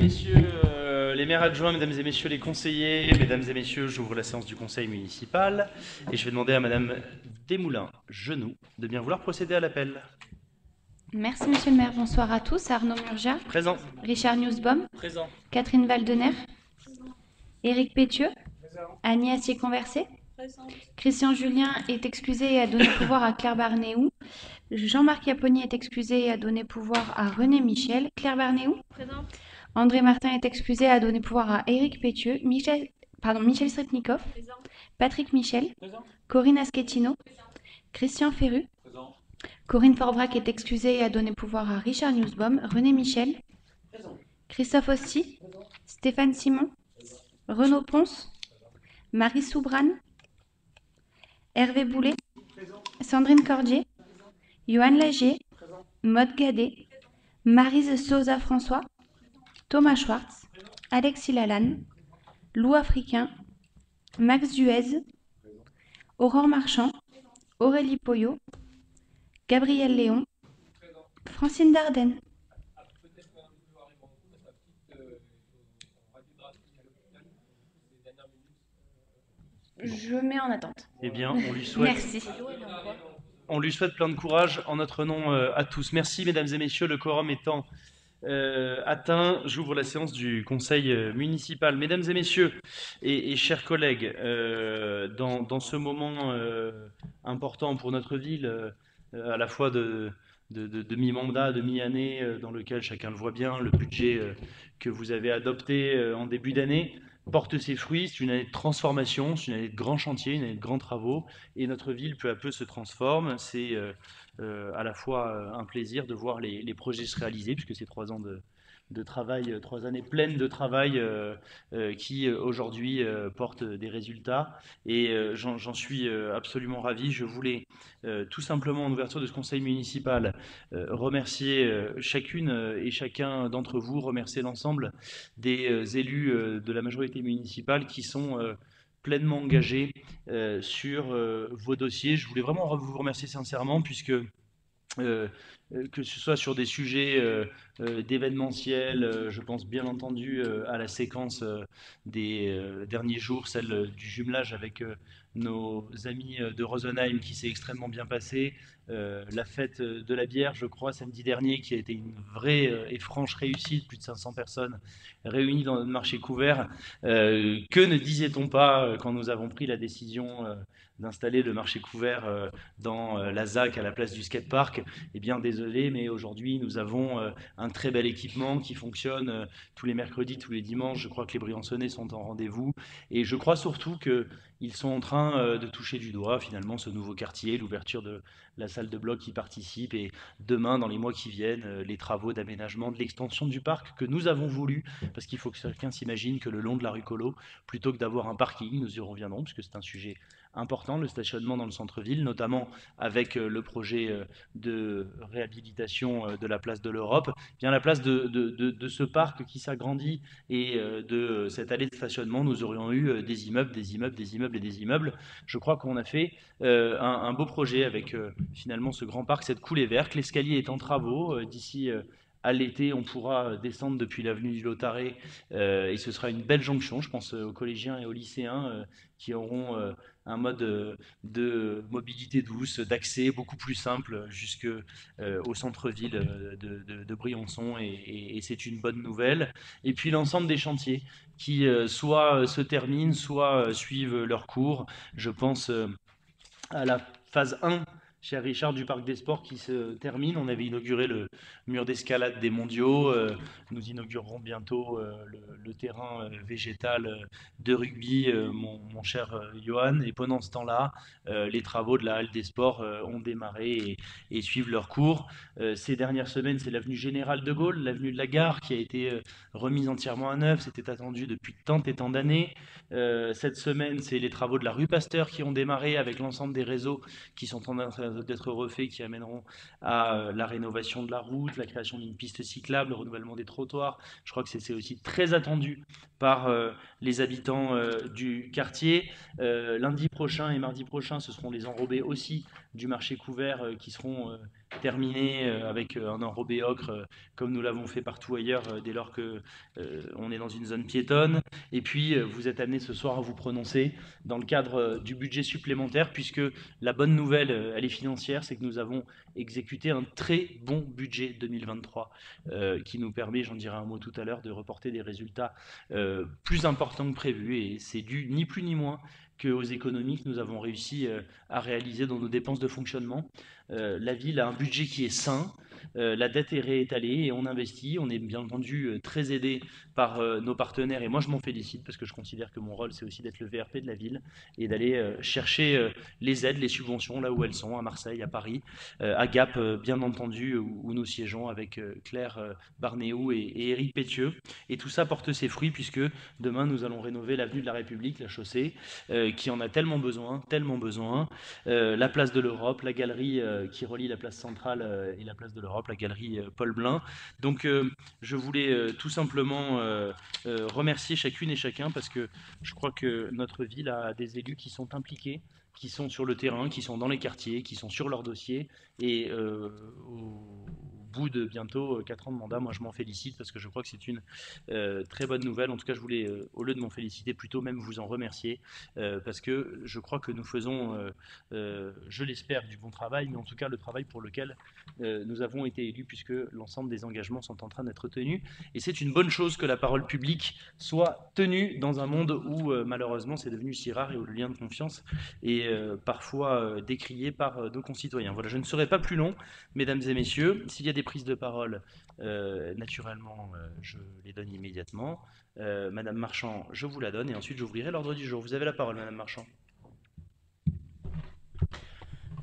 messieurs les maires adjoints, mesdames et messieurs les conseillers, mesdames et messieurs, j'ouvre la séance du conseil municipal et je vais demander à madame Desmoulins-Genoux de bien vouloir procéder à l'appel. Merci Monsieur le maire, bonsoir à tous. Arnaud Murgia, Présent. Richard Nussbaum, Présent. Catherine Valdener, Éric Pétieux, Annie Astier-Conversé, Christian Julien est excusé et a donné pouvoir à Claire Barnéou, Jean-Marc Yaponi est excusé et a donné pouvoir à René Michel, Claire Barnéou, André Martin est excusé et a donné pouvoir à Éric Pétieux, Michel Stretnikov, Patrick Michel, Corinne Aschettino, Christian Ferru, Corinne Forbrac est excusée et a donné pouvoir à Richard Nussbaum, René Michel, Christophe Hosty, Stéphane Simon, Renaud Ponce, Marie Soubrane, Hervé Boulet, Sandrine Cordier, Johan Lagier, Maude Gadet, Maryse Sosa-François, Thomas Schwartz, Alexis Lalanne, Lou Africain, Max Duez, Aurore Marchand, Aurélie Poyot, Gabriel Léon, Francine Dardenne. Je mets en attente. Eh bien, Merci. on lui souhaite plein de courage en notre nom à tous. Merci mesdames et messieurs, le quorum étant atteint, j'ouvre la séance du conseil municipal. Mesdames et messieurs et chers collègues, dans ce moment important pour notre ville, à la fois de mi-mandat, de mi-année, dans lequel chacun le voit bien, le budget que vous avez adopté en début d'année porte ses fruits. C'est une année de transformation, c'est une année de grands chantiers, une année de grands travaux, et notre ville peu à peu se transforme. C'est à la fois un plaisir de voir les projets se réaliser, puisque c'est 3 ans de travail, 3 années pleines de travail qui aujourd'hui portent des résultats. Et j'en suis absolument ravi. Je voulais tout simplement en ouverture de ce conseil municipal remercier chacune et chacun d'entre vous, remercier l'ensemble des élus de la majorité municipale qui sont pleinement engagés sur vos dossiers. Je voulais vraiment vous remercier sincèrement puisque euh, que ce soit sur des sujets d'événementiel, je pense bien entendu à la séquence des derniers jours, celle du jumelage avec nos amis de Rosenheim qui s'est extrêmement bien passée, la fête de la bière, je crois, samedi dernier, qui a été une vraie et franche réussite, plus de 500 personnes réunies dans notre marché couvert. Que ne disait-on pas quand nous avons pris la décision d'installer le marché couvert dans la ZAC à la place du skatepark? Eh bien, désolé, mais aujourd'hui, nous avons un très bel équipement qui fonctionne tous les mercredis, tous les dimanches. Je crois que les Briançonnais sont en rendez-vous. Et je crois surtout qu'ils sont en train de toucher du doigt, finalement, ce nouveau quartier, l'ouverture de la salle de bloc qui participe. Et demain, dans les mois qui viennent, les travaux d'aménagement, de l'extension du parc que nous avons voulu. Parce qu'il faut que chacun s'imagine que le long de la rue Colo, plutôt que d'avoir un parking, nous y reviendrons, puisque c'est un sujet important, le stationnement dans le centre-ville, notamment avec le projet de réhabilitation de la place de l'Europe, eh bien la place de ce parc qui s'agrandit et de cette allée de stationnement, nous aurions eu des immeubles, des immeubles, des immeubles et des immeubles. Je crois qu'on a fait un beau projet avec finalement ce grand parc, cette coulée verte. L'escalier est en travaux. D'ici à l'été, on pourra descendre depuis l'avenue du Lautaret et ce sera une belle jonction, je pense, aux collégiens et aux lycéens qui auront un mode de mobilité douce, d'accès beaucoup plus simple jusque au centre-ville de Briançon et c'est une bonne nouvelle. Et puis l'ensemble des chantiers qui soit se terminent, soit suivent leur cours. Je pense à la phase 1 chez Richard du Parc des Sports qui se termine. On avait inauguré le mur d'escalade des mondiaux. Nous inaugurerons bientôt le terrain végétal de rugby, mon cher Johan. Et pendant ce temps-là, les travaux de la halle des sports ont démarré et suivent leur cours. Ces dernières semaines, c'est l'avenue Général de Gaulle, l'avenue de la Gare qui a été remise entièrement à neuf. C'était attendu depuis tant et tant d'années. Cette semaine, c'est les travaux de la rue Pasteur qui ont démarré avec l'ensemble des réseaux qui sont en train d'être refaits, qui amèneront à la rénovation de la route, la création d'une piste cyclable, le renouvellement des trottoirs. Je crois que c'est aussi très attendu par les habitants du quartier. Lundi prochain et mardi prochain, ce seront les enrobés aussi du marché couvert qui seront terminer avec un enrobé ocre comme nous l'avons fait partout ailleurs dès lors que on est dans une zone piétonne. Et puis vous êtes amené ce soir à vous prononcer dans le cadre du budget supplémentaire, puisque la bonne nouvelle, elle est financière, c'est que nous avons exécuté un très bon budget 2023 qui nous permet, j'en dirai un mot tout à l'heure, de reporter des résultats plus importants que prévu. Et c'est dû ni plus ni moins qu'aux économies que nous avons réussi à réaliser dans nos dépenses de fonctionnement. La ville a un budget qui est sain, la dette est réétalée et on investit. On est bien entendu très aidé par nos partenaires et moi je m'en félicite parce que je considère que mon rôle c'est aussi d'être le VRP de la ville et d'aller chercher les aides, les subventions là où elles sont, à Marseille, à Paris, à Gap bien entendu où nous siégeons avec Claire Barnéou et Éric Pétieux. Et tout ça porte ses fruits puisque demain nous allons rénover l'avenue de la République, la chaussée, qui en a tellement besoin, tellement besoin. La place de l'Europe, la galerie qui relie la place centrale et la place de l'Europe, la galerie Paul Blin. Donc je voulais tout simplement remercier chacune et chacun parce que je crois que notre ville a des élus qui sont impliqués, qui sont sur le terrain, qui sont dans les quartiers, qui sont sur leurs dossiers. Et au bout de bientôt 4 ans de mandat, moi je m'en félicite parce que je crois que c'est une très bonne nouvelle. En tout cas, je voulais, au lieu de m'en féliciter, plutôt même vous en remercier parce que je crois que nous faisons, je l'espère, du bon travail, mais en tout cas le travail pour lequel nous avons été élus puisque l'ensemble des engagements sont en train d'être tenus. Et c'est une bonne chose que la parole publique soit tenue dans un monde où malheureusement c'est devenu si rare et où le lien de confiance est parfois décrié par nos concitoyens. Voilà, je ne serai pas plus long, mesdames et messieurs. S'il y a des prises de parole, naturellement, je les donne immédiatement. Madame Marchand, je vous la donne et ensuite j'ouvrirai l'ordre du jour. Vous avez la parole, Madame Marchand.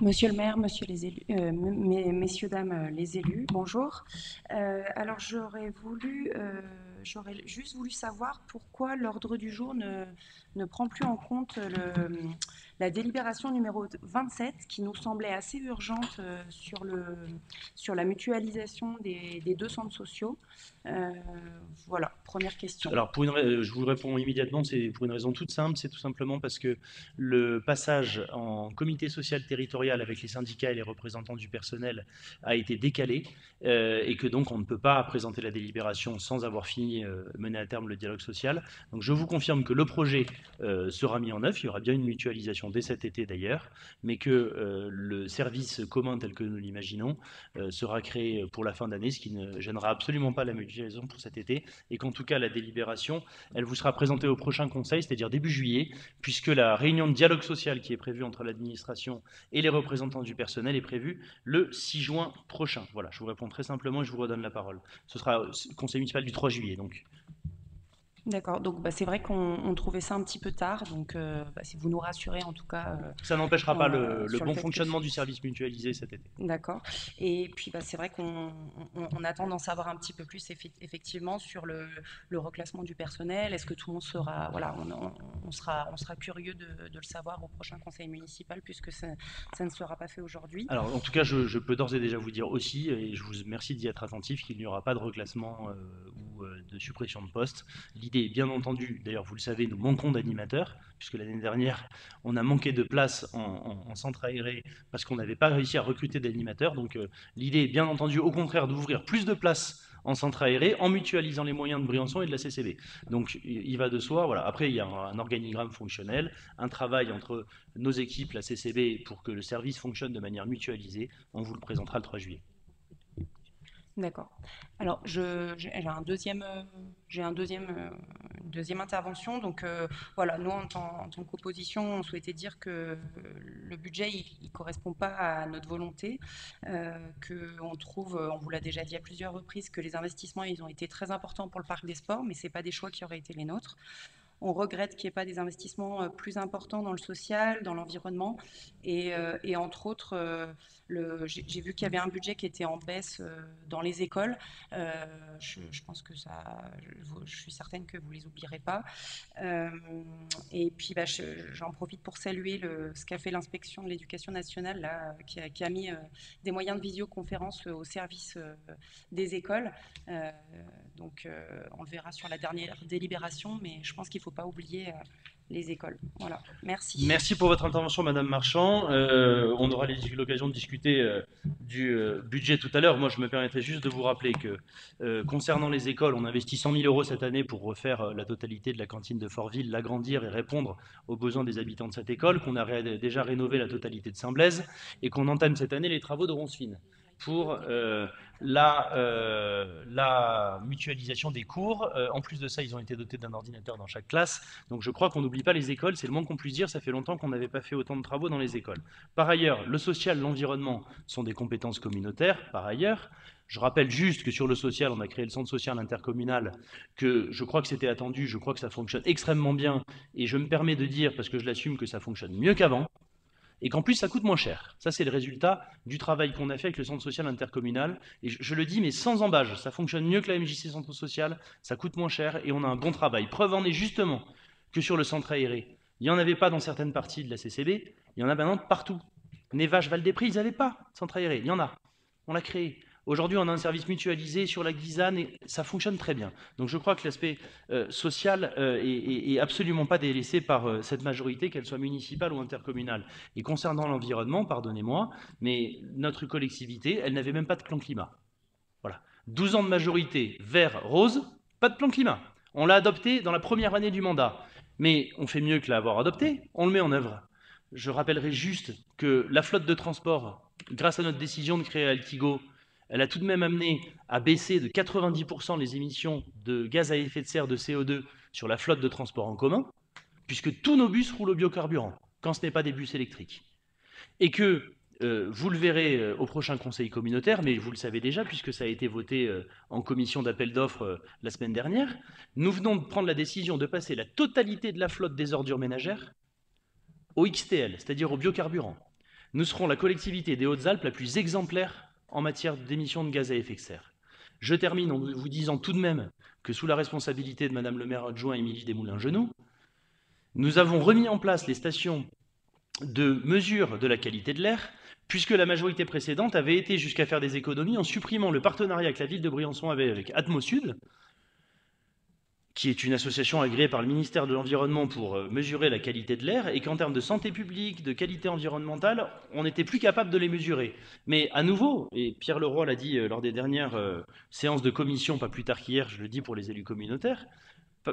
Monsieur le maire, monsieur les élus, messieurs, dames, les élus, bonjour. Alors j'aurais juste voulu savoir pourquoi l'ordre du jour ne prend plus en compte la délibération numéro 27 qui nous semblait assez urgente sur la mutualisation des deux centres sociaux. Voilà, première question. Alors, je vous réponds immédiatement, c'est pour une raison toute simple, c'est tout simplement parce que le passage en comité social territorial avec les syndicats et les représentants du personnel a été décalé et que donc on ne peut pas présenter la délibération sans avoir fini mener à terme le dialogue social. Donc je vous confirme que le projet sera mis en œuvre, il y aura bien une mutualisation dès cet été d'ailleurs, mais que le service commun tel que nous l'imaginons sera créé pour la fin d'année, ce qui ne gênera absolument pas la mutualisation pour cet été et qu'en tout cas la délibération, elle vous sera présentée au prochain conseil, c'est-à-dire début juillet, puisque la réunion de dialogue social qui est prévue entre l'administration et les représentants du personnel est prévue le 6 juin prochain. Voilà, je vous réponds très simplement et je vous redonne la parole. Ce sera le conseil municipal du 3 juillet, donc. D'accord, donc c'est vrai qu'on trouvait ça un petit peu tard, donc si vous nous rassurez en tout cas. Ça n'empêchera pas le sur bon fait fonctionnement du service mutualisé cet été. D'accord. Et puis c'est vrai qu'on attend d'en savoir un petit peu plus effectivement sur le reclassement du personnel. Est-ce que tout le monde sera. Voilà, on sera curieux de le savoir au prochain conseil municipal puisque ça ne sera pas fait aujourd'hui. Alors en tout cas, je peux d'ores et déjà vous dire aussi, et je vous remercie d'y être attentif, qu'il n'y aura pas de reclassement ou de suppression de poste. L'idée est bien entendu, d'ailleurs vous le savez, nous manquons d'animateurs, puisque l'année dernière, on a manqué de place en centre aéré parce qu'on n'avait pas réussi à recruter d'animateurs. Donc l'idée est bien entendu au contraire d'ouvrir plus de places en centre aéré en mutualisant les moyens de Briançon et de la CCB. Donc il va de soi, voilà. Après il y a un organigramme fonctionnel, un travail entre nos équipes, la CCB, pour que le service fonctionne de manière mutualisée. On vous le présentera le 3 juillet. D'accord. Alors, j'ai une deuxième intervention. Donc, voilà, nous, en tant qu'opposition, on souhaitait dire que le budget, il correspond pas à notre volonté, qu'on trouve, on vous l'a déjà dit à plusieurs reprises, que les investissements, ils ont été très importants pour le parc des sports, mais c'est pas des choix qui auraient été les nôtres. On regrette qu'il n'y ait pas des investissements plus importants dans le social, dans l'environnement. Et entre autres, j'ai vu qu'il y avait un budget qui était en baisse dans les écoles. Je pense que je suis certaine que vous ne les oublierez pas. Et puis, j'en profite pour saluer ce qu'a fait l'inspection de l'éducation nationale, là, qui a mis des moyens de visioconférence au service des écoles. Donc, on le verra sur la dernière délibération, mais je pense qu'il ne faut pas oublier les écoles. Voilà, merci. Merci pour votre intervention, Madame Marchand. On aura l'occasion de discuter du budget tout à l'heure. Moi, je me permettrai juste de vous rappeler que concernant les écoles, on investit 100 000 euros cette année pour refaire la totalité de la cantine de Fortville, l'agrandir et répondre aux besoins des habitants de cette école, qu'on a déjà rénové la totalité de Saint-Blaise et qu'on entame cette année les travaux de Ronceville pour la mutualisation des cours. En plus de ça, ils ont été dotés d'un ordinateur dans chaque classe. Donc je crois qu'on n'oublie pas les écoles, c'est le moins qu'on puisse dire, ça fait longtemps qu'on n'avait pas fait autant de travaux dans les écoles. Par ailleurs, le social, l'environnement sont des compétences communautaires, par ailleurs. Je rappelle juste que sur le social, on a créé le centre social intercommunal, que je crois que c'était attendu, je crois que ça fonctionne extrêmement bien, et je me permets de dire, parce que je l'assume, que ça fonctionne mieux qu'avant, et qu'en plus ça coûte moins cher. Ça, c'est le résultat du travail qu'on a fait avec le centre social intercommunal. Et je le dis, mais sans embâche, ça fonctionne mieux que la MJC Centre Social, ça coûte moins cher et on a un bon travail. Preuve en est justement que sur le centre aéré, il n'y en avait pas dans certaines parties de la CCB, il y en a maintenant partout. Névache, Val-des-Prés, ils n'avaient pas centre aéré, il y en a. On l'a créé. Aujourd'hui, on a un service mutualisé sur la Guisane et ça fonctionne très bien. Donc je crois que l'aspect social est absolument pas délaissé par cette majorité, qu'elle soit municipale ou intercommunale. Et concernant l'environnement, pardonnez-moi, mais notre collectivité, elle n'avait même pas de plan climat. Voilà. 12 ans de majorité, vert, rose, pas de plan climat. On l'a adopté dans la première année du mandat. Mais on fait mieux que l'avoir adopté, on le met en œuvre. Je rappellerai juste que la flotte de transport, grâce à notre décision de créer Altigo, elle a tout de même amené à baisser de 90% les émissions de gaz à effet de serre de CO2 sur la flotte de transport en commun, puisque tous nos bus roulent au biocarburant, quand ce n'est pas des bus électriques. Et que, vous le verrez au prochain conseil communautaire, mais vous le savez déjà, puisque ça a été voté en commission d'appel d'offres la semaine dernière, nous venons de prendre la décision de passer la totalité de la flotte des ordures ménagères au XTL, c'est-à-dire au biocarburant. Nous serons la collectivité des Hautes-Alpes la plus exemplaire en matière d'émissions de gaz à effet de serre. Je termine en vous disant tout de même que sous la responsabilité de Madame le maire adjoint Émilie Desmoulins-Genoux, nous avons remis en place les stations de mesure de la qualité de l'air, puisque la majorité précédente avait été jusqu'à faire des économies en supprimant le partenariat que la ville de Briançon avait avec Atmosud, qui est une association agréée par le ministère de l'Environnement pour mesurer la qualité de l'air, et qu'en termes de santé publique, de qualité environnementale, on n'était plus capable de les mesurer. Mais à nouveau, et Pierre Leroy l'a dit lors des dernières séances de commission, pas plus tard qu'hier, je le dis pour les élus communautaires,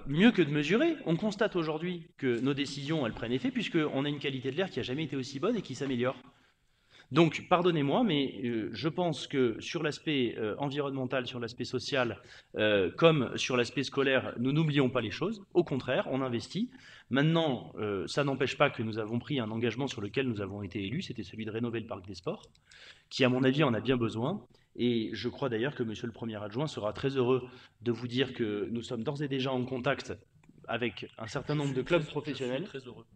mieux que de mesurer, on constate aujourd'hui que nos décisions, elles prennent effet, puisqu'on a une qualité de l'air qui n'a jamais été aussi bonne et qui s'améliore. Donc, pardonnez-moi, mais je pense que sur l'aspect environnemental, sur l'aspect social, comme sur l'aspect scolaire, nous n'oublions pas les choses. Au contraire, on investit. Maintenant, ça n'empêche pas que nous avons pris un engagement sur lequel nous avons été élus, c'était celui de rénover le parc des sports, qui, à mon avis, en a bien besoin. Et je crois d'ailleurs que Monsieur le Premier adjoint sera très heureux de vous dire que nous sommes d'ores et déjà en contact avec un certain nombre de clubs professionnels. Très heureux.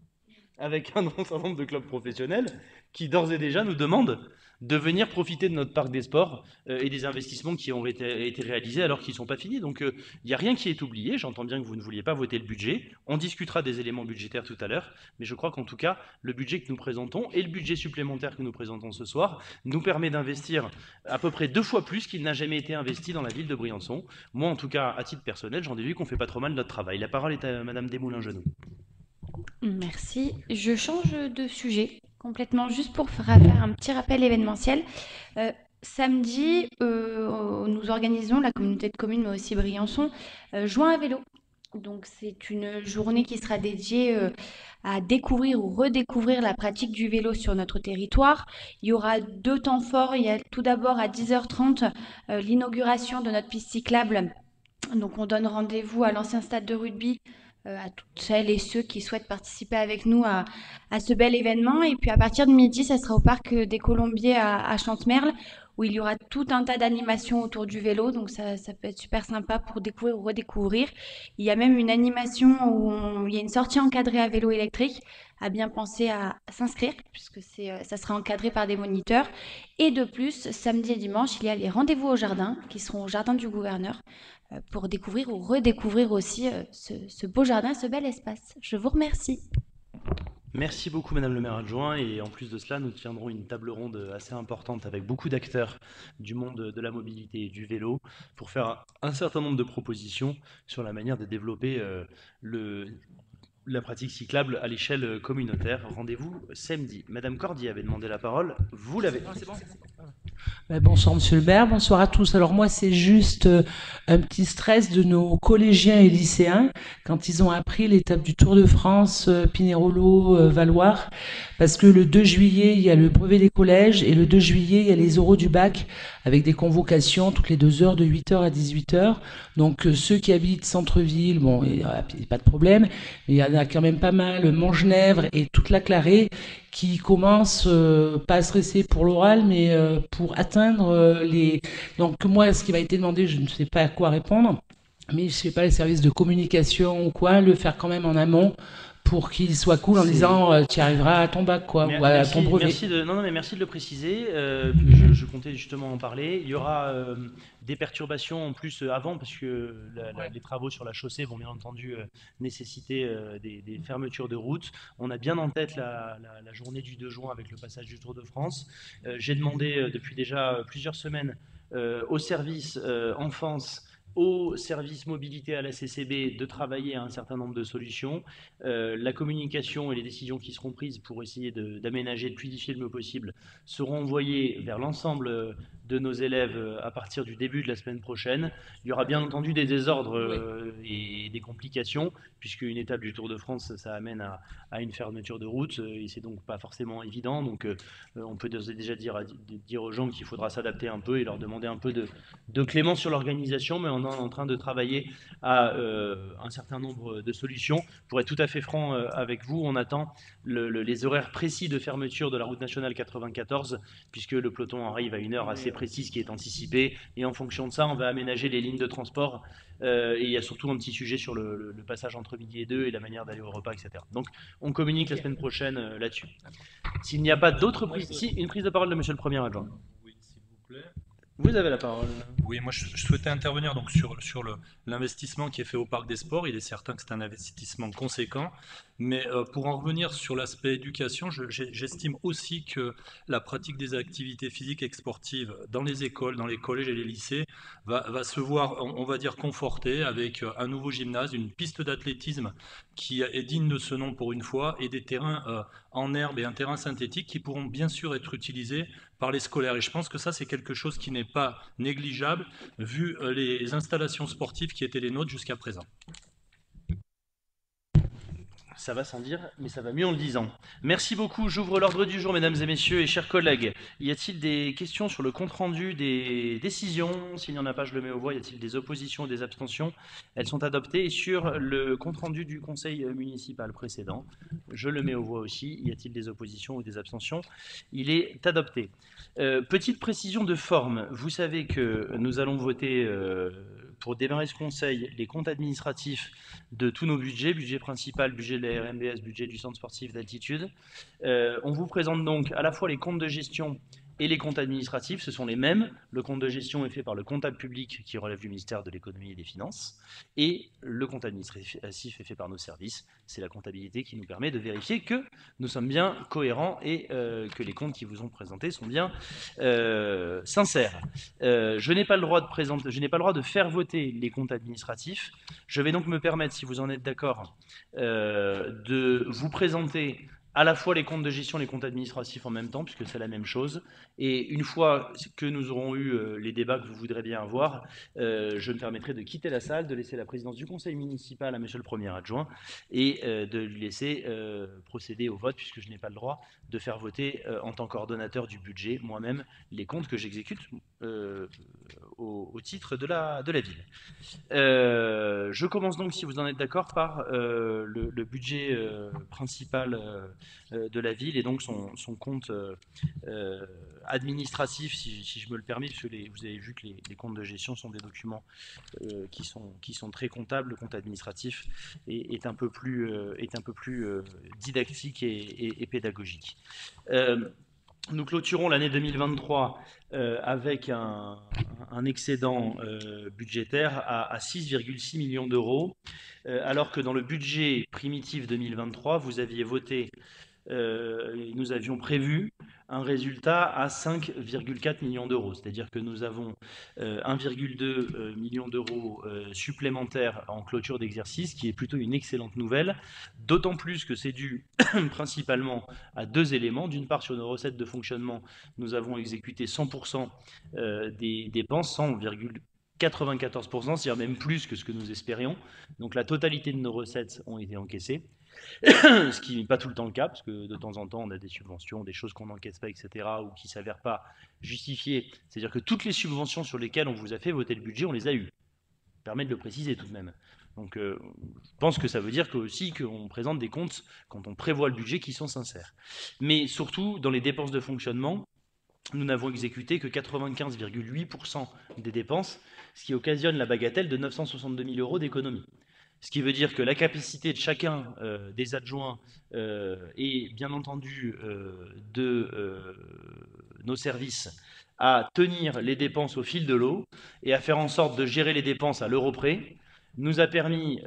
Avec un certain nombre de clubs professionnels qui d'ores et déjà nous demandent de venir profiter de notre parc des sports et des investissements qui ont été réalisés alors qu'ils ne sont pas finis. Donc il n'y a rien qui est oublié. J'entends bien que vous ne vouliez pas voter le budget. On discutera des éléments budgétaires tout à l'heure. Mais je crois qu'en tout cas, le budget que nous présentons et le budget supplémentaire que nous présentons ce soir nous permet d'investir à peu près 2 fois plus qu'il n'a jamais été investi dans la ville de Briançon. Moi, en tout cas, à titre personnel, j'en déduis qu'on ne fait pas trop mal notre travail. La parole est à Madame Desmoulins-Genoux. Merci. Je change de sujet complètement juste pour faire un petit rappel événementiel. Samedi, nous organisons, la communauté de communes, mais aussi Briançon, Juin à vélo. Donc c'est une journée qui sera dédiée à découvrir ou redécouvrir la pratique du vélo sur notre territoire. Il y aura 2 temps forts. Il y a tout d'abord à 10h30 l'inauguration de notre piste cyclable. Donc on donne rendez-vous à l'ancien stade de rugby à toutes celles et ceux qui souhaitent participer avec nous à ce bel événement. Et puis à partir de midi, ça sera au parc des Colombiers à Chantemerle, où il y aura tout un tas d'animations autour du vélo. Donc ça peut être super sympa pour découvrir ou redécouvrir. Il y a même une animation où il y a une sortie encadrée à vélo électrique. À bien penser à s'inscrire, puisque ça sera encadré par des moniteurs. Et de plus, samedi et dimanche, il y a les rendez-vous au jardin, qui seront au jardin du gouverneur, pour découvrir ou redécouvrir aussi ce beau jardin, ce bel espace. Je vous remercie. Merci beaucoup Madame le maire adjoint, et en plus de cela, nous tiendrons une table ronde assez importante avec beaucoup d'acteurs du monde de la mobilité et du vélo pour faire un certain nombre de propositions sur la manière de développer le la pratique cyclable à l'échelle communautaire. Rendez-vous samedi. Madame Cordier avait demandé la parole. Vous l'avez. C'est bon. Bonsoir Monsieur le maire, bonsoir à tous. Alors moi c'est juste un petit stress de nos collégiens et lycéens quand ils ont appris l'étape du Tour de France Pinerolo-Valoir, parce que le 2 juillet il y a le brevet des collèges et le 2 juillet il y a les oraux du bac avec des convocations toutes les 2 heures de 8h à 18h. Donc ceux qui habitent centre-ville, bon il n'y a pas de problème, mais il y en a quand même pas mal, Montgenèvre et toute la Clarée, qui commence pas à stresser pour l'oral, mais pour atteindre les... Donc moi, ce qui m'a été demandé, je ne sais pas à quoi répondre, mais je ne sais pas les services de communication ou quoi, le faire quand même en amont pour qu'il soit cool en disant tu arriveras à ton bac, quoi, ou à ton brevet. Merci de le préciser. Je comptais justement en parler. Il y aura des perturbations en plus avant, parce que les travaux sur la chaussée vont bien entendu nécessiter des fermetures de routes. On a bien en tête la journée du 2 juin avec le passage du Tour de France. J'ai demandé depuis déjà plusieurs semaines au service enfance, au service mobilité à la CCB de travailler à un certain nombre de solutions. La communication et les décisions qui seront prises pour essayer d'aménager, de fluidifier le mieux possible seront envoyées vers l'ensemble de nos élèves à partir du début de la semaine prochaine. Il y aura bien entendu des désordres et des complications, puisque une étape du Tour de France, ça amène à une fermeture de route, et c'est donc pas forcément évident. Donc on peut déjà dire aux gens qu'il faudra s'adapter un peu et leur demander un peu de clémence sur l'organisation, mais on est en train de travailler à un certain nombre de solutions. Pour être tout à fait franc avec vous, on attend les horaires précis de fermeture de la route nationale 94, puisque le peloton arrive à une heure assez précise qui est anticipée, et en fonction de ça, on va aménager les lignes de transport. Et il y a surtout un petit sujet sur le passage entre midi et 2 et la manière d'aller au repas, etc. Donc on communique la semaine prochaine là-dessus. S'il n'y a pas d'autres prises... Si, une prise de parole de monsieur le premier adjoint. Oui, s'il vous plaît. Vous avez la parole. Oui, moi je souhaitais intervenir donc sur l'investissement qui est fait au Parc des Sports. Il est certain que c'est un investissement conséquent, mais pour en revenir sur l'aspect éducation, j'estime aussi que la pratique des activités physiques et sportives dans les écoles, dans les collèges et les lycées va se voir, on va dire, confortée avec un nouveau gymnase, une piste d'athlétisme qui est digne de ce nom pour une fois, et des terrains en herbe et un terrain synthétique qui pourront bien sûr être utilisés par les scolaires. Et je pense que ça, c'est quelque chose qui n'est pas négligeable vu les installations sportives qui étaient les nôtres jusqu'à présent. Ça va sans dire, mais ça va mieux en le disant. Merci beaucoup. J'ouvre l'ordre du jour, mesdames et messieurs et chers collègues. Y a-t-il des questions sur le compte-rendu des décisions? S'il n'y en a pas, je le mets aux voix. Y a-t-il des oppositions ou des abstentions? Elles sont adoptées. Et sur le compte-rendu du conseil municipal précédent, je le mets aux voix aussi. Y a-t-il des oppositions ou des abstentions? Il est adopté. Petite précision de forme. Vous savez que nous allons voter... pour démarrer ce conseil, les comptes administratifs de tous nos budgets, budget principal, budget de la RMBS, budget du centre sportif d'altitude. On vous présente donc à la fois les comptes de gestion et les comptes administratifs, ce sont les mêmes. Le compte de gestion est fait par le comptable public qui relève du ministère de l'économie et des finances, et le compte administratif est fait par nos services. C'est la comptabilité qui nous permet de vérifier que nous sommes bien cohérents et que les comptes qui vous ont présentés sont bien sincères. Je n'ai pas le droit de faire voter les comptes administratifs. Je vais donc me permettre, si vous en êtes d'accord, de vous présenter à la fois les comptes de gestion et les comptes administratifs en même temps, puisque c'est la même chose. Et une fois que nous aurons eu les débats que vous voudrez bien avoir, je me permettrai de quitter la salle, de laisser la présidence du conseil municipal à monsieur le premier adjoint et de lui laisser procéder au vote, puisque je n'ai pas le droit de faire voter en tant qu'ordonnateur du budget moi-même les comptes que j'exécute au titre de la ville. Je commence donc, si vous en êtes d'accord, par le budget principal de la ville, et donc son compte administratif, si je me le permets, parce que vous avez vu que les comptes de gestion sont des documents qui sont très comptables. Le compte administratif est un peu plus didactique et pédagogique. Nous clôturons l'année 2023 avec un excédent budgétaire à 6,6 millions d'euros, alors que dans le budget primitif 2023, vous aviez voté, nous avions prévu un résultat à 5,4 millions d'euros. C'est-à-dire que nous avons 1,2 million d'euros supplémentaires en clôture d'exercice, qui est plutôt une excellente nouvelle, d'autant plus que c'est dû principalement à deux éléments. D'une part, sur nos recettes de fonctionnement, nous avons exécuté 100% des dépenses, 100,94%, c'est-à-dire même plus que ce que nous espérions. Donc la totalité de nos recettes ont été encaissées. Ce qui n'est pas tout le temps le cas, parce que de temps en temps, on a des subventions, des choses qu'on n'encaisse pas, etc., ou qui ne s'avèrent pas justifiées. C'est-à-dire que toutes les subventions sur lesquelles on vous a fait voter le budget, on les a eues. Ça permet de le préciser tout de même. Donc je pense que ça veut dire aussi qu'on présente des comptes, quand on prévoit le budget, qui sont sincères. Mais surtout, dans les dépenses de fonctionnement, nous n'avons exécuté que 95,8% des dépenses, ce qui occasionne la bagatelle de 962 000 euros d'économie. Ce qui veut dire que la capacité de chacun des adjoints et bien entendu de nos services à tenir les dépenses au fil de l'eau et à faire en sorte de gérer les dépenses à l'euro près nous a permis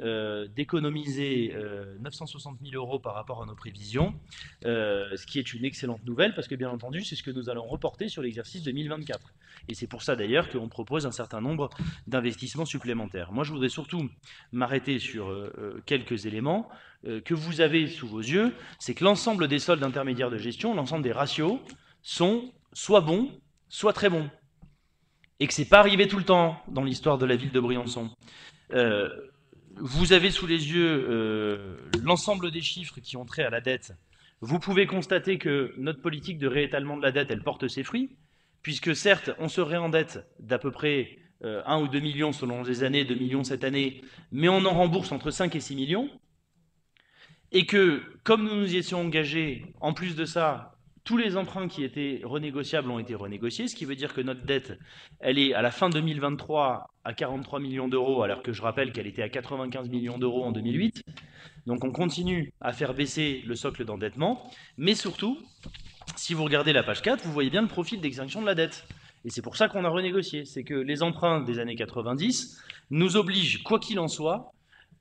d'économiser 960 000 euros par rapport à nos prévisions, ce qui est une excellente nouvelle parce que bien entendu c'est ce que nous allons reporter sur l'exercice 2024. Et c'est pour ça d'ailleurs qu'on propose un certain nombre d'investissements supplémentaires. Moi je voudrais surtout m'arrêter sur quelques éléments que vous avez sous vos yeux, c'est que l'ensemble des soldes intermédiaires de gestion, l'ensemble des ratios sont soit bons, soit très bons. Et que ce n'est pas arrivé tout le temps dans l'histoire de la ville de Briançon. Vous avez sous les yeux l'ensemble des chiffres qui ont trait à la dette. Vous pouvez constater que notre politique de réétalement de la dette, elle porte ses fruits, puisque certes, on se réendette d'à peu près 1 ou 2 millions selon les années, 2 millions cette année, mais on en rembourse entre 5 et 6 millions, et que, comme nous nous y étions engagés, en plus de ça, tous les emprunts qui étaient renégociables ont été renégociés, ce qui veut dire que notre dette, elle est à la fin 2023 à 43 millions d'euros, alors que je rappelle qu'elle était à 95 millions d'euros en 2008. Donc on continue à faire baisser le socle d'endettement, mais surtout, si vous regardez la page 4, vous voyez bien le profil d'extinction de la dette. Et c'est pour ça qu'on a renégocié. C'est que les emprunts des années 90 nous obligent, quoi qu'il en soit,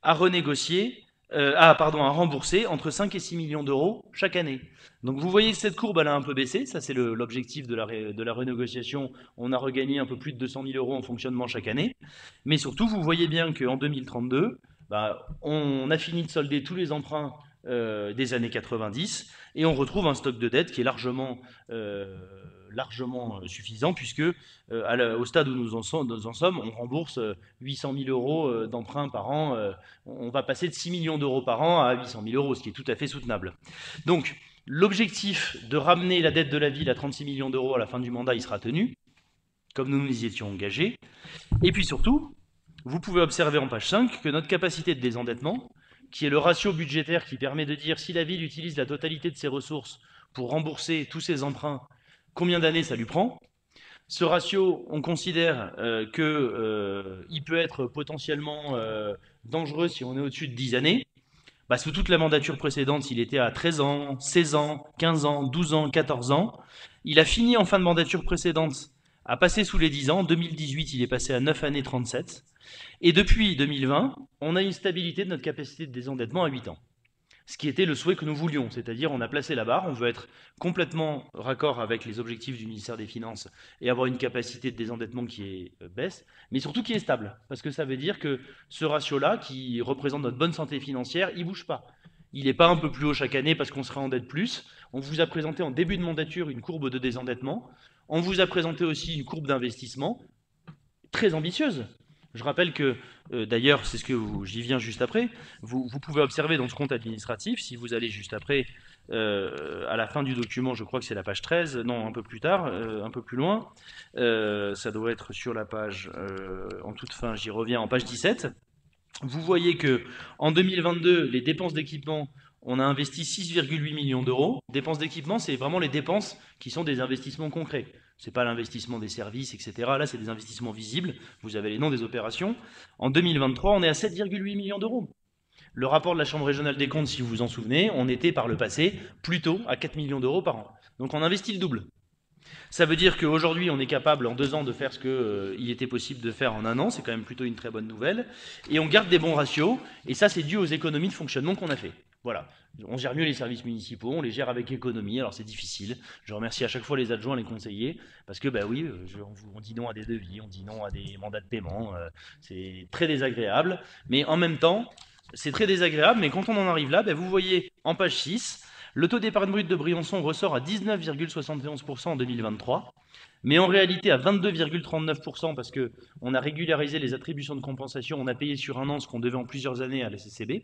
à renégocier, à rembourser entre 5 et 6 millions d'euros chaque année. Donc vous voyez que cette courbe, elle a un peu baissé, ça c'est l'objectif de la renégociation, on a regagné un peu plus de 200 000 euros en fonctionnement chaque année, mais surtout vous voyez bien qu'en 2032, on a fini de solder tous les emprunts des années 90, et on retrouve un stock de dette qui est largement suffisant, puisque au stade où nous en sommes, on rembourse 800 000 euros d'emprunts par an, on va passer de 6 millions d'euros par an à 800 000 euros, ce qui est tout à fait soutenable. Donc, l'objectif de ramener la dette de la ville à 36 millions d'euros à la fin du mandat, il sera tenu, comme nous nous y étions engagés. Et puis surtout, vous pouvez observer en page 5 que notre capacité de désendettement, qui est le ratio budgétaire qui permet de dire si la ville utilise la totalité de ses ressources pour rembourser tous ses emprunts, combien d'années ça lui prend. Ce ratio, on considère qu'il peut être potentiellement dangereux si on est au-dessus de 10 années. Sous toute la mandature précédente, il était à 13 ans, 16 ans, 15 ans, 12 ans, 14 ans. Il a fini en fin de mandature précédente à passer sous les 10 ans. En 2018, il est passé à 9 années 37. Et depuis 2020, on a une stabilité de notre capacité de désendettement à 8 ans. Ce qui était le souhait que nous voulions, c'est-à-dire on a placé la barre, on veut être complètement raccord avec les objectifs du ministère des Finances et avoir une capacité de désendettement qui est baisse, mais surtout qui est stable, parce que ça veut dire que ce ratio-là, qui représente notre bonne santé financière, il ne bouge pas. Il n'est pas un peu plus haut chaque année parce qu'on se réendette plus. On vous a présenté en début de mandature une courbe de désendettement, on vous a présenté aussi une courbe d'investissement très ambitieuse. Je rappelle que, d'ailleurs, c'est ce que j'y viens juste après, vous pouvez observer dans ce compte administratif, si vous allez juste après, à la fin du document, je crois que c'est la page 13, non, un peu plus tard, un peu plus loin, ça doit être sur la page, en toute fin, j'y reviens, en page 17, vous voyez que en 2022, les dépenses d'équipement, on a investi 6,8 millions d'euros. Dépenses d'équipement, c'est vraiment les dépenses qui sont des investissements concrets. Ce n'est pas l'investissement des services, etc. Là, c'est des investissements visibles. Vous avez les noms des opérations. En 2023, on est à 7,8 millions d'euros. Le rapport de la Chambre régionale des comptes, si vous vous en souvenez, on était par le passé plutôt à 4 millions d'euros par an. Donc on investit le double. Ça veut dire qu'aujourd'hui, on est capable en 2 ans de faire ce qu'il était possible de faire en 1 an. C'est quand même plutôt une très bonne nouvelle. Et on garde des bons ratios. Et ça, c'est dû aux économies de fonctionnement qu'on a fait. Voilà, on gère mieux les services municipaux, on les gère avec économie, alors c'est difficile. Je remercie à chaque fois les adjoints, les conseillers, parce que bah oui, on dit non à des devis, on dit non à des mandats de paiement, c'est très désagréable, mais en même temps, c'est très désagréable, mais quand on en arrive là, bah, vous voyez en page 6, le taux d'épargne brute de Briançon ressort à 19,71% en 2023, mais en réalité à 22,39% parce qu'on a régularisé les attributions de compensation, on a payé sur un an ce qu'on devait en plusieurs années à la CCB,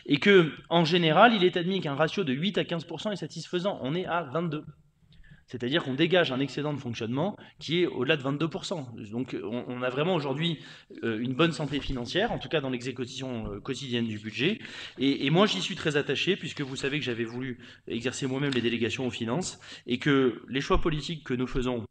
et que en général, il est admis qu'un ratio de 8 à 15% est satisfaisant. On est à 22. C'est-à-dire qu'on dégage un excédent de fonctionnement qui est au-delà de 22%. Donc on a vraiment aujourd'hui une bonne santé financière, en tout cas dans l'exécution quotidienne du budget. Et moi j'y suis très attaché, puisque vous savez que j'avais voulu exercer moi-même les délégations aux finances, et que les choix politiques que nous faisons,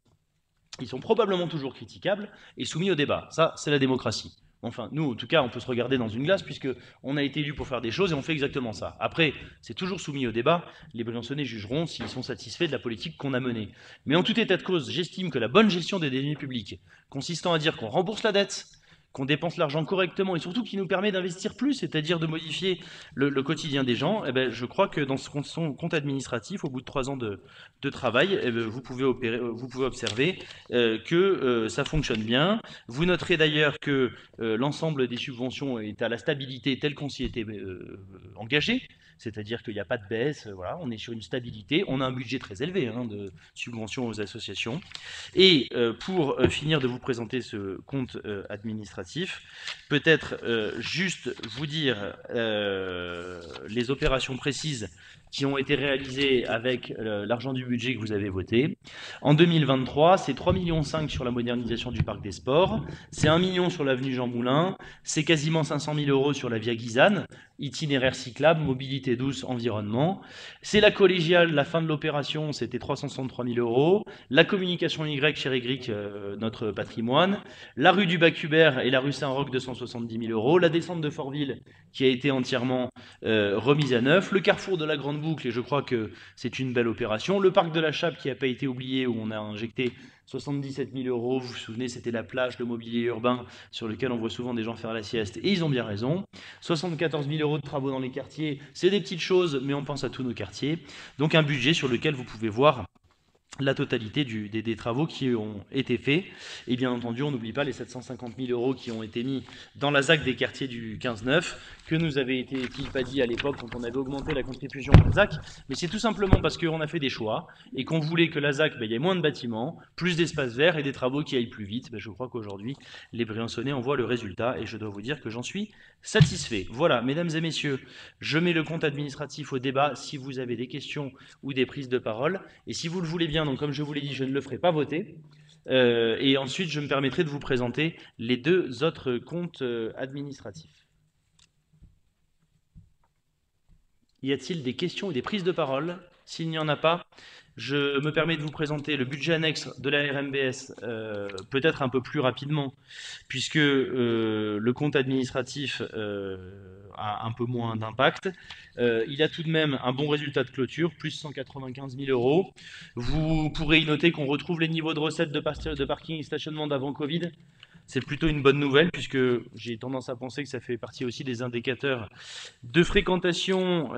ils sont probablement toujours critiquables et soumis au débat. Ça, c'est la démocratie. Enfin, nous, en tout cas, on peut se regarder dans une glace puisque on a été élus pour faire des choses et on fait exactement ça. Après, c'est toujours soumis au débat. Les Briançonnais jugeront s'ils sont satisfaits de la politique qu'on a menée. Mais en tout état de cause, j'estime que la bonne gestion des deniers publics, consistant à dire qu'on rembourse la dette, qu'on dépense l'argent correctement et surtout qui nous permet d'investir plus, c'est-à-dire de modifier le quotidien des gens, eh ben, je crois que dans ce compte administratif, au bout de 3 ans de travail, eh ben, vous pouvez observer que ça fonctionne bien. Vous noterez d'ailleurs que l'ensemble des subventions est à la stabilité telle qu'on s'y était engagé, c'est-à-dire qu'il n'y a pas de baisse, voilà, on est sur une stabilité, on a un budget très élevé de subventions aux associations. Et pour finir de vous présenter ce compte administratif, peut-être juste vous dire les opérations précises qui ont été réalisées avec l'argent du budget que vous avez voté. En 2023, c'est 3,5 millions sur la modernisation du parc des sports, c'est 1 million sur l'avenue Jean Moulin, c'est quasiment 500 000 euros sur la Via Guisane, itinéraire cyclable, mobilité douce, environnement. C'est la collégiale, la fin de l'opération, c'était 363 000 euros. La communication Y chez Régric, notre patrimoine. La rue du Bac-Hubert et la rue Saint-Roch, 270 000 euros. La descente de Fortville, qui a été entièrement remise à neuf. Le carrefour de la Grande Boucle, et je crois que c'est une belle opération. Le parc de la Chape, qui n'a pas été oublié, où on a injecté 77 000 euros. Vous vous souvenez, c'était la plage, le mobilier urbain, sur lequel on voit souvent des gens faire la sieste. Et ils ont bien raison. 74 000 euros de travaux dans les quartiers, c'est des petites choses, mais on pense à tous nos quartiers. Donc un budget sur lequel vous pouvez voir la totalité des travaux qui ont été faits. Et bien entendu, on n'oublie pas les 750 000 euros qui ont été mis dans la ZAC des quartiers du 15-9, que nous avait été-il pas dit à l'époque quand on avait augmenté la contribution à la ZAC, mais c'est tout simplement parce qu'on a fait des choix et qu'on voulait que la ZAC, il y ait moins de bâtiments, plus d'espaces verts et des travaux qui aillent plus vite. Je crois qu'aujourd'hui, les Briançonnais en voient le résultat et je dois vous dire que j'en suis satisfait. Voilà, mesdames et messieurs, je mets le compte administratif au débat si vous avez des questions ou des prises de parole. Et si vous le voulez bien, donc comme je vous l'ai dit, je ne le ferai pas voter. Et ensuite, je me permettrai de vous présenter les deux autres comptes administratifs. Y a-t-il des questions ou des prises de parole? S'il n'y en a pas, je me permets de vous présenter le budget annexe de la RMBS, peut-être un peu plus rapidement, puisque le compte administratif a un peu moins d'impact. Il a tout de même un bon résultat de clôture, plus 195 000 euros. Vous pourrez y noter qu'on retrouve les niveaux de recettes de parking et stationnement d'avant Covid. C'est plutôt une bonne nouvelle, puisque j'ai tendance à penser que ça fait partie aussi des indicateurs de fréquentation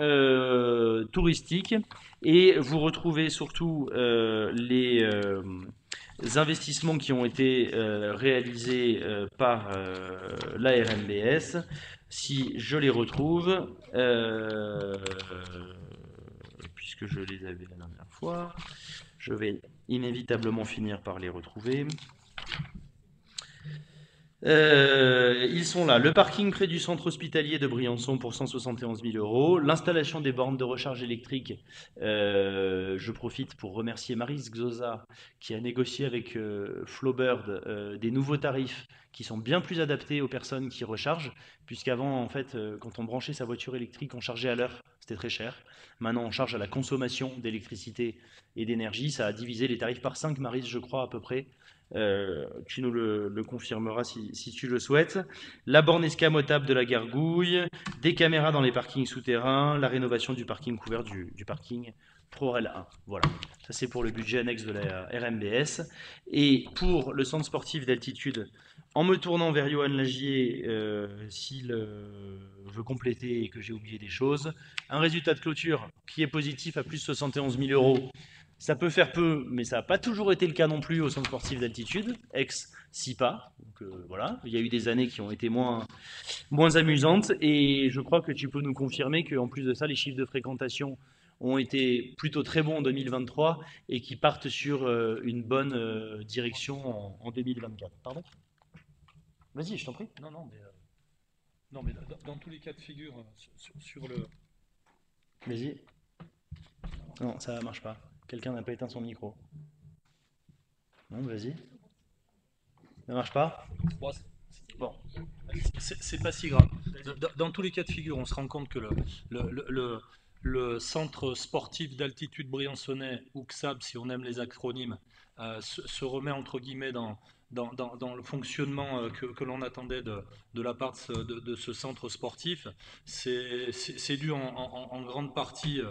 touristique. Et vous retrouvez surtout les investissements qui ont été réalisés par la RMBS. Si je les retrouve, puisque je les avais la dernière fois, je vais inévitablement finir par les retrouver. Ils sont là. Le parking près du centre hospitalier de Briançon pour 171 000 euros. L'installation des bornes de recharge électrique. Je profite pour remercier Maryse Xosa qui a négocié avec Flowbird des nouveaux tarifs qui sont bien plus adaptés aux personnes qui rechargent, puisqu'avant, en fait, quand on branchait sa voiture électrique, on chargeait à l'heure. C'était très cher. Maintenant, on charge à la consommation d'électricité et d'énergie. Ça a divisé les tarifs par 5, Maryse, je crois, à peu près. Tu nous le confirmeras si tu le souhaites. La borne escamotable de la Gargouille, des caméras dans les parkings souterrains, la rénovation du parking couvert du parking ProRail 1. Voilà, ça c'est pour le budget annexe de la RMBS. Et pour le centre sportif d'altitude En me tournant vers Johan Lagier, s'il veut compléter et que j'ai oublié des choses, un résultat de clôture qui est positif à plus de 71 000 euros. Ça peut faire peu, mais ça n'a pas toujours été le cas non plus au centre sportif d'altitude, ex-SIPA. Donc voilà, il y a eu des années qui ont été moins amusantes et je crois que tu peux nous confirmer qu'en plus de ça, les chiffres de fréquentation ont été plutôt très bons en 2023 et qui partent sur une bonne direction en 2024. Pardon? Vas-y, je t'en prie. Non, mais dans tous les cas de figure, sur le... Vas-y. Non, ça marche pas. Quelqu'un n'a pas éteint son micro. Non, vas-y. Ça marche pas? Bon, c'est pas si grave. Dans tous les cas de figure, on se rend compte que le centre sportif d'altitude briançonnais, ou CSAB, si on aime les acronymes, se remet entre guillemets dans le fonctionnement que l'on attendait de la part de ce centre sportif. C'est dû en grande partie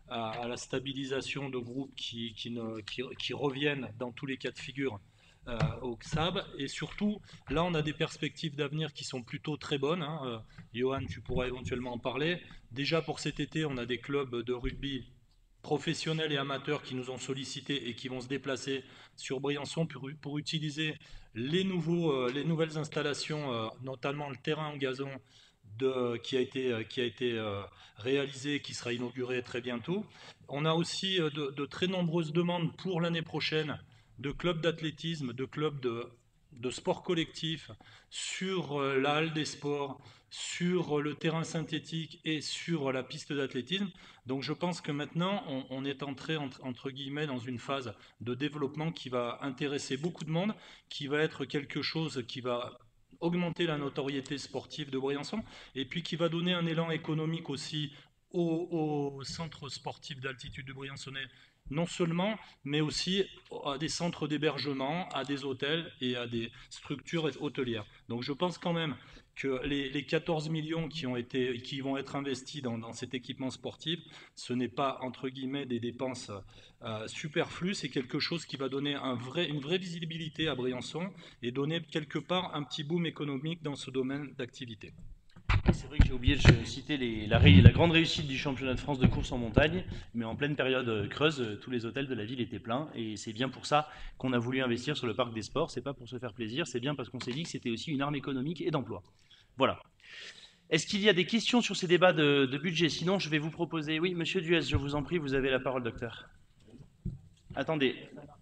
à la stabilisation de groupes qui reviennent dans tous les cas de figure au XAB, et surtout là on a des perspectives d'avenir qui sont plutôt très bonnes, hein. Johan, tu pourras éventuellement en parler. Déjà pour cet été, on a des clubs de rugby professionnels et amateurs qui nous ont sollicités et qui vont se déplacer sur Briançon pour utiliser les nouvelles installations, notamment le terrain en gazon qui a été réalisé, qui sera inauguré très bientôt. On a aussi de très nombreuses demandes pour l'année prochaine de clubs d'athlétisme, de clubs de sport collectif sur la halle des sports, sur le terrain synthétique et sur la piste d'athlétisme. Donc je pense que maintenant on est entré entre guillemets dans une phase de développement qui va intéresser beaucoup de monde, qui va être quelque chose qui va augmenter la notoriété sportive de Briançon et puis qui va donner un élan économique aussi au centre sportif d'altitude de Briançonnais, non seulement, mais aussi à des centres d'hébergement, à des hôtels et à des structures hôtelières. Donc je pense quand même que les 14 millions qui vont être investis dans cet équipement sportif, ce n'est pas entre guillemets des dépenses superflues, c'est quelque chose qui va donner une vraie visibilité à Briançon et donner quelque part un petit boom économique dans ce domaine d'activité. C'est vrai que j'ai oublié de citer la grande réussite du championnat de France de course en montagne, mais en pleine période creuse, tous les hôtels de la ville étaient pleins, et c'est bien pour ça qu'on a voulu investir sur le parc des sports. C'est pas pour se faire plaisir, c'est bien parce qu'on s'est dit que c'était aussi une arme économique et d'emploi. Voilà. Est-ce qu'il y a des questions sur ces débats de budget? Sinon, je vais vous proposer... Oui, monsieur Duès, je vous en prie, vous avez la parole, docteur. Attendez,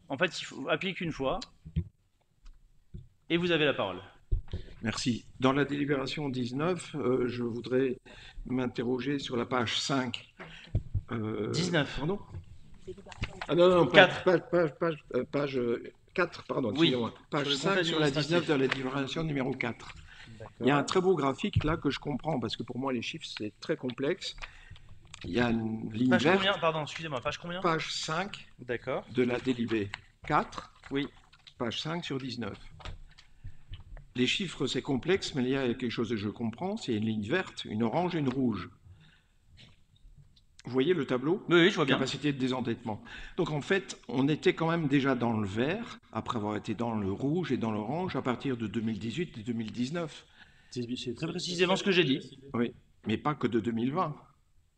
en fait, il faut appuyer qu'une fois, et vous avez la parole. Merci. Dans la délibération 19, je voudrais m'interroger sur la page 5. 19. Pardon? Ah non, page 4, pardon, excusez-moi. Oui, page 5 sur la 19 de la délibération numéro 4. Il y a un très beau graphique là que je comprends, parce que pour moi les chiffres c'est très complexe. Il y a une ligne page verte. Combien, pardon, excusez-moi, page combien? Page 5 D'accord. de la délibé 4. Oui. Page 5 sur 19. Les chiffres, c'est complexe, mais il y a quelque chose que je comprends, c'est une ligne verte, une orange et une rouge. Vous voyez le tableau? Oui, je vois bien. Capacité de désendettement. Donc en fait, on était quand même déjà dans le vert, après avoir été dans le rouge et dans l'orange, à partir de 2018 et 2019. C'est très précisément ce que j'ai dit. Oui, mais pas que de 2020.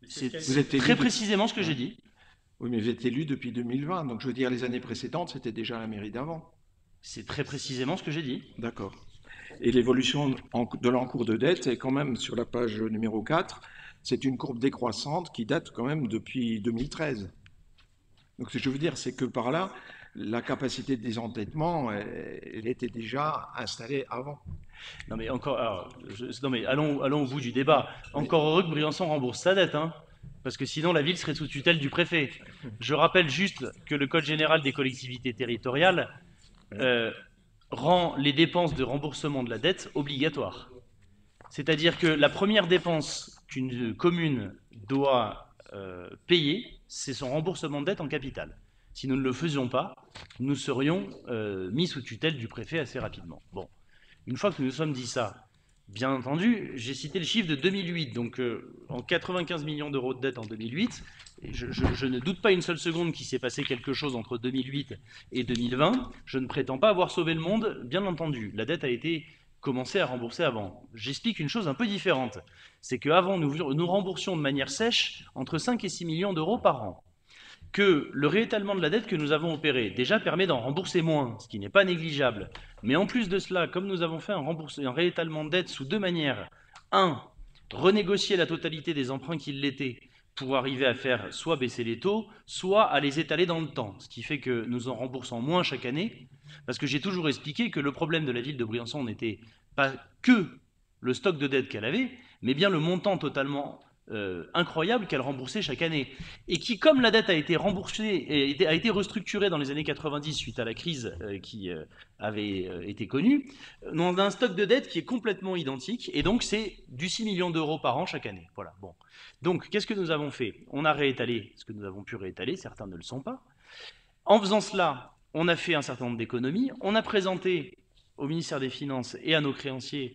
Vous êtes très précisément ce que j'ai dit. Oui, mais vous êtes élu depuis 2020, donc je veux dire, les années précédentes, c'était déjà la mairie d'avant. C'est très précisément ce que j'ai dit. D'accord. Et l'évolution de l'encours de dette est quand même sur la page numéro 4, c'est une courbe décroissante qui date quand même depuis 2013. Donc ce que je veux dire, c'est que par là, la capacité de désendettement, elle était déjà installée avant. Non mais encore, alors, non mais allons au bout du débat. Encore heureux que Briançon rembourse sa dette, hein, parce que sinon la ville serait sous tutelle du préfet. Je rappelle juste que le Code général des collectivités territoriales rend les dépenses de remboursement de la dette obligatoires. C'est-à-dire que la première dépense qu'une commune doit payer, c'est son remboursement de dette en capital. Si nous ne le faisions pas, nous serions mis sous tutelle du préfet assez rapidement. Bon, une fois que nous nous sommes dit ça, Bien entendu, j'ai cité le chiffre de 2008, donc en 95 millions d'euros de dette en 2008, et je ne doute pas une seule seconde qu'il s'est passé quelque chose entre 2008 et 2020. Je ne prétends pas avoir sauvé le monde, bien entendu. La dette a été commencée à rembourser avant. J'explique une chose un peu différente. C'est qu'avant, nous remboursions de manière sèche entre 5 et 6 millions d'euros par an. Que le réétalement de la dette que nous avons opéré déjà permet d'en rembourser moins, ce qui n'est pas négligeable. Mais en plus de cela, comme nous avons fait un réétalement de dette sous deux manières, un, renégocier la totalité des emprunts qui l'étaient pour arriver à faire soit baisser les taux, soit à les étaler dans le temps, ce qui fait que nous en remboursons moins chaque année, parce que j'ai toujours expliqué que le problème de la ville de Briançon n'était pas que le stock de dette qu'elle avait, mais bien le montant totalement incroyable qu'elle remboursait chaque année. Et qui, comme la dette a été remboursée et a été restructurée dans les années 90 suite à la crise qui avait été connue, on a un stock de dette qui est complètement identique, et donc c'est du 6 millions d'euros par an chaque année. Voilà. Bon. Donc, qu'est-ce que nous avons fait? On a réétalé ce que nous avons pu réétaler, certains ne le sont pas. En faisant cela, on a fait un certain nombre d'économies, on a présenté au ministère des Finances et à nos créanciers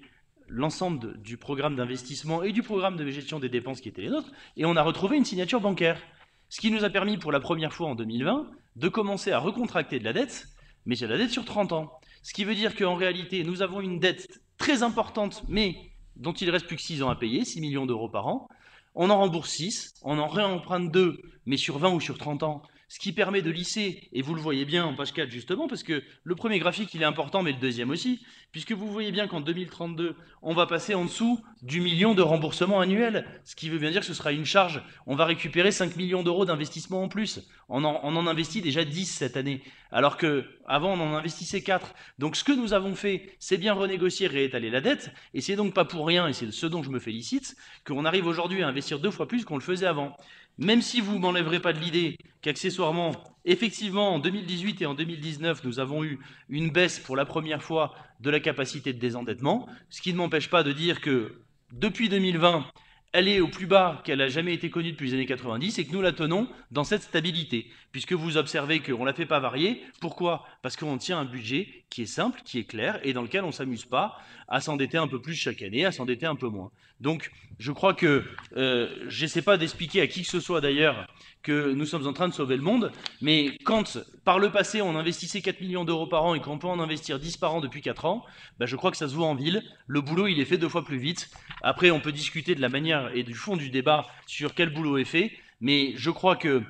l'ensemble du programme d'investissement et du programme de gestion des dépenses qui étaient les nôtres, et on a retrouvé une signature bancaire. Ce qui nous a permis pour la première fois en 2020 de commencer à recontracter de la dette, mais c'est la dette sur 30 ans. Ce qui veut dire qu'en réalité, nous avons une dette très importante, mais dont il reste plus que 6 ans à payer, 6 millions d'euros par an. On en rembourse 6, on en réemprunte 2, mais sur 20 ou sur 30 ans, ce qui permet de lisser, et vous le voyez bien en page 4 justement, parce que le premier graphique il est important, mais le deuxième aussi, puisque vous voyez bien qu'en 2032, on va passer en dessous du million de remboursements annuels, ce qui veut bien dire que ce sera une charge. On va récupérer 5 millions d'euros d'investissement en plus. On en investit déjà 10 cette année, alors qu'avant on en investissait 4. Donc ce que nous avons fait, c'est bien renégocier, réétaler la dette, et c'est donc pas pour rien, et c'est ce dont je me félicite, qu'on arrive aujourd'hui à investir 2 fois plus qu'on le faisait avant. Même si vous ne m'enlèverez pas de l'idée qu'accessoirement, effectivement, en 2018 et en 2019, nous avons eu une baisse pour la première fois de la capacité de désendettement, ce qui ne m'empêche pas de dire que depuis 2020, elle est au plus bas qu'elle a jamais été connue depuis les années 90 et que nous la tenons dans cette stabilité, puisque vous observez qu'on ne la fait pas varier. Pourquoi? Parce qu'on tient un budget qui est simple, qui est clair et dans lequel on ne s'amuse pas à s'endetter un peu plus chaque année, à s'endetter un peu moins. Donc, je crois que j'essaie pas d'expliquer à qui que ce soit d'ailleurs que nous sommes en train de sauver le monde, mais quand par le passé on investissait 4 millions d'euros par an et qu'on peut en investir 10 par an depuis 4 ans, ben je crois que ça se voit en ville. Le boulot il est fait 2 fois plus vite. Après on peut discuter de la manière et du fond du débat sur quel boulot est fait, mais je crois que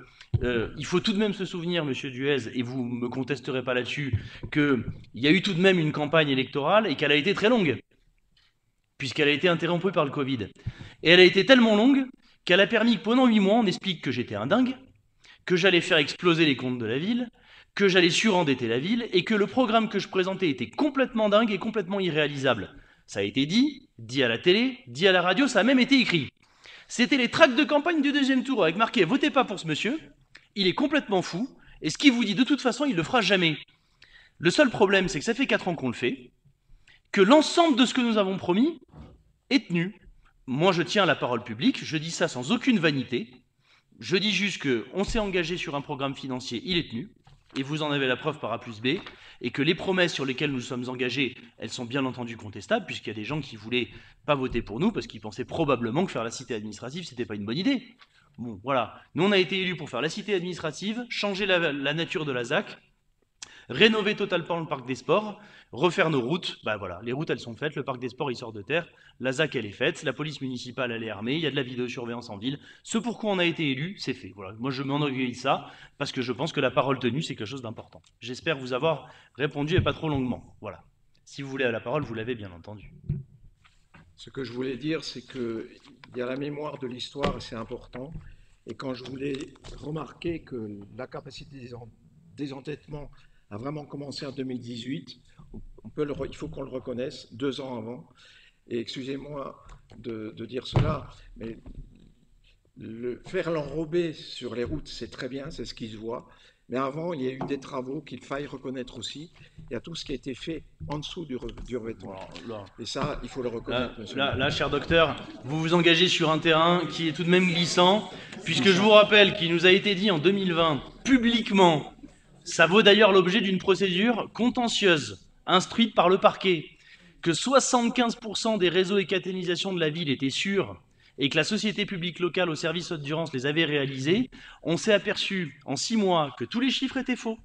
il faut tout de même se souvenir, Monsieur Duez, et vous me contesterez pas là-dessus, qu'il y a eu tout de même une campagne électorale et qu'elle a été très longue, puisqu'elle a été interrompue par le Covid. Et elle a été tellement longue qu'elle a permis que pendant 8 mois, on explique que j'étais un dingue, que j'allais faire exploser les comptes de la ville, que j'allais surendetter la ville, et que le programme que je présentais était complètement dingue et complètement irréalisable. Ça a été dit à la télé, dit à la radio, ça a même été écrit. C'était les tracts de campagne du deuxième tour, avec marqué « Votez pas pour ce monsieur, il est complètement fou, et ce qu'il vous dit de toute façon, il le fera jamais ». Le seul problème, c'est que ça fait 4 ans qu'on le fait, que l'ensemble de ce que nous avons promis est tenu. Moi, je tiens à la parole publique, je dis ça sans aucune vanité. Je dis juste qu'on s'est engagé sur un programme financier, il est tenu, et vous en avez la preuve par A plus B, et que les promesses sur lesquelles nous sommes engagés, elles sont bien entendu contestables, puisqu'il y a des gens qui voulaient pas voter pour nous, parce qu'ils pensaient probablement que faire la cité administrative, c'était pas une bonne idée. Bon, voilà. Nous, on a été élus pour faire la cité administrative, changer la nature de la ZAC, rénover totalement le parc des sports, refaire nos routes. Ben voilà, les routes elles sont faites, le parc des sports il sort de terre, la ZAC elle est faite, la police municipale elle est armée, il y a de la vidéosurveillance en ville. Ce pourquoi on a été élu, c'est fait. Voilà, moi je m'enorgueillis de ça parce que je pense que la parole tenue c'est quelque chose d'important. J'espère vous avoir répondu et pas trop longuement. Voilà. Si vous voulez la parole, vous l'avez bien entendu. Ce que je voulais dire, c'est qu'il y a la mémoire de l'histoire et c'est important. Et quand je voulais remarquer que la capacité des désendettement a vraiment commencé en 2018, il faut qu'on le reconnaisse, 2 ans avant. Et excusez-moi de dire cela, mais faire l'enrobé sur les routes, c'est très bien, c'est ce qui se voit. Mais avant, il y a eu des travaux qu'il faille reconnaître aussi. Il y a tout ce qui a été fait en dessous du revêtement. Et ça, il faut le reconnaître. Là, cher docteur, vous vous engagez sur un terrain qui est tout de même glissant, puisque je vous rappelle qu'il nous a été dit en 2020, publiquement, ça vaut d'ailleurs l'objet d'une procédure contentieuse, instruite par le parquet, que 75% des réseaux et canalisations de la ville étaient sûrs et que la société publique locale au service Hauts-de-Durance les avait réalisés, on s'est aperçu en 6 mois que tous les chiffres étaient faux,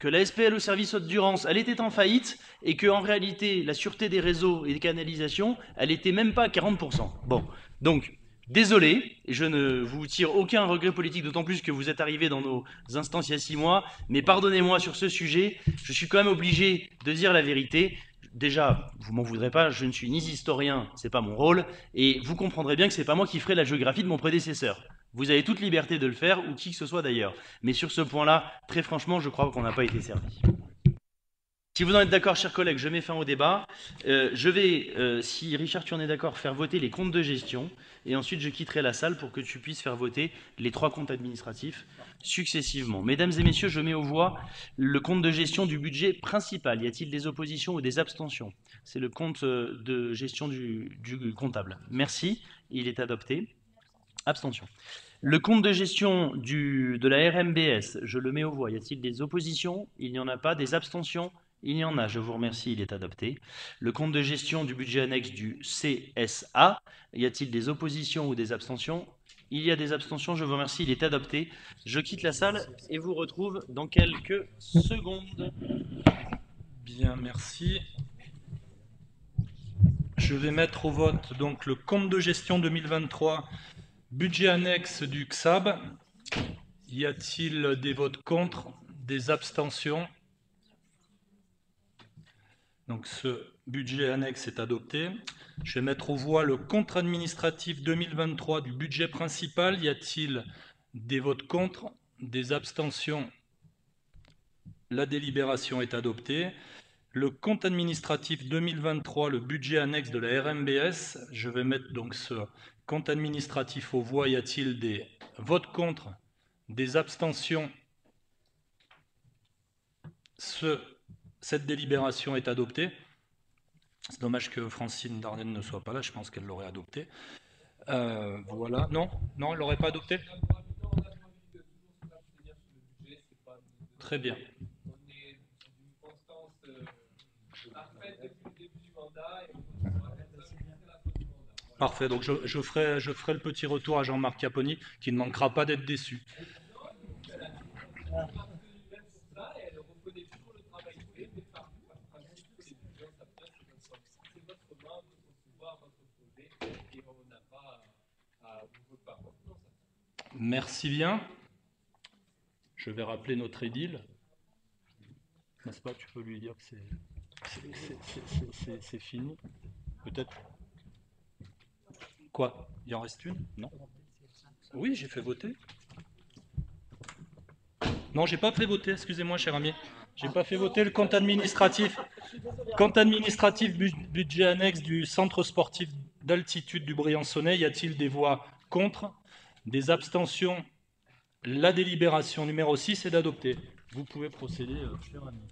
que la SPL au service Hauts-de-Durance, elle était en faillite et qu'en réalité, la sûreté des réseaux et des canalisations, elle était même pas à 40%. Bon, donc, désolé, je ne vous tire aucun regret politique, d'autant plus que vous êtes arrivé dans nos instances il y a 6 mois, mais pardonnez-moi sur ce sujet, je suis quand même obligé de dire la vérité. Déjà, vous m'en voudrez pas, je ne suis ni historien, c'est pas mon rôle, et vous comprendrez bien que c'est pas moi qui ferai la géographie de mon prédécesseur. Vous avez toute liberté de le faire, ou qui que ce soit d'ailleurs. Mais sur ce point-là, très franchement, je crois qu'on n'a pas été servi. Si vous en êtes d'accord, chers collègues, je mets fin au débat. Je vais, si Richard, tu en es d'accord, faire voter les comptes de gestion. Et ensuite, je quitterai la salle pour que tu puisses faire voter les 3 comptes administratifs successivement. Mesdames et messieurs, je mets aux voix le compte de gestion du budget principal. Y a-t-il des oppositions ou des abstentions? C'est le compte de gestion du comptable. Merci, il est adopté. Abstention. Le compte de gestion de la RMBS, je le mets aux voix. Y a-t-il des oppositions? Il n'y en a pas. Des abstentions? Il y en a. Je vous remercie, il est adopté. Le compte de gestion du budget annexe du CSA, y a-t-il des oppositions ou des abstentions? Il y a des abstentions, je vous remercie, il est adopté. Je quitte la salle et vous retrouve dans quelques secondes. Bien, merci. Je vais mettre au vote donc le compte de gestion 2023, budget annexe du XAB. Y a-t-il des votes contre, des abstentions? Donc ce budget annexe est adopté. Je vais mettre aux voix le compte administratif 2023 du budget principal. Y a-t-il des votes contre, des abstentions? La délibération est adoptée. Le compte administratif 2023, le budget annexe de la RMBS. Je vais mettre donc ce compte administratif aux voix. Y a-t-il des votes contre, des abstentions? Cette délibération est adoptée. C'est dommage que Francine Dardenne ne soit pas là, je pense qu'elle l'aurait adopté. Voilà. Non, elle l'aurait pas adopté. Très bien. Parfait, donc je ferai le petit retour à Jean-Marc Caponi, qui ne manquera pas d'être déçu. Merci bien. Je vais rappeler notre édile. N'est-ce pas, tu peux lui dire que c'est fini. Peut-être. Quoi? Il en reste une? Non. Oui, j'ai fait voter. Non, j'ai pas fait voter, excusez-moi, cher ami. J'ai pas fait voter le compte administratif. Compte administratif budget annexe du centre sportif d'altitude du Briançonnais. Y a-t-il des voix contre? Des abstentions? La délibération numéro 6 est d'adopter. Vous pouvez procéder, cher ami.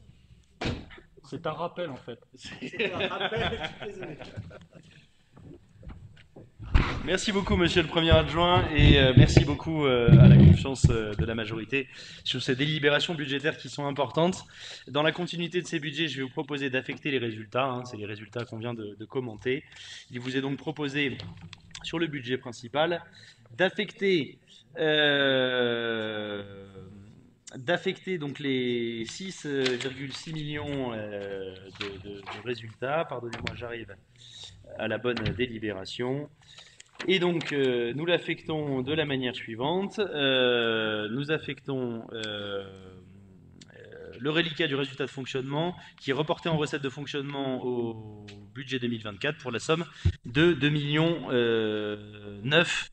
C'est un rappel, en fait. C'est un rappel, je suis désolé. Merci beaucoup, monsieur le Premier adjoint, et merci beaucoup à la confiance de la majorité sur ces délibérations budgétaires qui sont importantes. Dans la continuité de ces budgets, je vais vous proposer d'affecter les résultats. Hein, c'est les résultats qu'on vient de commenter. Il vous est donc proposé, sur le budget principal, d'affecter donc les 6,6 millions de résultats. Pardonnez-moi, j'arrive à la bonne délibération. Et donc, nous l'affectons de la manière suivante. Nous affectons le reliquat du résultat de fonctionnement qui est reporté en recette de fonctionnement au budget 2024 pour la somme de 2 9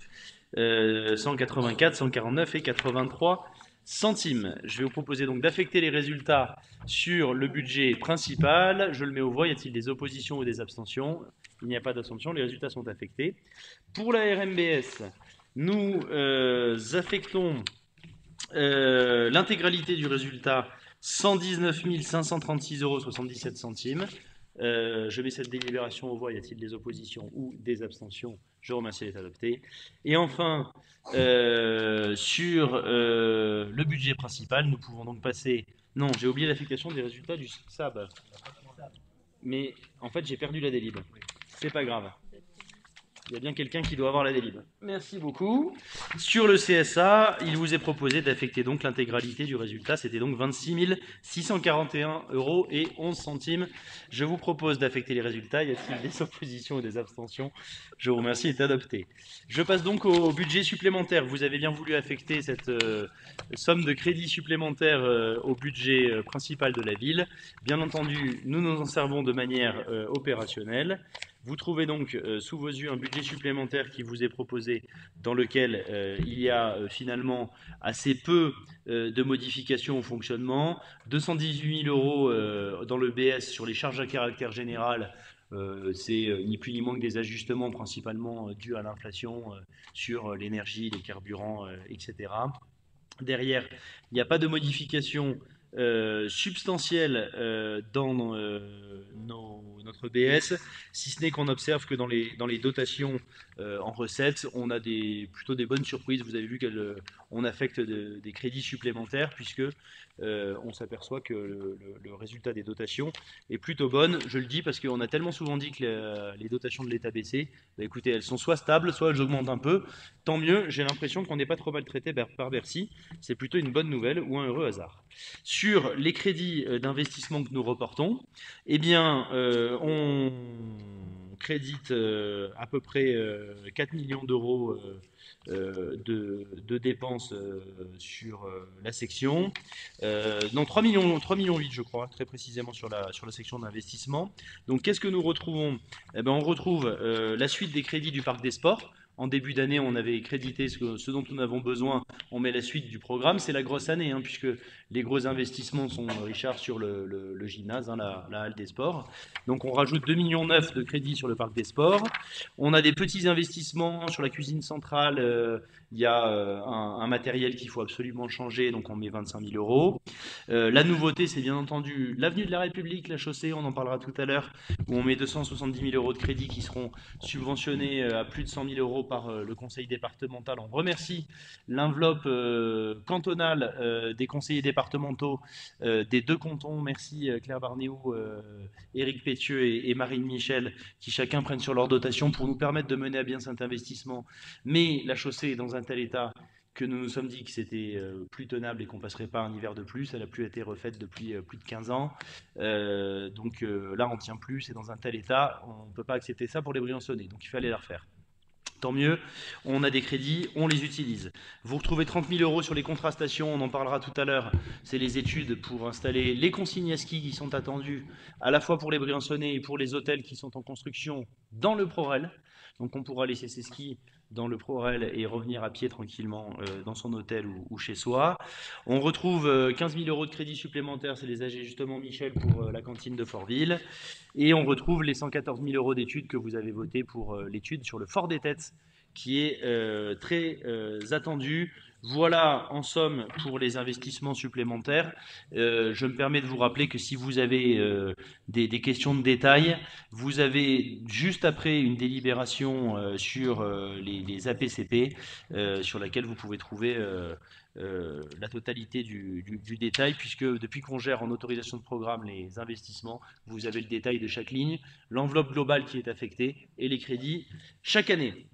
184 149 et 83 centimes. Je vais vous proposer donc d'affecter les résultats sur le budget principal. Je le mets aux voix. Y a-t-il des oppositions ou des abstentions? Il n'y a pas d'abstention. Les résultats sont affectés. Pour la RMBS, nous affectons l'intégralité du résultat, 119 536,77 €. Je mets cette délibération aux voix. Y a-t-il des oppositions ou des abstentions? Je vous remercie d'être adopté. Et enfin, sur le budget principal, nous pouvons donc passer... Non, j'ai oublié l'affectation des résultats du SAB. mais en fait j'ai perdu la délib. C'est pas grave. Il y a bien quelqu'un qui doit avoir la délib. Merci beaucoup. Sur le CSA, il vous est proposé d'affecter donc l'intégralité du résultat. C'était donc 26 641 € et 11 centimes. Je vous propose d'affecter les résultats. Y a-t-il des oppositions ou des abstentions? Je vous remercie, est adopté. Je passe donc au budget supplémentaire. Vous avez bien voulu affecter cette somme de crédit supplémentaire au budget principal de la ville. Bien entendu, nous nous en servons de manière opérationnelle. Vous trouvez donc sous vos yeux un budget supplémentaire qui vous est proposé dans lequel il y a finalement assez peu de modifications au fonctionnement. 218 000 € dans le BS sur les charges à caractère général. C'est ni plus ni moins que des ajustements principalement dus à l'inflation sur l'énergie, les carburants, etc. Derrière, il n'y a pas de modification substantielle dans notre BS, si ce n'est qu'on observe que dans les dotations en recettes, on a plutôt des bonnes surprises. Vous avez vu qu'on affecte des crédits supplémentaires puisque on s'aperçoit que le résultat des dotations est plutôt bonne. Je le dis parce qu'on a tellement souvent dit que les dotations de l'État baissaient. Bah, écoutez, elles sont soit stables, soit elles augmentent un peu. Tant mieux, j'ai l'impression qu'on n'est pas trop maltraité par Bercy. C'est plutôt une bonne nouvelle ou un heureux hasard. Sur les crédits d'investissement que nous reportons, eh bien, on crédite à peu près 4 millions d'euros de dépenses sur la section. Non, 3 millions 8, je crois, très précisément sur la section d'investissement. Donc, qu'est-ce que nous retrouvons? Eh ben, on retrouve la suite des crédits du parc des sports. En début d'année, on avait crédité ce dont nous avons besoin. On met la suite du programme. C'est la grosse année, hein, puisque les gros investissements sont, Richard, sur le gymnase, hein, la halle des sports. Donc, on rajoute 2,9 millions de crédits sur le parc des sports. On a des petits investissements sur la cuisine centrale. Il y a un matériel qu'il faut absolument changer, donc on met 25 000 €. La nouveauté, c'est bien entendu l'avenue de la République, la chaussée, on en parlera tout à l'heure, où on met 270 000 € de crédits qui seront subventionnés à plus de 100 000 € par le conseil départemental. On remercie l'enveloppe cantonale des conseillers départementaux des deux cantons. Merci Claire Barnéou, Éric Pétieux et Marine Michel, qui chacun prennent sur leur dotation pour nous permettre de mener à bien cet investissement. Mais la chaussée est dans un tel état que nous nous sommes dit que c'était plus tenable et qu'on ne passerait pas un hiver de plus. Elle n'a plus été refaite depuis plus de 15 ans. Donc là, on ne tient plus. C'est dans un tel état. On ne peut pas accepter ça pour les Briançonnais. Donc il fallait la refaire. Tant mieux, on a des crédits, on les utilise. Vous retrouvez 30 000 € sur les contrastations, on en parlera tout à l'heure. C'est les études pour installer les consignes à ski qui sont attendues à la fois pour les Briançonnais et pour les hôtels qui sont en construction dans le ProRel. Donc on pourra laisser ses skis dans le ProRel et revenir à pied tranquillement dans son hôtel ou chez soi. On retrouve 15 000 € de crédits supplémentaires, c'est les ajustements Michel pour la cantine de Fortville. Et on retrouve les 114 000 € d'études que vous avez votées pour l'étude sur le Fort des Têtes, qui est très attendu. Voilà en somme pour les investissements supplémentaires. Je me permets de vous rappeler que si vous avez des questions de détail, vous avez juste après une délibération sur les APCP sur laquelle vous pouvez trouver la totalité du détail, puisque depuis qu'on gère en autorisation de programme les investissements, vous avez le détail de chaque ligne, l'enveloppe globale qui est affectée et les crédits chaque année.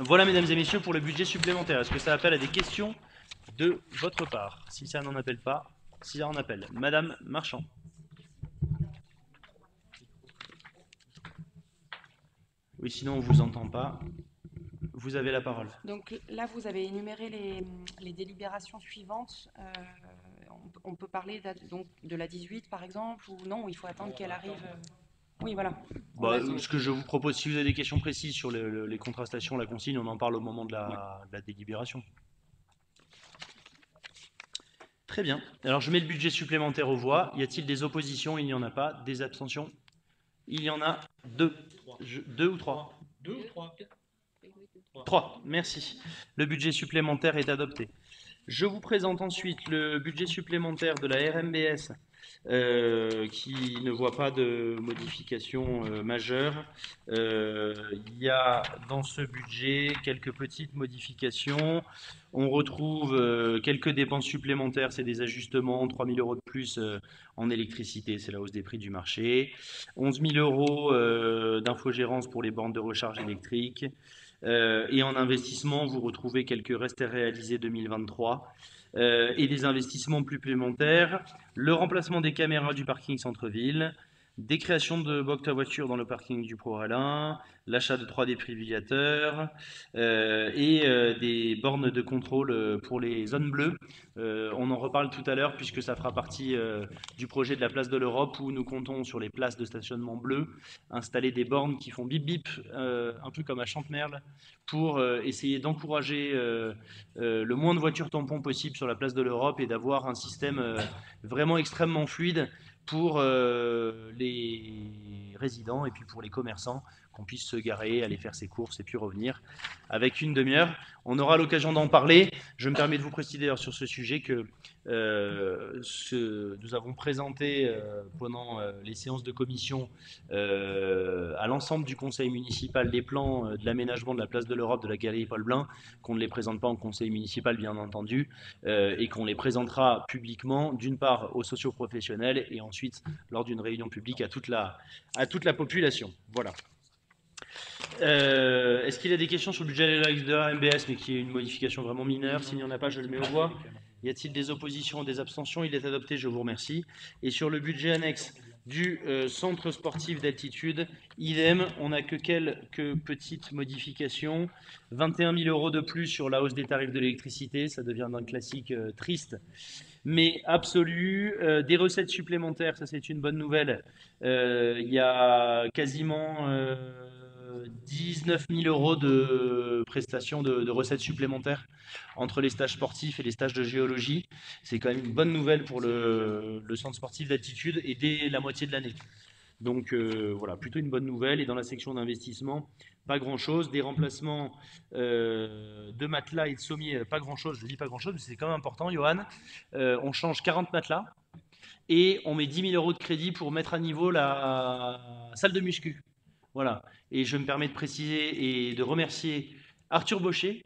Voilà, mesdames et messieurs, pour le budget supplémentaire. Est-ce que ça appelle à des questions de votre part? Si ça n'en appelle pas, si ça en appelle. Madame Marchand. Oui, sinon on ne vous entend pas. Vous avez la parole. Donc là, vous avez énuméré les délibérations suivantes. On peut parler donc de la 18, par exemple, ou non, il faut attendre qu'elle arrive. Oui, voilà. Bah, ce que je vous propose, si vous avez des questions précises sur les contrastations, la consigne, on en parle au moment de la délibération. Très bien. Alors, je mets le budget supplémentaire aux voix. Y a-t-il des oppositions? Il n'y en a pas. Des abstentions? Il y en a deux. Deux ou trois? Deux ou trois? 3. Merci. Le budget supplémentaire est adopté. Je vous présente ensuite le budget supplémentaire de la RMBS qui ne voit pas de modification majeure. Il y a dans ce budget quelques petites modifications. On retrouve quelques dépenses supplémentaires, c'est des ajustements, 3 000 € de plus en électricité, c'est la hausse des prix du marché. 11 000 € d'infogérance pour les bornes de recharge électrique. Et en investissement, vous retrouvez quelques restes à réaliser 2023 et des investissements supplémentaires. Le remplacement des caméras du parking centre-ville, des créations de box à voiture dans le parking du Pro-Ralin, l'achat de 3 défibrillateurs et des bornes de contrôle pour les zones bleues. On en reparle tout à l'heure puisque ça fera partie du projet de la place de l'Europe où nous comptons sur les places de stationnement bleues installer des bornes qui font bip bip un peu comme à Chantemerle pour essayer d'encourager le moins de voitures tampons possible sur la place de l'Europe et d'avoir un système vraiment extrêmement fluide pour les résidents et puis pour les commerçants, qu'on puisse se garer, aller faire ses courses et puis revenir avec une demi-heure. On aura l'occasion d'en parler. Je me permets de vous préciser d'ailleurs sur ce sujet que nous avons présenté pendant les séances de commission à l'ensemble du conseil municipal les plans de l'aménagement de la place de l'Europe de la galerie Paul Blin, qu'on ne les présente pas en conseil municipal bien entendu, et qu'on les présentera publiquement d'une part aux socioprofessionnels et ensuite lors d'une réunion publique à toute la population. Voilà. Est-ce qu'il y a des questions sur le budget de la MBS, mais qui est une modification vraiment mineure? S'il n'y en a pas, je le mets aux voix. Y a-t-il des oppositions ou des abstentions? Il est adopté, je vous remercie. Et sur le budget annexe du centre sportif d'altitude, idem, on n'a que quelques petites modifications. 21 000 € de plus sur la hausse des tarifs de l'électricité, ça devient un classique triste, mais absolu. Des recettes supplémentaires, ça c'est une bonne nouvelle. Il y a quasiment 19 000 € de prestations de recettes supplémentaires entre les stages sportifs et les stages de géologie. C'est quand même une bonne nouvelle pour le centre sportif d'altitude et dès la moitié de l'année. Donc voilà, plutôt une bonne nouvelle. Et dans la section d'investissement, pas grand-chose. Des remplacements de matelas et de sommiers, pas grand-chose. Je dis pas grand-chose, mais c'est quand même important, Johan. On change 40 matelas et on met 10 000 € de crédit pour mettre à niveau la salle de muscu. Voilà. Et je me permets de préciser et de remercier Arthur Baucher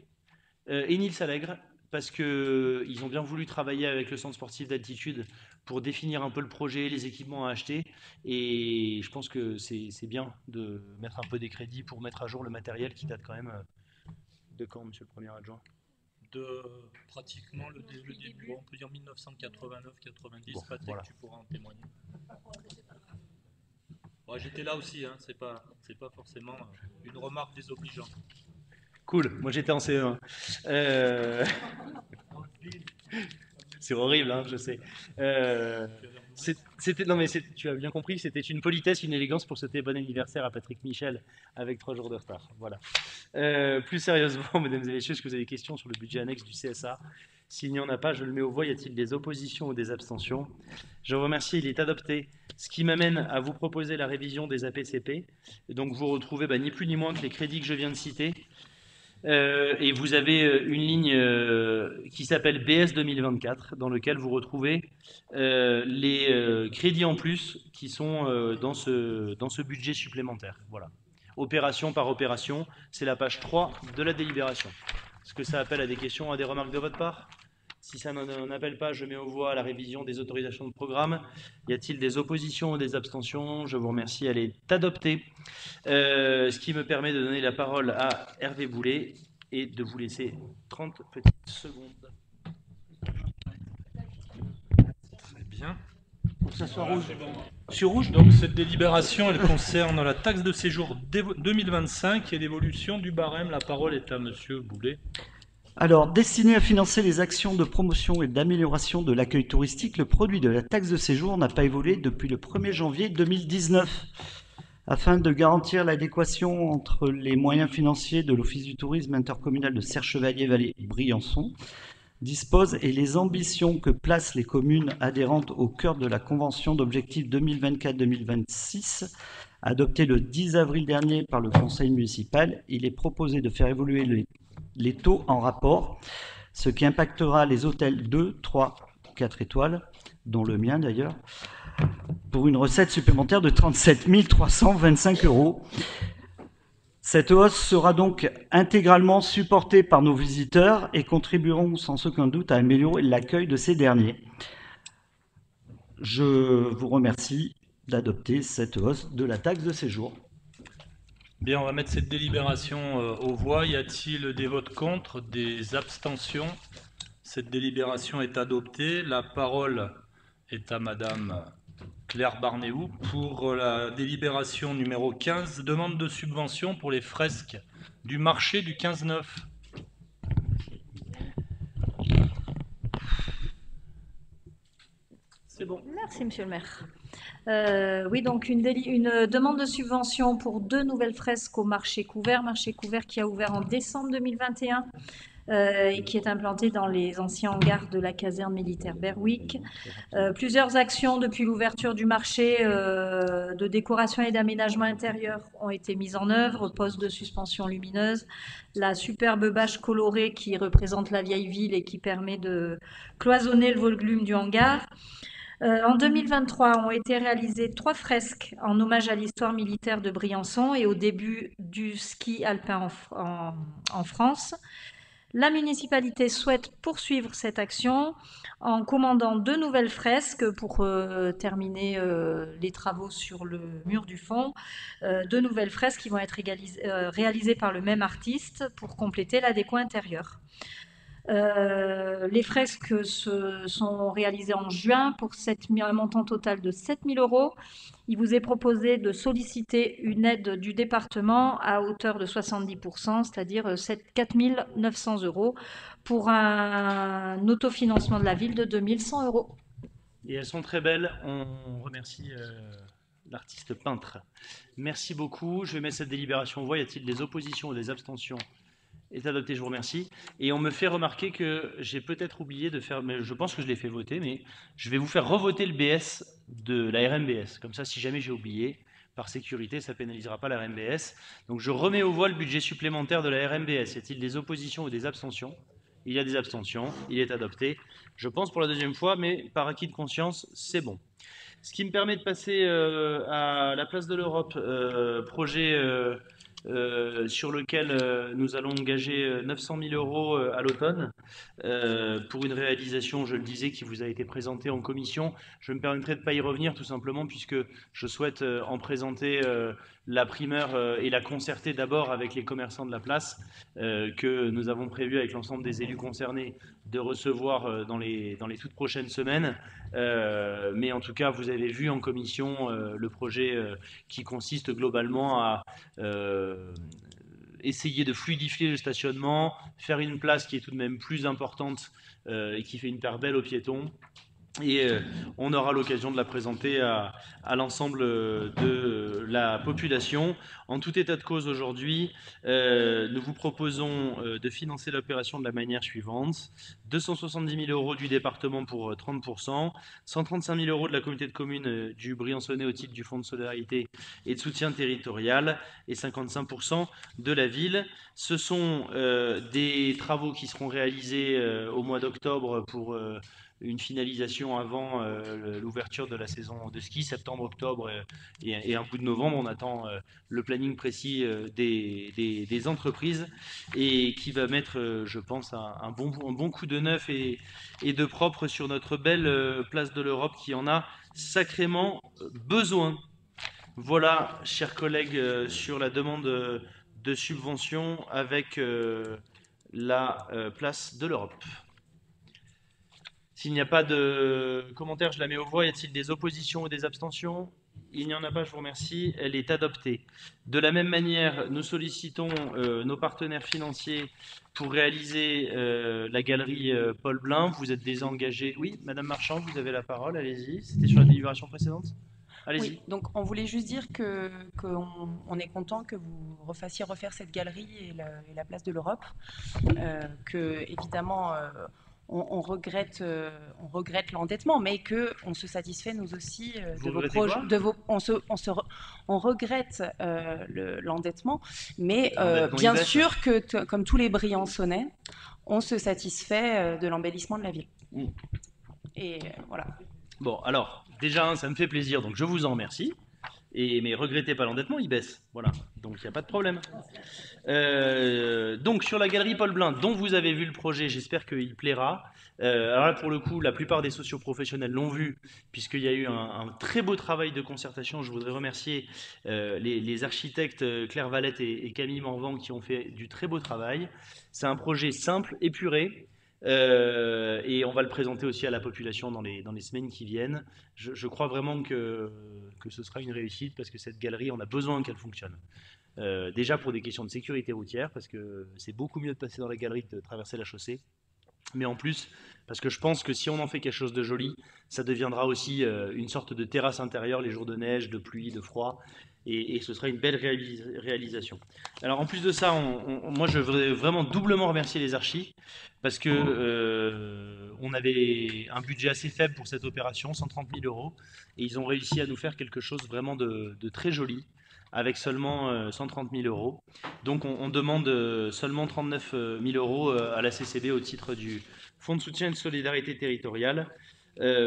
et Nils Allègre parce qu'ils ont bien voulu travailler avec le centre sportif d'altitude pour définir un peu le projet, les équipements à acheter. Et je pense que c'est bien de mettre un peu des crédits pour mettre à jour le matériel qui date quand même de quand, monsieur le premier adjoint? De pratiquement le début, on peut dire 1989-90, Bon, Patrick, voilà. tu pourras en témoigner. Ouais, j'étais là aussi, hein, c'est pas forcément une remarque désobligeante. Cool, moi j'étais en CE1. C'est horrible, hein, je sais. Non mais tu as bien compris, c'était une politesse, une élégance pour souhaiter bon anniversaire à Patrick Michel avec 3 jours de retard. Voilà. Plus sérieusement, mesdames et messieurs, est-ce que vous avez des questions sur le budget annexe du CSA? S'il n'y en a pas, je le mets aux voix. Y a-t-il des oppositions ou des abstentions? Je vous remercie, il est adopté. Ce qui m'amène à vous proposer la révision des APCP. Et donc vous retrouvez ni plus ni moins que les crédits que je viens de citer. Et vous avez une ligne qui s'appelle BS 2024, dans lequel vous retrouvez les crédits en plus qui sont dans ce budget supplémentaire. Voilà. Opération par opération, c'est la page 3 de la délibération. Est-ce que ça appelle à des questions, à des remarques de votre part? Si ça n'en appelle pas, je mets aux voix la révision des autorisations de programme. Y a-t-il des oppositions ou des abstentions? Je vous remercie, elle est adoptée. Ce qui me permet de donner la parole à Hervé Boulet et de vous laisser 30 petites secondes. Très bien. Pour que ça soit rouge. Sur rouge? Donc cette délibération, elle concerne la taxe de séjour 2025 et l'évolution du barème. La parole est à monsieur Boulet. Alors, destiné à financer les actions de promotion et d'amélioration de l'accueil touristique, le produit de la taxe de séjour n'a pas évolué depuis le 1er janvier 2019. Afin de garantir l'adéquation entre les moyens financiers de l'Office du tourisme intercommunal de Serre-Chevalier-Vallée-Briançon dispose et les ambitions que placent les communes adhérentes au cœur de la Convention d'objectifs 2024-2026, adoptée le 10 avril dernier par le Conseil municipal, il est proposé de faire évoluer les taux en rapport, ce qui impactera les hôtels 2, 3, 4 étoiles, dont le mien d'ailleurs, pour une recette supplémentaire de 37 325 €. Cette hausse sera donc intégralement supportée par nos visiteurs et contribueront sans aucun doute à améliorer l'accueil de ces derniers. Je vous remercie d'adopter cette hausse de la taxe de séjour. Bien, on va mettre cette délibération aux voix. Y a-t-il des votes contre, des abstentions? Cette délibération est adoptée. La parole est à Madame Claire Barnéou pour la délibération numéro 15, demande de subvention pour les fresques du marché du 15-9. C'est bon. Merci, monsieur le maire. Oui, donc une demande de subvention pour 2 nouvelles fresques au marché couvert qui a ouvert en décembre 2021 et qui est implanté dans les anciens hangars de la caserne militaire Berwick. Plusieurs actions depuis l'ouverture du marché de décoration et d'aménagement intérieur ont été mises en œuvre, poste de suspension lumineuse, la superbe bâche colorée qui représente la vieille ville et qui permet de cloisonner le volume du hangar. En 2023, ont été réalisées 3 fresques en hommage à l'histoire militaire de Briançon et au début du ski alpin en France. La municipalité souhaite poursuivre cette action en commandant 2 nouvelles fresques pour terminer les travaux sur le mur du fond. 2 nouvelles fresques qui vont être réalisées par le même artiste pour compléter la déco intérieure. Les fresques sont réalisées en juin pour un montant total de 7 000 €. Il vous est proposé de solliciter une aide du département à hauteur de 70%, c'est-à-dire 4 900 € pour un autofinancement de la ville de 2 100 €. Et elles sont très belles. On remercie l'artiste peintre. Merci beaucoup. Je vais mettre cette délibération aux voix. Y a-t-il des oppositions ou des abstentions? Est adopté, je vous remercie. Et on me fait remarquer que j'ai peut-être oublié de faire, mais je pense que je l'ai fait voter, mais je vais vous faire revoter le BS de la RMBS. Comme ça, si jamais j'ai oublié, par sécurité, ça ne pénalisera pas la RMBS. Donc je remets aux voix le budget supplémentaire de la RMBS. Y a-t-il des oppositions ou des abstentions? Il y a des abstentions, il est adopté. Je pense pour la deuxième fois, mais par acquis de conscience, c'est bon. Ce qui me permet de passer à la place de l'Europe, projet sur lequel nous allons engager 900 000 € à l'automne pour une réalisation, je le disais, qui vous a été présentée en commission. Je me permettrai de ne pas y revenir tout simplement puisque je souhaite en présenter la primeur et la concerter d'abord avec les commerçants de la place que nous avons prévu avec l'ensemble des élus concernés de recevoir dans les toutes prochaines semaines. Mais en tout cas, vous avez vu en commission le projet qui consiste globalement à essayer de fluidifier le stationnement, faire une place qui est tout de même plus importante et qui fait une part belle aux piétons. Et on aura l'occasion de la présenter à l'ensemble de la population. En tout état de cause aujourd'hui, nous vous proposons de financer l'opération de la manière suivante. 270 000 € du département pour 30%, 135 000 € de la communauté de communes du Briançonnais au titre du Fonds de solidarité et de soutien territorial et 55% de la ville. Ce sont des travaux qui seront réalisés au mois d'octobre pour une finalisation avant l'ouverture de la saison de ski, septembre-octobre et un bout de novembre. On attend le planning précis des entreprises et qui va mettre, je pense, un bon coup de neuf et de propre sur notre belle place de l'Europe qui en a sacrément besoin. Voilà, chers collègues, sur la demande de subvention avec la place de l'Europe. S'il n'y a pas de commentaires, je la mets aux voix. Y a-t-il des oppositions ou des abstentions? Il n'y en a pas, je vous remercie. Elle est adoptée. De la même manière, nous sollicitons nos partenaires financiers pour réaliser la galerie Paul Blin. Vous êtes désengagé. Oui, Madame Marchand, vous avez la parole. Allez-y. C'était sur la délibération précédente. Allez-y. Oui, donc on voulait juste dire qu'on est content que vous refassiez refaire cette galerie et la place de l'Europe. Que, évidemment, on regrette l'endettement, mais qu'on se satisfait nous aussi de vos projets. On regrette l'endettement, mais bien sûr que, comme tous les Briançonnais, on se satisfait de l'embellissement de la ville. Et voilà. Bon, alors, déjà, ça me fait plaisir, donc je vous en remercie. Mais regrettez pas l'endettement, il baisse. Voilà, donc il n'y a pas de problème. Donc sur la galerie Paul Blin, dont vous avez vu le projet, j'espère qu'il plaira. Alors là, pour le coup, la plupart des socioprofessionnels l'ont vu, puisqu'il y a eu un très beau travail de concertation. Je voudrais remercier les architectes Claire Valette et Camille Morvan qui ont fait du très beau travail. C'est un projet simple, épuré. Et on va le présenter aussi à la population dans les semaines qui viennent. Je crois vraiment que ce sera une réussite parce que cette galerie, on a besoin qu'elle fonctionne. Déjà pour des questions de sécurité routière, parce que c'est beaucoup mieux de passer dans la galerie que de traverser la chaussée. Mais en plus, parce que je pense que si on en fait quelque chose de joli, ça deviendra aussi une sorte de terrasse intérieure les jours de neige, de pluie, de froid. Et ce sera une belle réalisation. Alors en plus de ça, moi je voudrais vraiment doublement remercier les archis parce que on avait un budget assez faible pour cette opération, 130 000 euros, et ils ont réussi à nous faire quelque chose vraiment de très joli avec seulement 130 000 euros. Donc on demande seulement 39 000 euros à la CCB au titre du Fonds de soutien et de solidarité territoriale.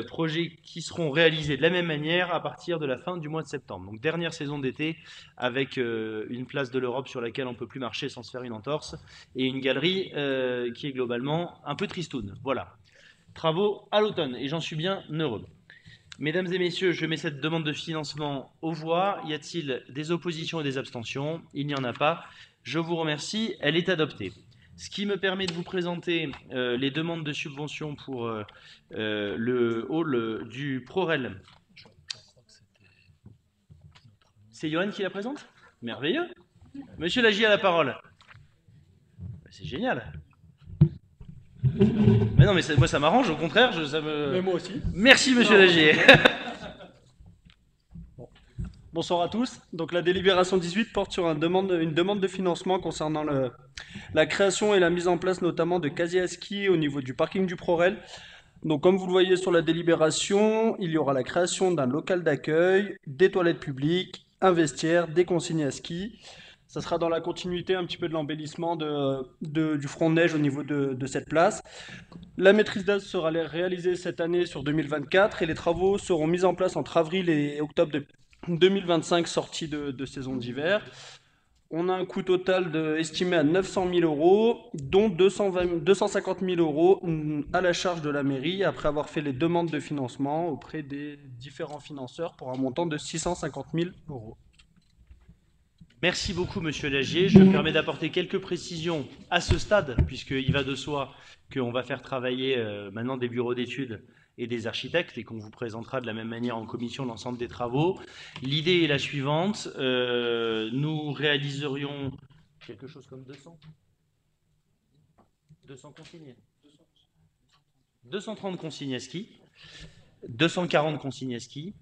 Projets qui seront réalisés de la même manière à partir de la fin du mois de septembre. Donc dernière saison d'été avec une place de l'Europe sur laquelle on ne peut plus marcher sans se faire une entorse et une galerie qui est globalement un peu tristoune. Voilà. Travaux à l'automne et j'en suis bien heureux. Mesdames et messieurs, je mets cette demande de financement aux voix. Y a-t-il des oppositions et des abstentions? Il n'y en a pas. Je vous remercie. Elle est adoptée. Ce qui me permet de vous présenter les demandes de subvention pour le hall du ProRel. C'est Johan qui la présente? Merveilleux. Monsieur Lagier a la parole. C'est génial. Mais non, mais moi ça m'arrange, au contraire. Mais moi aussi. Merci Monsieur Lagier. Bonsoir à tous. Donc la délibération 18 porte sur une demande de financement concernant la création et la mise en place notamment de casiers à ski au niveau du parking du ProRel. Donc comme vous le voyez sur la délibération, il y aura la création d'un local d'accueil, des toilettes publiques, un vestiaire, des consignes à ski. Ça sera dans la continuité un petit peu de l'embellissement du front de neige au niveau de cette place. La maîtrise d'œuvre sera réalisée cette année sur 2024 et les travaux seront mis en place entre avril et octobre 2025, sortie de saison d'hiver. On a un coût total estimé à 900 000 euros, dont 250 000 euros à la charge de la mairie, après avoir fait les demandes de financement auprès des différents financeurs pour un montant de 650 000 euros. Merci beaucoup, Monsieur Lagier. Je me permets d'apporter quelques précisions à ce stade, puisqu'il va de soi qu'on va faire travailler maintenant des bureaux d'études et des architectes et qu'on vous présentera de la même manière en commission l'ensemble des travaux. L'idée est la suivante. Nous réaliserions quelque chose comme 200 consignes. 230 consignes à ski, 240 consignes à ski.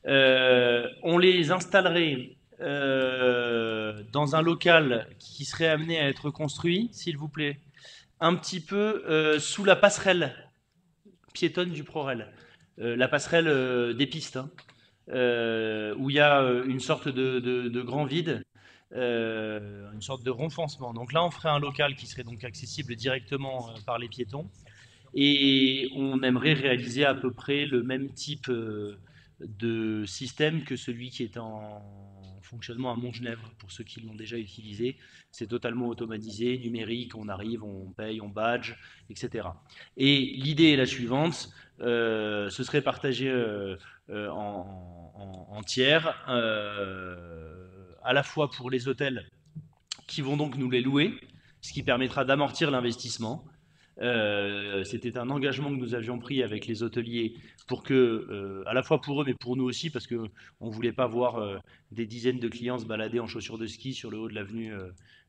On les installerait dans un local qui serait amené à être construit, s'il vous plaît, un petit peu sous la passerelle piétonne du ProRel, la passerelle des pistes, hein, où il y a une sorte de grand vide, une sorte de renfoncement. Donc là, on ferait un local qui serait donc accessible directement par les piétons, et on aimerait réaliser à peu près le même type de système que celui qui est en fonctionnement à Montgenèvre, pour ceux qui l'ont déjà utilisé. C'est totalement automatisé, numérique, on arrive, on paye, on badge, etc. Et l'idée est la suivante, ce serait partagé en tiers, à la fois pour les hôtels qui vont donc nous les louer, ce qui permettra d'amortir l'investissement. C'était un engagement que nous avions pris avec les hôteliers pour que, à la fois pour eux mais pour nous aussi, parce qu'on ne voulait pas voir des dizaines de clients se balader en chaussures de ski sur le haut de l'avenue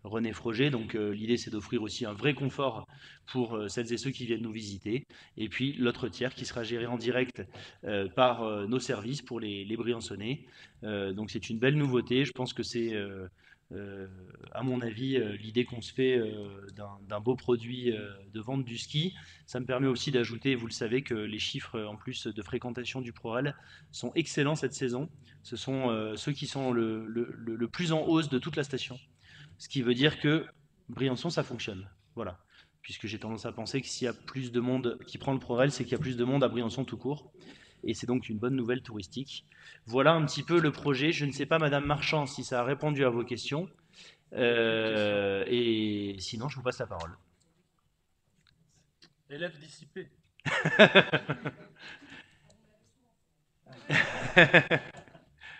René Froger. Donc l'idée c'est d'offrir aussi un vrai confort pour celles et ceux qui viennent nous visiter. Et puis l'autre tiers qui sera géré en direct par nos services pour les Briançonnais. Donc c'est une belle nouveauté. Je pense que c'est à mon avis, l'idée qu'on se fait d'un beau produit de vente du ski. Ça me permet aussi d'ajouter, vous le savez, que les chiffres en plus de fréquentation du ProRel sont excellents cette saison. Ce sont ceux qui sont le plus en hausse de toute la station. Ce qui veut dire que Briançon, ça fonctionne. Voilà. Puisque j'ai tendance à penser que s'il y a plus de monde qui prend le ProRel, c'est qu'il y a plus de monde à Briançon tout court. et c'est donc une bonne nouvelle touristique. Voilà un petit peu le projet. Je ne sais pas, Madame Marchand, si ça a répondu à vos questions. Et sinon, je vous passe la parole. Élève dissipé.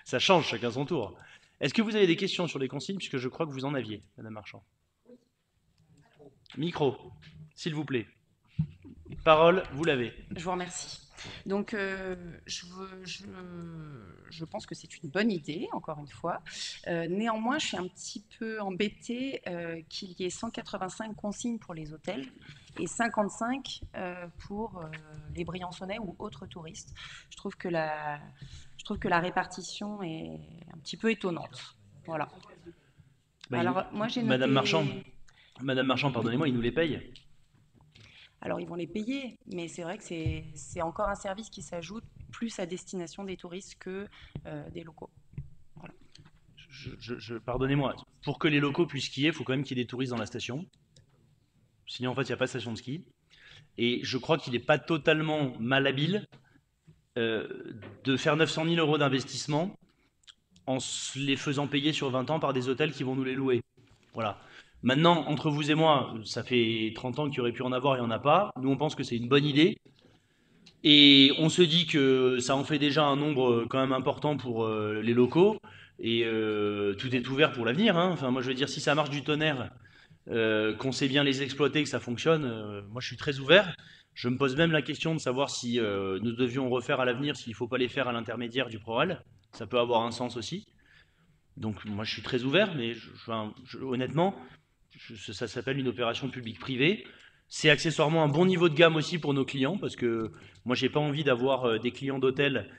Ça change, chacun son tour. Est-ce que vous avez des questions sur les consignes, puisque je crois que vous en aviez, Madame Marchand? Micro, s'il vous plaît. Parole, vous l'avez. Je vous remercie. Donc, je pense que c'est une bonne idée, encore une fois. Néanmoins, je suis un petit peu embêtée qu'il y ait 185 consignes pour les hôtels et 55 pour les Briançonnais ou autres touristes. Je trouve que la répartition est un petit peu étonnante. Voilà. Bah, Alors, moi, j'ai noté... Madame Marchand, pardonnez-moi, ils nous les payent. Alors, ils vont les payer, mais c'est vrai que c'est encore un service qui s'ajoute plus à destination des touristes que des locaux. Voilà. Pardonnez-moi, pour que les locaux puissent skier, il faut quand même qu'il y ait des touristes dans la station. Sinon, en fait, il n'y a pas de station de ski. Et je crois qu'il n'est pas totalement malhabile de faire 900 000 € d'investissement en les faisant payer sur 20 ans par des hôtels qui vont nous les louer. Voilà. Maintenant, entre vous et moi, ça fait 30 ans qu'il y aurait pu en avoir, il n'y en a pas. Nous, on pense que c'est une bonne idée. Et on se dit que ça en fait déjà un nombre quand même important pour les locaux. Et tout est ouvert pour l'avenir, hein. Enfin, moi, je veux dire, si ça marche du tonnerre, qu'on sait bien les exploiter, que ça fonctionne, moi, je suis très ouvert. Je me pose même la question de savoir si nous devions refaire à l'avenir, s'il ne faut pas les faire à l'intermédiaire du ProRel. Ça peut avoir un sens aussi. Donc, moi, je suis très ouvert, mais honnêtement... ça s'appelle une opération publique-privée. C'est accessoirement un bon niveau de gamme aussi pour nos clients, parce que moi, j'ai pas envie d'avoir des clients d'hôtel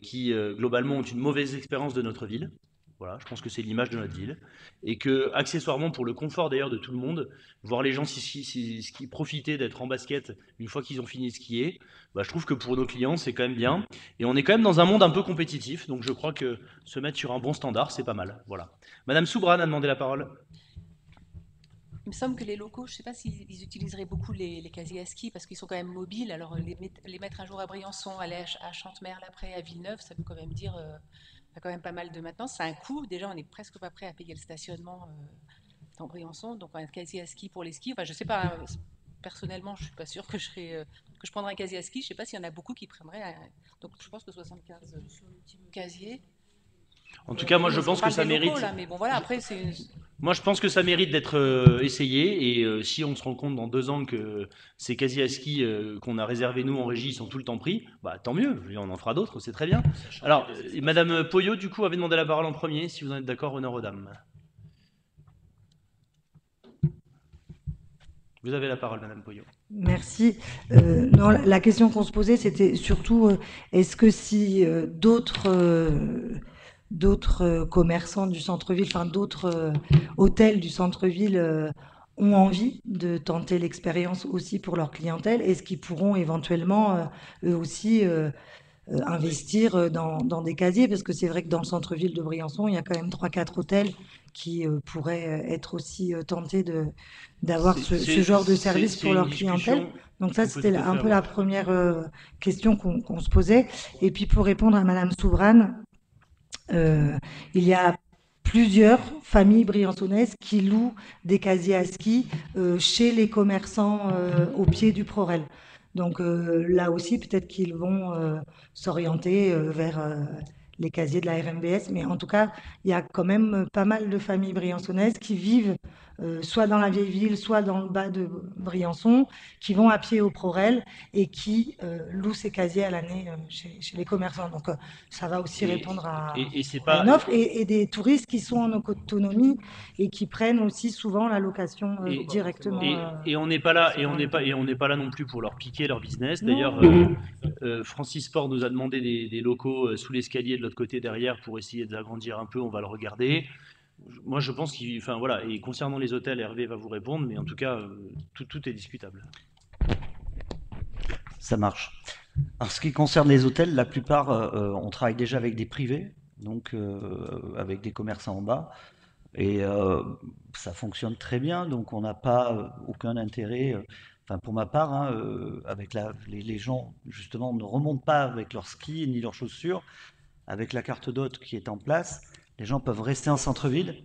qui, globalement, ont une mauvaise expérience de notre ville. Voilà, je pense que c'est l'image de notre ville. Et que, accessoirement, pour le confort d'ailleurs de tout le monde, voir les gens profiter d'être en basket une fois qu'ils ont fini de skier, bah, je trouve que pour nos clients, c'est quand même bien. Et on est quand même dans un monde un peu compétitif, donc je crois que se mettre sur un bon standard, c'est pas mal. Voilà. Madame Soubran a demandé la parole. Il me semble que les locaux, je ne sais pas s'ils utiliseraient beaucoup les casiers à ski parce qu'ils sont quand même mobiles. Alors les mettre un jour à Briançon, aller à Chantemerle après, à Villeneuve, ça veut quand même dire quand même pas mal de maintenance. C'est un coût. Déjà, on n'est presque pas prêt à payer le stationnement dans Briançon. Donc un casier à ski pour les skis. Enfin, je ne sais pas. Personnellement, je ne suis pas sûre que je prendrais un casier à ski. Je ne sais pas s'il y en a beaucoup qui prendraient. Donc je pense que 75 casiers. En tout cas, moi, je pense que ça mérite. Locaux, là, mais bon, voilà, après, Moi, je pense que ça mérite d'être essayé. Et si on se rend compte dans 2 ans que ces casiers à ski qu'on a réservés nous en régie sont tout le temps pris, bah tant mieux. On en fera d'autres, c'est très bien. Alors, Madame Poyot, du coup, avait demandé la parole en premier. Si vous en êtes d'accord, honneur aux dames. Vous avez la parole, Madame Poyot. Merci. Non, la question qu'on se posait, c'était surtout est-ce que si d'autres commerçants du centre-ville, enfin d'autres hôtels du centre-ville ont envie de tenter l'expérience aussi pour leur clientèle, est-ce qu'ils pourront éventuellement eux aussi investir dans des casiers, parce que c'est vrai que dans le centre-ville de Briançon, il y a quand même 3-4 hôtels qui pourraient être aussi tentés d'avoir ce genre de service pour leur clientèle. Donc ça, c'était un peu la première question qu'on se posait. Et puis pour répondre à Madame Soubran, il y a plusieurs familles briançonnaises qui louent des casiers à ski chez les commerçants au pied du ProRel. Donc là aussi, peut-être qu'ils vont s'orienter vers les casiers de la RMBS. Mais en tout cas, il y a quand même pas mal de familles briançonnaises qui vivent soit dans la vieille ville, soit dans le bas de Briançon, qui vont à pied au ProRel et qui louent ces casiers à l'année chez les commerçants. Donc ça va aussi répondre à une offre. Et des touristes qui sont en autonomie et qui prennent aussi souvent la location directement. Et on n'est pas là, et on n'est pas là non plus pour leur piquer leur business. D'ailleurs, Francis Sport nous a demandé des locaux sous l'escalier de l'autre côté derrière pour essayer d'agrandir un peu. On va le regarder. Moi, je pense enfin voilà. Et concernant les hôtels, Hervé va vous répondre, mais en tout cas, tout est discutable. Ça marche. En ce qui concerne les hôtels, la plupart, on travaille déjà avec des privés, donc avec des commerçants en bas, et ça fonctionne très bien. Donc, on n'a pas aucun intérêt. enfin pour ma part, hein, avec les gens justement ne remontent pas avec leurs skis ni leurs chaussures. Avec la carte d'hôte qui est en place, les gens peuvent rester en centre-ville.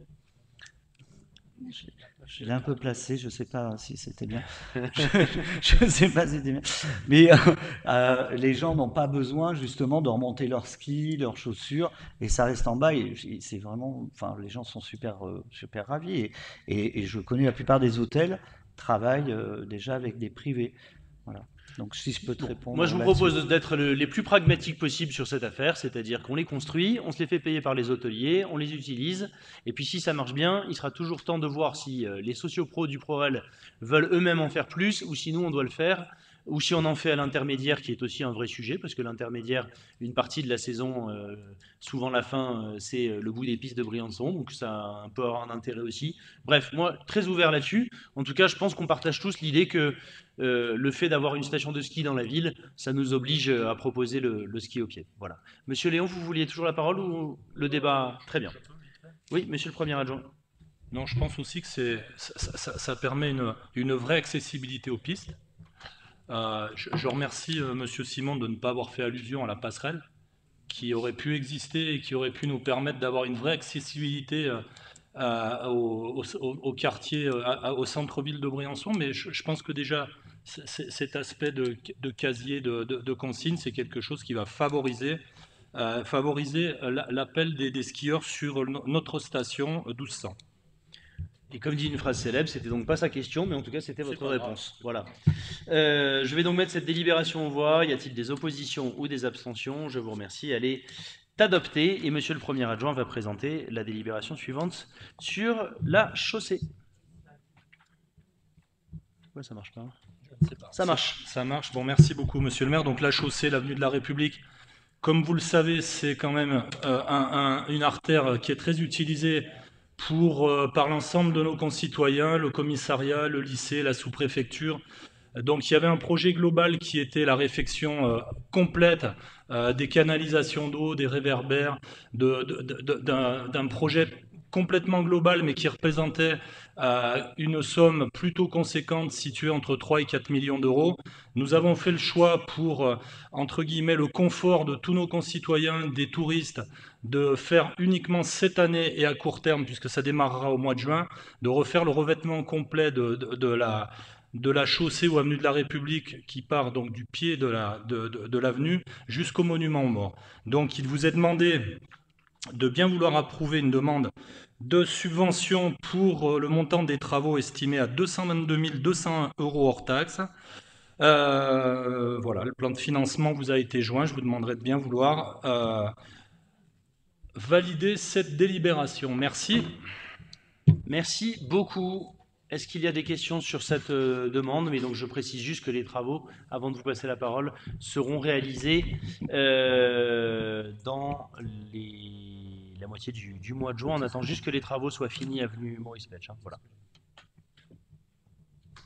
Je l'ai un peu placé, je ne sais pas si c'était bien. Je ne sais pas si c'était bien. Mais les gens n'ont pas besoin justement de remonter leurs skis, leurs chaussures, et ça reste en bas. Et c'est vraiment, enfin, les gens sont super, super ravis. Et je connais la plupart des hôtels travaillent déjà avec des privés. Voilà. Donc si je peux te répondre. Moi, je vous propose d'être les plus pragmatiques possible sur cette affaire, c'est-à-dire qu'on les construit, on se les fait payer par les hôteliers, on les utilise, et puis si ça marche bien, il sera toujours temps de voir si les sociopros du ProRel veulent eux-mêmes en faire plus, ou si nous, on doit le faire, ou si on en fait à l'intermédiaire, qui est aussi un vrai sujet, parce que l'intermédiaire, une partie de la saison, souvent la fin, c'est le bout des pistes de Briançon, donc ça a un peu un intérêt aussi. Bref, moi, très ouvert là-dessus. En tout cas, je pense qu'on partage tous l'idée que le fait d'avoir une station de ski dans la ville, ça nous oblige à proposer le ski au pied. Voilà. Monsieur Léon, vous vouliez toujours la parole ou le débat? Très bien. Oui, monsieur le premier adjoint. Non, je pense aussi que ça permet une vraie accessibilité aux pistes. Je remercie monsieur Simon de ne pas avoir fait allusion à la passerelle qui aurait pu exister et qui aurait pu nous permettre d'avoir une vraie accessibilité au quartier, au centre-ville de Briançon. Mais je pense que déjà, cet aspect de casier de consignes, c'est quelque chose qui va favoriser l'appel des skieurs sur notre station 1200. Et comme dit une phrase célèbre, c'était donc pas sa question, mais en tout cas c'était votre réponse. Voilà. Je vais donc mettre cette délibération en voie. Y a-t-il des oppositions ou des abstentions? Je vous remercie. Elle est adoptée et monsieur le premier adjoint va présenter la délibération suivante sur la chaussée. Ouais, ça marche pas. Ça marche. Ça marche. Bon, merci beaucoup, monsieur le maire. Donc la chaussée, l'avenue de la République, comme vous le savez, c'est quand même une artère qui est très utilisée par l'ensemble de nos concitoyens, le commissariat, le lycée, la sous-préfecture. Donc il y avait un projet global qui était la réfection complète des canalisations d'eau, des réverbères, d'un projet complètement global, mais qui représentait une somme plutôt conséquente, située entre 3 et 4 millions d'euros. Nous avons fait le choix pour, entre guillemets, le confort de tous nos concitoyens, des touristes, de faire uniquement cette année et à court terme, puisque ça démarrera au mois de juin, de refaire le revêtement complet de la chaussée ou avenue de la République qui part donc du pied de l'avenue jusqu'au monument aux morts. Donc il vous est demandé de bien vouloir approuver une demande de subvention pour le montant des travaux estimé à 222 201 € hors taxe. Voilà, le plan de financement vous a été joint. Je vous demanderai de bien vouloir valider cette délibération. Merci. Merci beaucoup. Est-ce qu'il y a des questions sur cette demande? Mais donc je précise juste que les travaux, avant de vous passer la parole, seront réalisés dans la moitié du mois de juin. On attend juste que les travaux soient finis avenue Maurice Petch. Hein, voilà.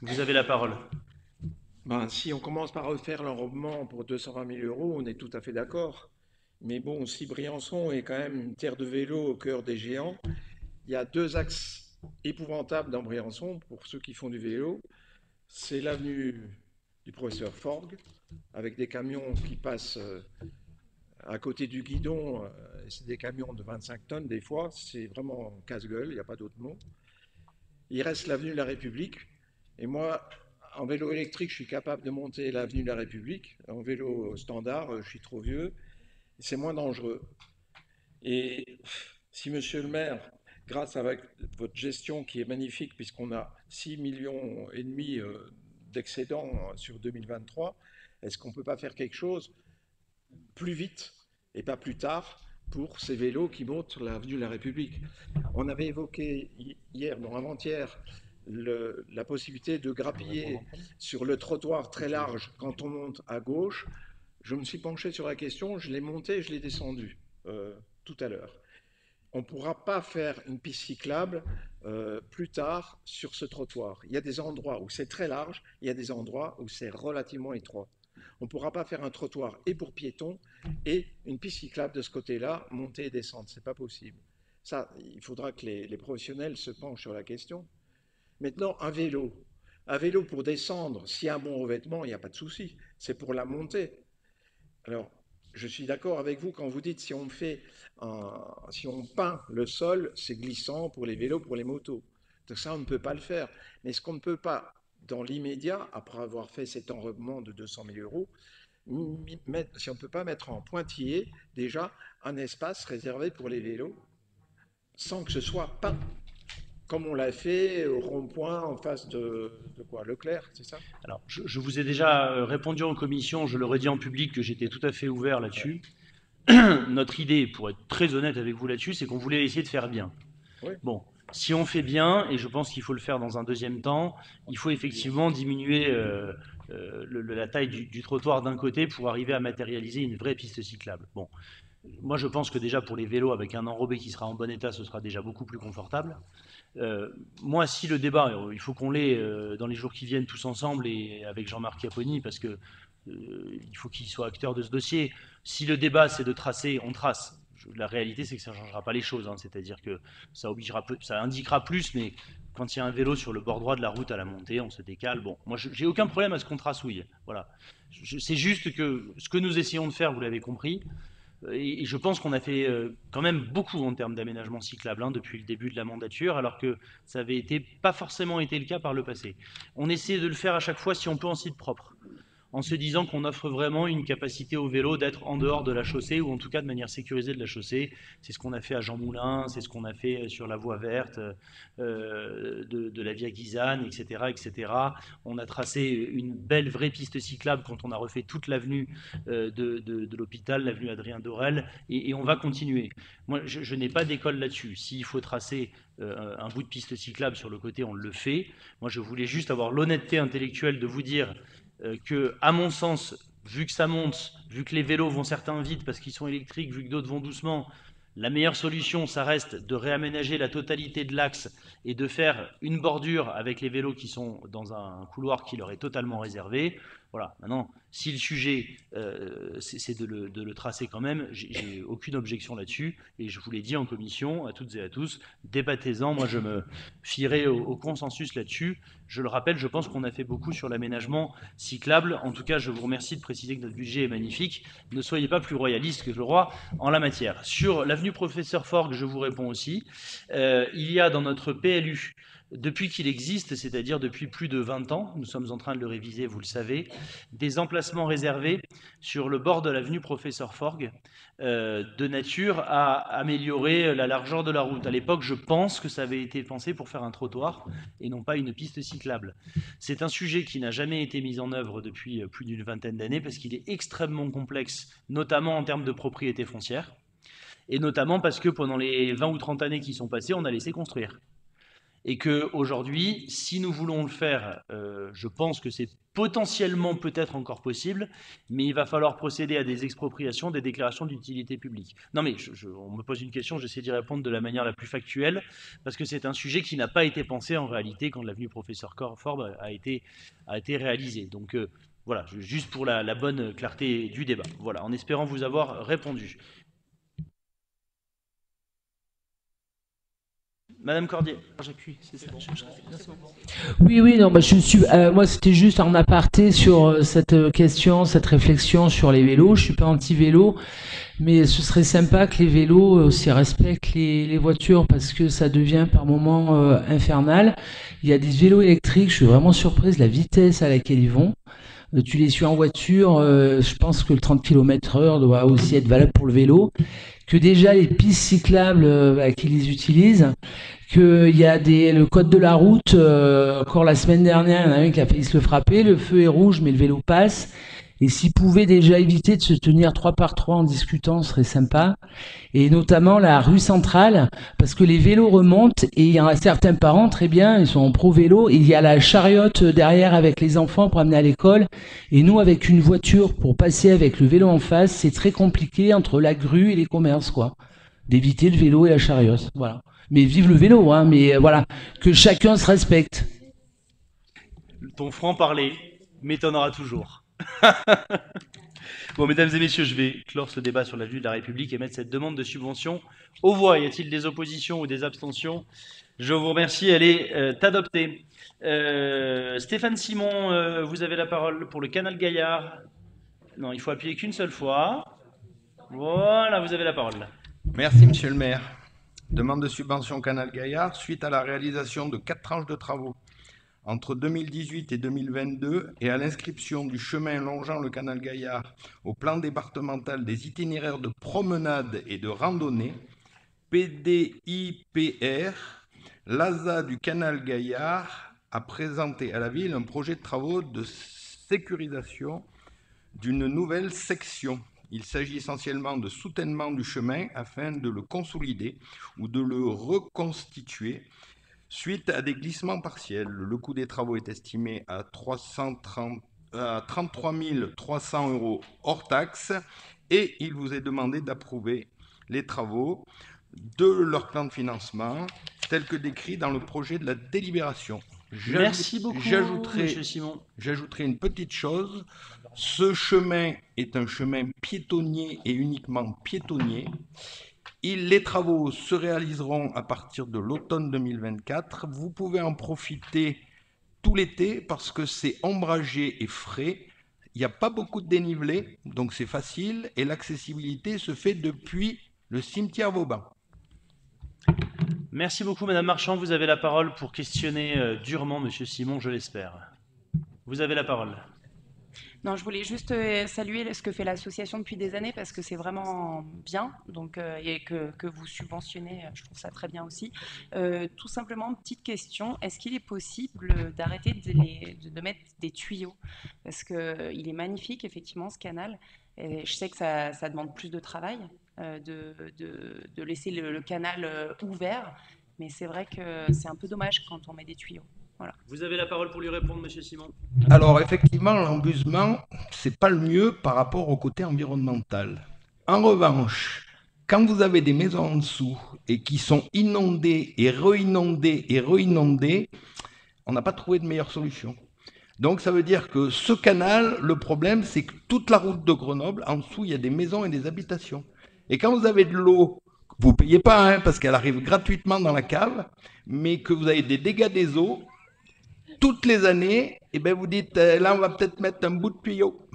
Vous avez la parole. Ben, si on commence par refaire l'enrobement pour 220 000 €, on est tout à fait d'accord. Mais bon, si Briançon est quand même une terre de vélo au cœur des géants, il y a deux axes épouvantables dans Briançon pour ceux qui font du vélo. C'est l'avenue du professeur Forgue, avec des camions qui passent à côté du guidon. C'est des camions de 25 tonnes des fois, c'est vraiment casse-gueule, il n'y a pas d'autre mot. Il reste l'avenue de la République. Et moi, en vélo électrique, je suis capable de monter l'avenue de la République. En vélo standard, je suis trop vieux. C'est moins dangereux. Et si monsieur le maire, grâce à votre gestion qui est magnifique, puisqu'on a 6,5 millions d'excédents sur 2023, est-ce qu'on ne peut pas faire quelque chose plus vite et pas plus tard pour ces vélos qui montent sur l'avenue de la République? On avait évoqué hier, non avant-hier, la possibilité de grappiller sur le trottoir très large quand on monte à gauche. Je me suis penché sur la question, je l'ai monté et je l'ai descendu tout à l'heure. On ne pourra pas faire une piste cyclable plus tard sur ce trottoir. Il y a des endroits où c'est très large, il y a des endroits où c'est relativement étroit. On ne pourra pas faire un trottoir et pour piétons et une piste cyclable de ce côté-là, monter et descendre. Ce n'est pas possible. Ça, il faudra que les professionnels se penchent sur la question. Maintenant, un vélo. Un vélo pour descendre, s'il y a un bon revêtement, il n'y a pas de souci. C'est pour la montée. Alors, je suis d'accord avec vous quand vous dites si on peint le sol, c'est glissant pour les vélos, pour les motos. Donc ça, on ne peut pas le faire. Mais ce qu'on ne peut pas, dans l'immédiat, après avoir fait cet enrobement de 200 000 euros, si on ne peut pas mettre en pointillé déjà un espace réservé pour les vélos, sans que ce soit peint, comme on l'a fait au rond-point en face de quoi, Leclerc, c'est ça? Alors, je vous ai déjà répondu en commission, je leur ai dit en public que j'étais tout à fait ouvert là-dessus. Notre idée, pour être très honnête avec vous là-dessus, c'est qu'on voulait essayer de faire bien. Oui. Bon, si on fait bien, et je pense qu'il faut le faire dans un deuxième temps, il faut effectivement diminuer la taille du trottoir d'un côté pour arriver à matérialiser une vraie piste cyclable. Bon, moi je pense que déjà pour les vélos, avec un enrobé qui sera en bon état, ce sera déjà beaucoup plus confortable. Moi, si le débat, il faut qu'on l'ait dans les jours qui viennent tous ensemble et avec Jean-Marc Chiapponi, parce que il faut qu'il soit acteur de ce dossier. Si le débat c'est de tracer, on trace. La réalité c'est que ça ne changera pas les choses, hein. C'est-à-dire que ça indiquera plus, mais quand il y a un vélo sur le bord droit de la route à la montée, on se décale. Bon, moi j'ai aucun problème à ce qu'on tracouille. Voilà. C'est juste que ce que nous essayons de faire, vous l'avez compris, et je pense qu'on a fait quand même beaucoup en termes d'aménagement cyclable depuis le début de la mandature, alors que ça avait pas forcément été le cas par le passé. On essaie de le faire à chaque fois si on peut en site propre, en se disant qu'on offre vraiment une capacité au vélo d'être en dehors de la chaussée, ou en tout cas de manière sécurisée de la chaussée. C'est ce qu'on a fait à Jean Moulin, c'est ce qu'on a fait sur la voie verte de la Via Guisane, etc., etc. On a tracé une belle vraie piste cyclable quand on a refait toute l'avenue de l'hôpital, l'avenue Adrien Dorel, et on va continuer. Moi, je n'ai pas d'école là-dessus. S'il faut tracer un bout de piste cyclable sur le côté, on le fait. Moi, je voulais juste avoir l'honnêteté intellectuelle de vous dire que, à mon sens, vu que ça monte, vu que les vélos vont certains vite parce qu'ils sont électriques, vu que d'autres vont doucement, la meilleure solution, ça reste de réaménager la totalité de l'axe et de faire une bordure avec les vélos qui sont dans un couloir qui leur est totalement réservé. Voilà, maintenant, si le sujet, c'est de le tracer quand même, j'ai aucune objection là-dessus, et je vous l'ai dit en commission, à toutes et à tous, débattez-en, moi je me fierai au consensus là-dessus. Je le rappelle, je pense qu'on a fait beaucoup sur l'aménagement cyclable. En tout cas, je vous remercie de préciser que notre budget est magnifique. Ne soyez pas plus royaliste que le roi en la matière. Sur l'avenue Professeur Forgue, je vous réponds aussi. Il y a dans notre PLU, depuis qu'il existe, c'est-à-dire depuis plus de 20 ans, nous sommes en train de le réviser, vous le savez, des emplacements réservés sur le bord de l'avenue Professeur Forgue, de nature à améliorer la largeur de la route. À l'époque, je pense que ça avait été pensé pour faire un trottoir et non pas une piste cyclable. C'est un sujet qui n'a jamais été mis en œuvre depuis plus d'une vingtaine d'années parce qu'il est extrêmement complexe, notamment en termes de propriété foncière, et notamment parce que pendant les 20 ou 30 années qui sont passées, on a laissé construire. Et qu'aujourd'hui, si nous voulons le faire, je pense que c'est potentiellement peut-être encore possible, mais il va falloir procéder à des expropriations, des déclarations d'utilité publique. Non mais on me pose une question, j'essaie d'y répondre de la manière la plus factuelle, parce que c'est un sujet qui n'a pas été pensé en réalité quand l'avenue Professeur Forgue a été réalisée. Donc voilà, juste pour la bonne clarté du débat. Voilà, en espérant vous avoir répondu. Madame Cordier, j'appuie, c'est ça. Oui, non, bah, moi c'était juste en aparté sur cette question, cette réflexion sur les vélos. Je suis pas anti-vélo, mais ce serait sympa que les vélos aussi respectent les voitures parce que ça devient par moments infernal. Il y a des vélos électriques, je suis vraiment surprise de la vitesse à laquelle ils vont. Tu les suis en voiture, je pense que le 30 km/h doit aussi être valable pour le vélo, que déjà les pistes cyclables qu'ils les utilisent, qu'il y a le code de la route, encore la semaine dernière, il y en a un qui a failli se le frapper, le feu est rouge mais le vélo passe, et s'ils pouvaient déjà éviter de se tenir 3 par 3 en discutant, ce serait sympa, et notamment la rue centrale, parce que les vélos remontent, et il y en a certains parents, très bien, ils sont en pro-vélo, et il y a la chariote derrière avec les enfants pour amener à l'école, et nous avec une voiture pour passer avec le vélo en face, c'est très compliqué entre la grue et les commerces, quoi, d'éviter le vélo et la chariote, voilà. Mais vive le vélo, hein, mais voilà, que chacun se respecte. Ton franc-parler m'étonnera toujours. Bon, mesdames et messieurs, je vais clore ce débat sur l'avenue de la République et mettre cette demande de subvention aux voix. Y a-t-il des oppositions ou des abstentions? Je vous remercie, elle est adoptée. Stéphane Simon, vous avez la parole pour le canal Gaillard. Non, il faut appuyer qu'une seule fois. Voilà, vous avez la parole. Merci, monsieur le maire. Demande de subvention Canal Gaillard suite à la réalisation de 4 tranches de travaux entre 2018 et 2022 et à l'inscription du chemin longeant le canal Gaillard au plan départemental des itinéraires de promenade et de randonnée, PDIPR, l'ASA du canal Gaillard a présenté à la ville un projet de travaux de sécurisation d'une nouvelle section. Il s'agit essentiellement de soutènement du chemin afin de le consolider ou de le reconstituer suite à des glissements partiels. Le coût des travaux est estimé à 33 300 € hors taxe et il vous est demandé d'approuver les travaux de leur plan de financement tel que décrit dans le projet de la délibération. Merci beaucoup, monsieur Simon. J'ajouterai une petite chose. Ce chemin est un chemin piétonnier et uniquement piétonnier. Les travaux se réaliseront à partir de l'automne 2024. Vous pouvez en profiter tout l'été parce que c'est ombragé et frais. Il n'y a pas beaucoup de dénivelé, donc c'est facile. Et l'accessibilité se fait depuis le cimetière Vauban. Merci beaucoup, Madame Marchand. Vous avez la parole pour questionner durement Monsieur Simon, je l'espère. Vous avez la parole. Non, je voulais juste saluer ce que fait l'association depuis des années parce que c'est vraiment bien, donc, et que vous subventionnez, je trouve ça très bien aussi. Tout simplement, petite question, est-ce qu'il est possible d'arrêter de mettre des tuyaux? Parce qu'il est magnifique, effectivement, ce canal. Et je sais que ça demande plus de travail de laisser le canal ouvert, mais c'est vrai que c'est un peu dommage quand on met des tuyaux. Voilà. Vous avez la parole pour lui répondre, Monsieur Simon. Alors, effectivement, l'embusement, c'est pas le mieux par rapport au côté environnemental. En revanche, quand vous avez des maisons en dessous et qui sont inondées et re-inondées, on n'a pas trouvé de meilleure solution. Donc, ça veut dire que ce canal, le problème, c'est que toute la route de Grenoble, en dessous, il y a des maisons et des habitations. Et quand vous avez de l'eau, vous ne payez pas, hein, parce qu'elle arrive gratuitement dans la cave, mais que vous avez des dégâts des eaux, toutes les années, eh ben vous dites, là, on va peut-être mettre un bout de tuyau.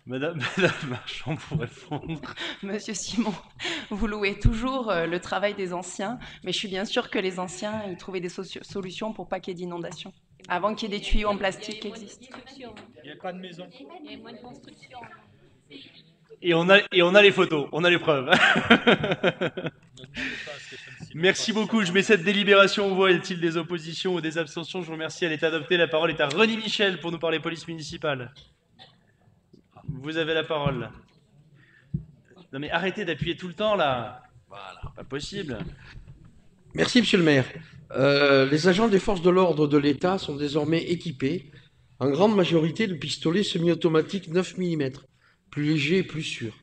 Madame Marchand pour répondre. Monsieur Simon, vous louez toujours le travail des anciens, mais je suis bien sûre que les anciens, ils trouvaient des solutions pour pas qu'il y ait d'inondation, avant qu'il y ait des tuyaux en plastique qui existent. Il n'y a pas de maison. Il y a moins de construction. Et on a les photos, on a les preuves. Merci beaucoup. Je mets cette délibération aux voix. Y a-t-il des oppositions ou des abstentions? Je vous remercie. Elle est adoptée. La parole est à René Michel pour nous parler police municipale. Vous avez la parole. Non mais arrêtez d'appuyer tout le temps là. Voilà, pas possible. Merci, monsieur le maire. Les agents des forces de l'ordre de l'État sont désormais équipés, en grande majorité, de pistolets semi-automatiques 9 mm, plus légers et plus sûrs.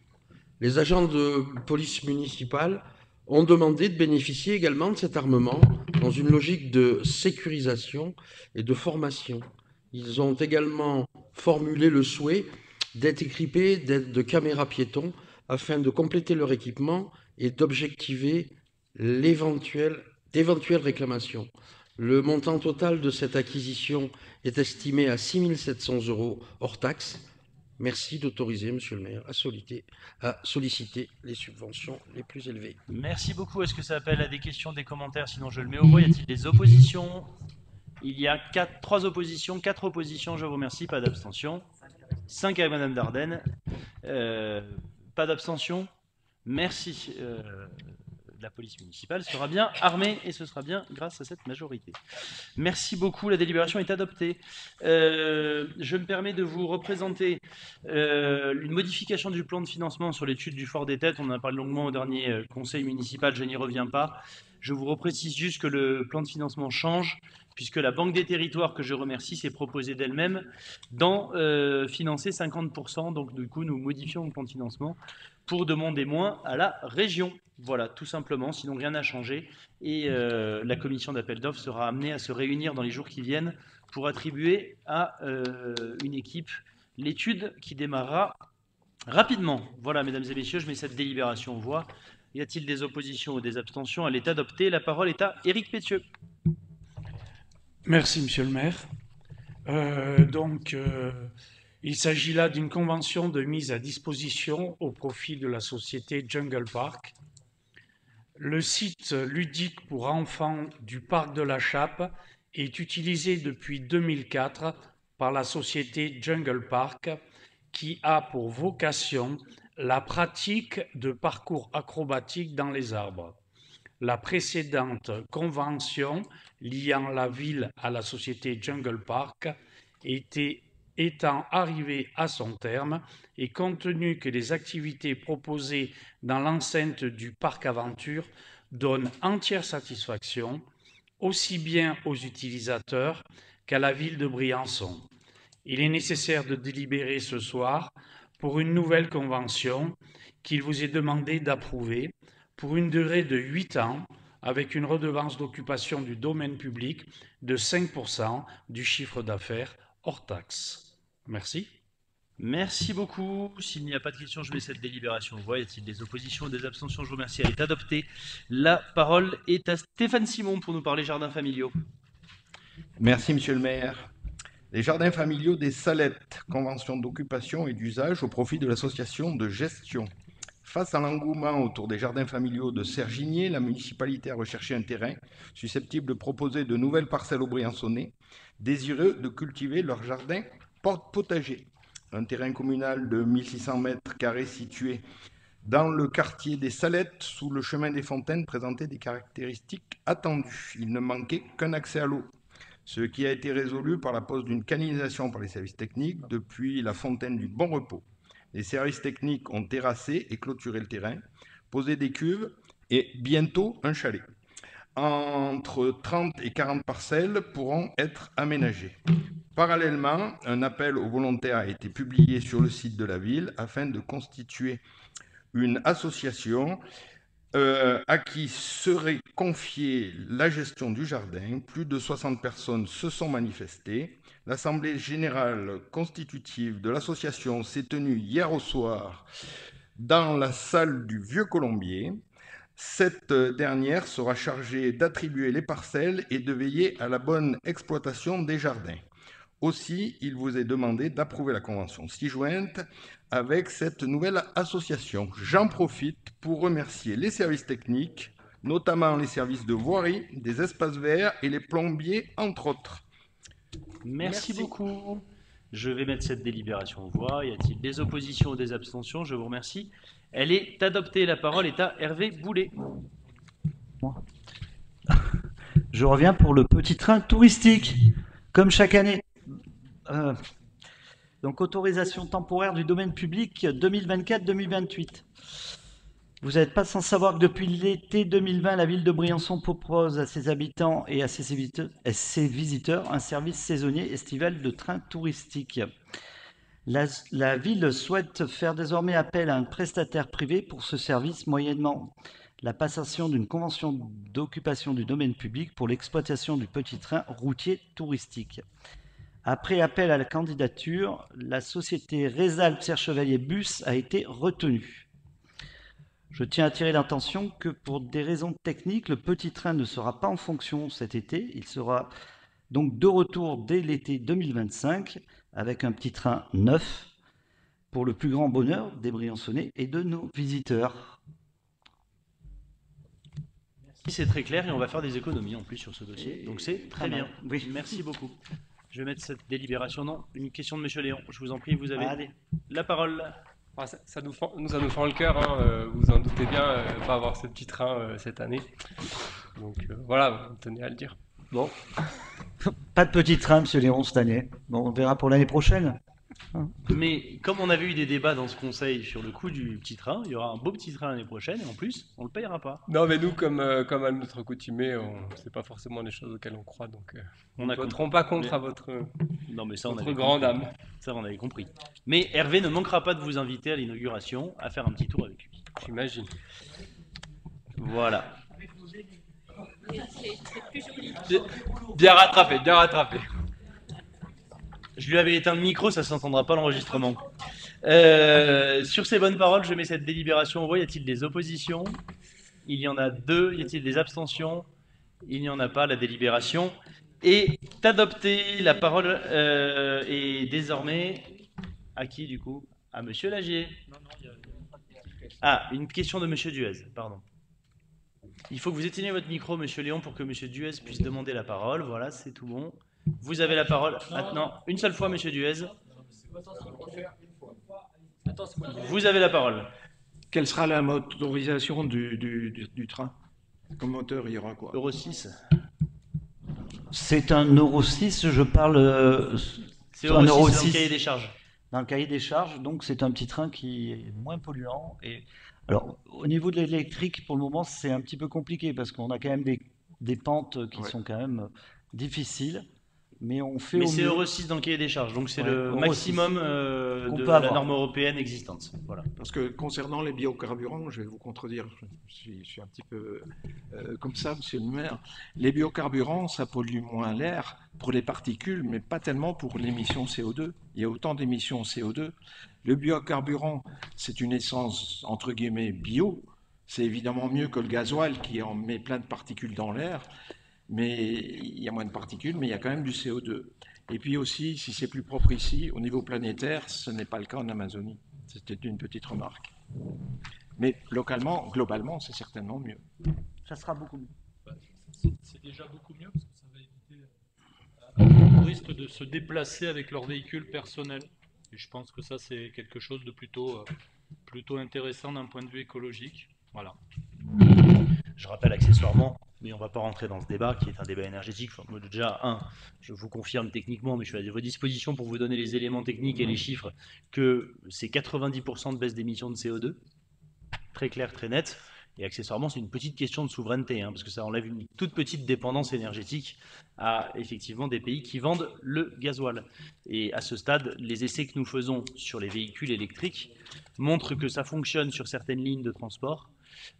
Les agents de police municipale ont demandé de bénéficier également de cet armement dans une logique de sécurisation et de formation. Ils ont également formulé le souhait d'être équipés de caméras piétons afin de compléter leur équipement et d'objectiver d'éventuelles réclamations. Le montant total de cette acquisition est estimé à 6 700 € hors taxe. Merci d'autoriser, monsieur le maire, à solliciter les subventions les plus élevées. Merci beaucoup. Est-ce que ça appelle à des questions, des commentaires? Sinon, je le mets au voie. Y a-t-il des oppositions? Il y a 4 oppositions. Je vous remercie. Pas d'abstention. 5 avec Madame Dardenne. Pas d'abstention. Merci. La police municipale sera bien armée et ce sera bien grâce à cette majorité. Merci beaucoup, la délibération est adoptée. Je me permets de vous représenter une modification du plan de financement sur l'étude du Fort des Têtes. On en a parlé longuement au dernier conseil municipal, je n'y reviens pas. Je vous reprécise juste que le plan de financement change, puisque la Banque des Territoires, que je remercie, s'est proposée d'elle-même d'en financer 50%. Donc du coup, nous modifions le plan de financement pour demander moins à la région. Voilà, tout simplement, sinon rien n'a changé. Et la commission d'appel d'offres sera amenée à se réunir dans les jours qui viennent pour attribuer à une équipe l'étude qui démarrera Rapidement, voilà, mesdames et messieurs, je mets cette délibération en voix. Y a-t-il des oppositions ou des abstentions? Elle est adoptée. La parole est à Éric Pétieux. Merci, monsieur le maire. Il s'agit là d'une convention de mise à disposition au profit de la société Jungle Park. Le site ludique pour enfants du parc de la Chappe est utilisé depuis 2004 par la société Jungle Park, qui a pour vocation la pratique de parcours acrobatiques dans les arbres. La précédente convention liant la ville à la société Jungle Park étant arrivée à son terme, et compte tenu que les activités proposées dans l'enceinte du parc Aventure donnent entière satisfaction, aussi bien aux utilisateurs qu'à la ville de Briançon. Il est nécessaire de délibérer ce soir pour une nouvelle convention qu'il vous est demandé d'approuver pour une durée de 8 ans avec une redevance d'occupation du domaine public de 5% du chiffre d'affaires hors taxe. Merci. Merci beaucoup. S'il n'y a pas de questions, je mets cette délibération en voix. Y a-t-il des oppositions ou des abstentions? Je vous remercie. Elle est adoptée. La parole est à Stéphane Simon pour nous parler jardins familiaux. Merci, monsieur le maire. Les jardins familiaux des Salettes, convention d'occupation et d'usage au profit de l'association de gestion. Face à l'engouement autour des jardins familiaux de Cergigné, la municipalité a recherché un terrain susceptible de proposer de nouvelles parcelles aux Briançonnais, désireux de cultiver leur jardin potager. Un terrain communal de 1600 mètres carrés situé dans le quartier des Salettes, sous le chemin des Fontaines, présentait des caractéristiques attendues. Il ne manquait qu'un accès à l'eau, ce qui a été résolu par la pose d'une canalisation par les services techniques depuis la fontaine du Bon Repos. Les services techniques ont terrassé et clôturé le terrain, posé des cuves et bientôt un chalet. Entre 30 et 40 parcelles pourront être aménagées. Parallèlement, un appel aux volontaires a été publié sur le site de la ville afin de constituer une association à qui serait confiée la gestion du jardin. Plus de 60 personnes se sont manifestées. L'assemblée générale constitutive de l'association s'est tenue hier au soir dans la salle du Vieux Colombier. Cette dernière sera chargée d'attribuer les parcelles et de veiller à la bonne exploitation des jardins. Aussi, il vous est demandé d'approuver la convention ci-jointe avec cette nouvelle association. J'en profite pour remercier les services techniques, notamment les services de voirie, des espaces verts et les plombiers, entre autres. Merci beaucoup. Je vais mettre cette délibération en voix. Y a-t-il des oppositions ou des abstentions? Je vous remercie. Elle est adoptée. La parole est à Hervé Boulet. Je reviens pour le petit train touristique, comme chaque année. Donc, autorisation temporaire du domaine public 2024-2028. Vous n'êtes pas sans savoir que depuis l'été 2020, la ville de Briançon propose à ses habitants et à ses visiteurs un service saisonnier estival de train touristique. La ville souhaite faire désormais appel à un prestataire privé pour ce service moyennant la passation d'une convention d'occupation du domaine public pour l'exploitation du petit train routier touristique. Après appel à la candidature, la société Résalp Serre Chevalier Bus a été retenue. Je tiens à attirer l'attention que pour des raisons techniques, le petit train ne sera pas en fonction cet été. Il sera donc de retour dès l'été 2025 avec un petit train neuf pour le plus grand bonheur des Briançonnais et de nos visiteurs. C'est très clair et on va faire des économies en plus sur ce dossier. Donc c'est très bien. Oui. Merci beaucoup. Je vais mettre cette délibération. Non, une question de Monsieur Léon. Je vous en prie, vous avez la parole. Ah, ça nous fend le cœur, hein, vous en doutez bien, pas avoir ce petit train cette année. Donc voilà, on tenait à le dire. Bon, pas de petit train, monsieur Léon, cette année. Bon, on verra pour l'année prochaine. Mais comme on avait eu des débats dans ce conseil sur le coût du petit train, il y aura un beau petit train l'année prochaine et en plus, on ne le payera pas. Non, mais nous, comme à notre coutumée, c'est pas forcément des choses auxquelles on croit, donc on ne voterons pas contre à votre, non, mais ça, votre grande âme. Ça, on avait compris. Mais Hervé ne manquera pas de vous inviter à l'inauguration à faire un petit tour avec lui. J'imagine. Voilà. Bien rattrapé, bien rattrapé. Je lui avais éteint le micro, ça ne s'entendra pas l'enregistrement. Sur ces bonnes paroles, je mets cette délibération au vote. Y a-t-il des oppositions? Il y en a 2. Y a-t-il des abstentions? Il n'y en a pas. La délibération est adoptée. La parole est désormais à qui du coup? À Monsieur Lagier. Ah, une question de Monsieur Duez, pardon. Il faut que vous éteigniez votre micro, Monsieur Léon, pour que Monsieur Duez puisse demander la parole. Voilà, c'est tout bon. Vous avez la parole. Maintenant, une seule fois, Monsieur Duez. Vous avez la parole. Quelle sera la motorisation du train? Comme moteur, il y aura quoi? Euro 6. C'est un Euro 6, je parle. C'est Euro 6 dans le cahier des charges. Dans le cahier des charges, donc c'est un petit train qui est moins polluant. Et alors, au niveau de l'électrique, pour le moment, c'est un petit peu compliqué parce qu'on a quand même des pentes qui sont quand même difficiles. Mais on fait Mais au c'est mieux. Euro 6 dans le cahier des charges, donc c'est le Euro maximum 6 de peut la avoir. norme européenne existante. Voilà. Parce que concernant les biocarburants, je vais vous contredire, je suis un petit peu comme ça, monsieur le maire. Les biocarburants, ça pollue moins l'air pour les particules, mais pas tellement pour l'émission CO2. Il y a autant d'émissions CO2. Le biocarburant, c'est une essence, entre guillemets, bio. C'est évidemment mieux que le gasoil qui en met plein de particules dans l'air. Mais il y a moins de particules, mais il y a quand même du CO2. Et puis aussi, si c'est plus propre ici, au niveau planétaire, ce n'est pas le cas en Amazonie. C'était une petite remarque. Mais localement, globalement, c'est certainement mieux. Ça sera beaucoup mieux. C'est déjà beaucoup mieux parce que ça va éviter aux touristes de se déplacer avec leur véhicule personnel. Et je pense que ça, c'est quelque chose de plutôt intéressant d'un point de vue écologique. Voilà. Je rappelle accessoirement, mais on ne va pas rentrer dans ce débat qui est un débat énergétique. Enfin, moi, déjà, je vous confirme techniquement, mais je suis à vos dispositions pour vous donner les éléments techniques et les chiffres, que c'est 90% de baisse d'émissions de CO2, très clair, très net. Et accessoirement, c'est une petite question de souveraineté, parce que ça enlève une toute petite dépendance énergétique à effectivement des pays qui vendent le gasoil. Et à ce stade, les essais que nous faisons sur les véhicules électriques montrent que ça fonctionne sur certaines lignes de transport,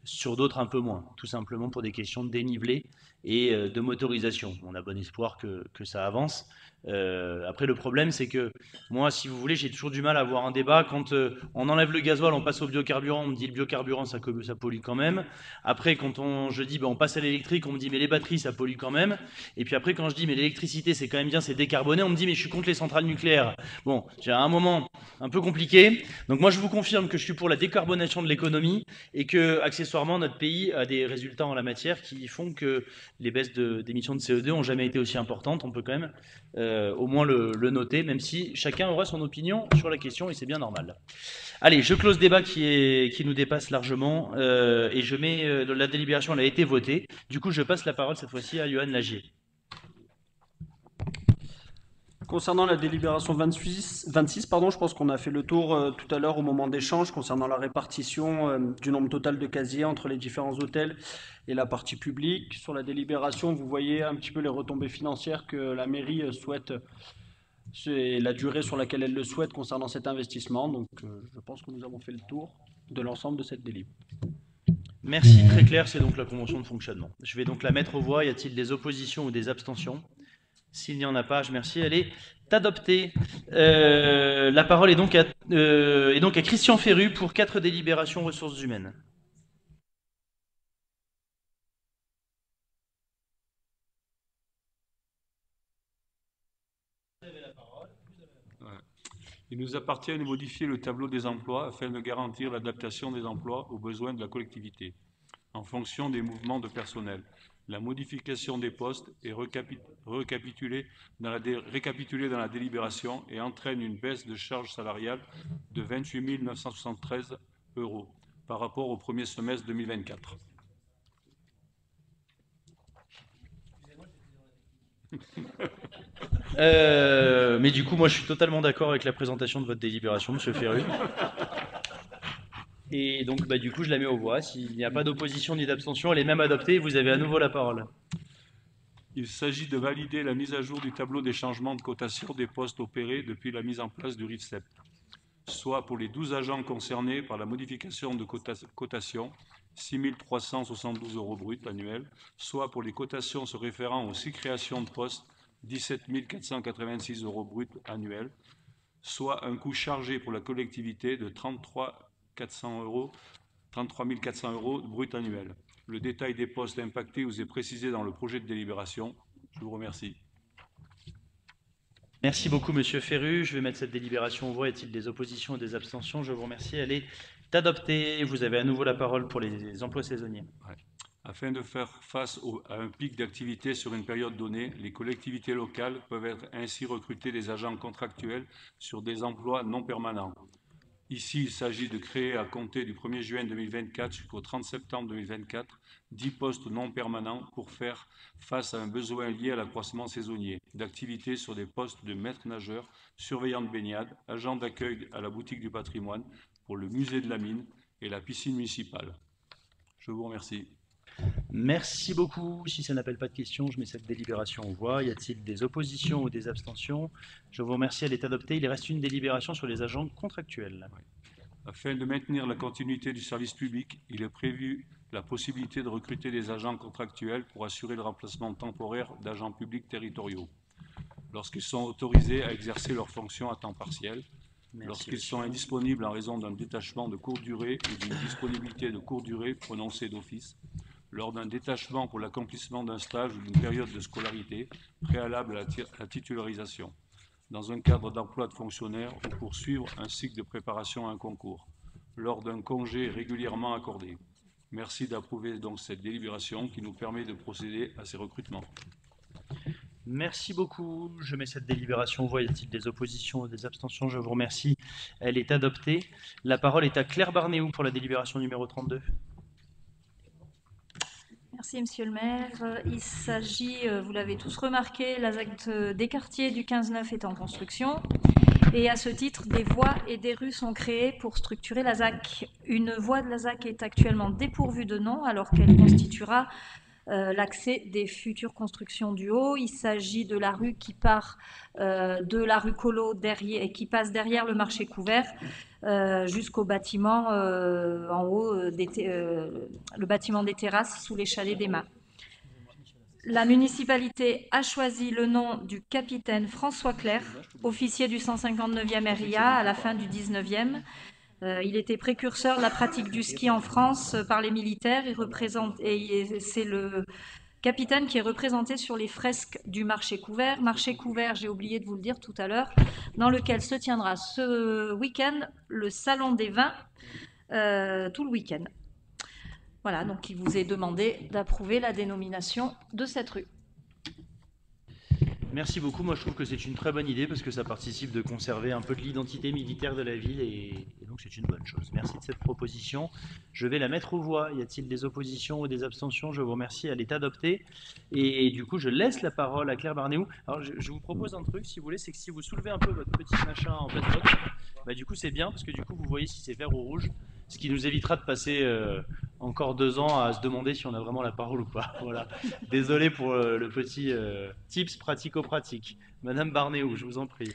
sur d'autres un peu moins, tout simplement pour des questions de dénivelé et de motorisation. On a bon espoir que ça avance. Après, le problème, c'est que moi, si vous voulez, j'ai toujours du mal à avoir un débat. Quand on enlève le gasoil, on passe au biocarburant, on me dit le biocarburant, ça pollue quand même. Après, quand je dis on passe à l'électrique, on me dit mais les batteries, ça pollue quand même. Et puis après, quand je dis mais l'électricité, c'est quand même bien, c'est décarboné, on me dit mais je suis contre les centrales nucléaires. Bon, j'ai un moment un peu compliqué. Donc moi, je vous confirme que je suis pour la décarbonation de l'économie et que, accessoirement, notre pays a des résultats en la matière qui font que les baisses d'émissions de CO2 n'ont jamais été aussi importantes. On peut quand même au moins le noter, même si chacun aura son opinion sur la question et c'est bien normal. Allez, je close débat qui nous dépasse largement et je mets la délibération, elle a été votée. Du coup, je passe la parole cette fois-ci à Johan Lagier. Concernant la délibération 26, je pense qu'on a fait le tour tout à l'heure au moment d'échange concernant la répartition du nombre total de casiers entre les différents hôtels et la partie publique. Sur la délibération, vous voyez un petit peu les retombées financières que la mairie souhaite, c'est la durée sur laquelle elle le souhaite concernant cet investissement. Donc je pense que nous avons fait le tour de l'ensemble de cette délib. Merci, très clair, c'est donc la convention de fonctionnement. Je vais donc la mettre aux voix. Y a-t-il des oppositions ou des abstentions? S'il n'y en a pas, je remercie. Elle est adoptée. La parole est donc à Christian Ferru pour 4 délibérations ressources humaines. Il nous appartient de modifier le tableau des emplois afin de garantir l'adaptation des emplois aux besoins de la collectivité, en fonction des mouvements de personnel. La modification des postes est récapitulée dans la délibération et entraîne une baisse de charges salariales de 28 973 € par rapport au premier semestre 2024. Mais du coup, moi, je suis totalement d'accord avec la présentation de votre délibération, Monsieur Ferru. Et donc, du coup, je la mets aux voix. S'il n'y a pas d'opposition ni d'abstention, elle est même adoptée. Vous avez à nouveau la parole. Il s'agit de valider la mise à jour du tableau des changements de cotation des postes opérés depuis la mise en place du RIFSEP, soit pour les 12 agents concernés par la modification de cotation, 6 372 € bruts annuels, soit pour les cotations se référant aux 6 créations de postes, 17 486 € bruts annuels, soit un coût chargé pour la collectivité de 33 400 € brut annuel. Le détail des postes impactés vous est précisé dans le projet de délibération. Je vous remercie. Merci beaucoup, Monsieur Ferru. Je vais mettre cette délibération aux voix. Y a-t-il des oppositions ou des abstentions? Je vous remercie. Elle est adoptée. Vous avez à nouveau la parole pour les emplois saisonniers. Ouais. Afin de faire face à un pic d'activité sur une période donnée, les collectivités locales peuvent ainsi recruter des agents contractuels sur des emplois non permanents. Ici, il s'agit de créer à compter du 1er juin 2024 jusqu'au 30 septembre 2024 10 postes non permanents pour faire face à un besoin lié à l'accroissement saisonnier d'activité sur des postes de maître nageur, surveillant de baignade, agent d'accueil à la boutique du patrimoine, pour le musée de la mine et la piscine municipale. Je vous remercie. Merci beaucoup. Si ça n'appelle pas de questions, je mets cette délibération aux voix. Y a-t-il des oppositions ou des abstentions? Je vous remercie, elle est adoptée. Il reste une délibération sur les agents contractuels. Afin de maintenir la continuité du service public, il est prévu la possibilité de recruter des agents contractuels pour assurer le remplacement temporaire d'agents publics territoriaux, lorsqu'ils sont autorisés à exercer leurs fonctions à temps partiel, lorsqu'ils sont indisponibles en raison d'un détachement de courte durée ou d'une disponibilité de courte durée prononcée d'office, lors d'un détachement pour l'accomplissement d'un stage ou d'une période de scolarité préalable à la titularisation, dans un cadre d'emploi de fonctionnaire ou pour suivre un cycle de préparation à un concours, lors d'un congé régulièrement accordé. Merci d'approuver donc cette délibération qui nous permet de procéder à ces recrutements. Merci beaucoup. Je mets cette délibération aux voix. Y a-t-il des oppositions ou des abstentions? Je vous remercie. Elle est adoptée. La parole est à Claire Barnéou pour la délibération numéro 32. Merci, Monsieur le maire. Il s'agit, vous l'avez tous remarqué, la ZAC des quartiers du 15-9 est en construction. Et à ce titre, des voies et des rues sont créées pour structurer la ZAC. Une voie de la ZAC est actuellement dépourvue de nom, alors qu'elle constituera l'accès des futures constructions du haut. Il s'agit de la rue qui part de la rue Collot derrière, et qui passe derrière le marché couvert jusqu'au bâtiment en haut, le bâtiment des terrasses sous les chalets des Mâts. La municipalité a choisi le nom du capitaine François Clerc, officier du 159e RIA à la fin du 19e. Il était précurseur de la pratique du ski en France par les militaires. C'est le capitaine qui est représenté sur les fresques du marché couvert. Marché couvert, j'ai oublié de vous le dire tout à l'heure, dans lequel se tiendra ce week-end le salon des vins, tout le week-end. Voilà, donc il vous est demandé d'approuver la dénomination de cette rue. Merci beaucoup. Moi, je trouve que c'est une très bonne idée parce que ça participe de conserver un peu de l'identité militaire de la ville et donc c'est une bonne chose. Merci de cette proposition. Je vais la mettre aux voix. Y a-t-il des oppositions ou des abstentions? Je vous remercie. Elle est adoptée. Et du coup, je laisse la parole à Claire Barnéou. Alors, je vous propose un truc, si vous voulez, c'est que si vous soulevez un peu votre petit machin en patriote, bah, du coup, c'est bien parce que du coup, vous voyez si c'est vert ou rouge, ce qui nous évitera de passer encore 2 ans à se demander si on a vraiment la parole ou pas. Voilà. Désolé pour le petit tips pratico-pratique. Madame Barnéou, je vous en prie.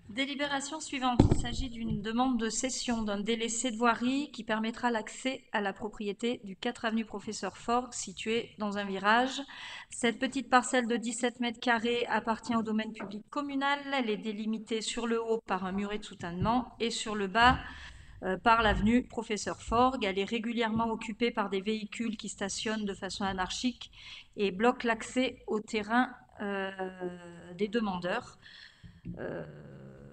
Délibération suivante. Il s'agit d'une demande de cession d'un délaissé de voirie qui permettra l'accès à la propriété du 4 avenue Professeur Forgues, située dans un virage. Cette petite parcelle de 17 mètres carrés appartient au domaine public communal. Elle est délimitée sur le haut par un muret de soutènement et sur le bas par l'avenue Professeur Forgues. Elle est régulièrement occupée par des véhicules qui stationnent de façon anarchique et bloquent l'accès au terrain des demandeurs.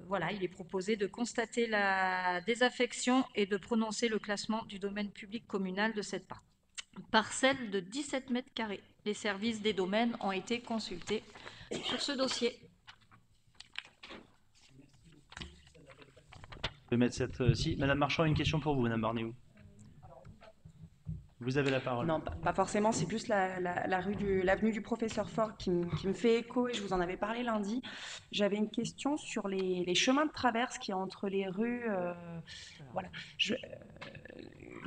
Voilà, il est proposé de constater la désaffection et de prononcer le classement du domaine public communal de cette parcelle de 17 mètres carrés. Les services des domaines ont été consultés sur ce dossier. Je vais mettre cette. Si, Madame Marchand, une question pour vous, Madame Barnéou. Vous avez la parole. Non, pas forcément, c'est plus l'avenue du Professeur Forgues qui me fait écho, et je vous en avais parlé lundi. J'avais une question sur les chemins de traverse qui entre les rues, voilà,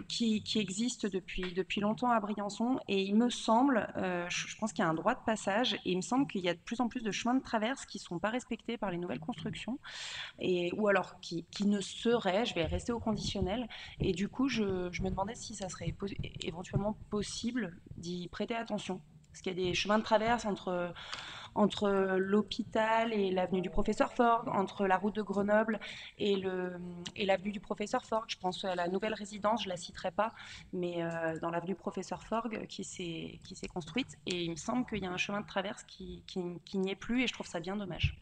qui existent depuis longtemps à Briançon, et il me semble, je pense qu'il y a un droit de passage, et il me semble qu'il y a de plus en plus de chemins de traverse qui ne sont pas respectés par les nouvelles constructions, ou alors qui ne seraient, je vais rester au conditionnel, et du coup je me demandais si ça serait éventuellement possible d'y prêter attention. parce qu'il y a des chemins de traverse entre l'hôpital et l'avenue du Professeur Forgues, entre la route de Grenoble et l'avenue du Professeur Forgues. Je pense à la nouvelle résidence, je ne la citerai pas, mais dans l'avenue Professeur Forgues qui s'est construite. Et il me semble qu'il y a un chemin de traverse qui n'y est plus, et je trouve ça bien dommage.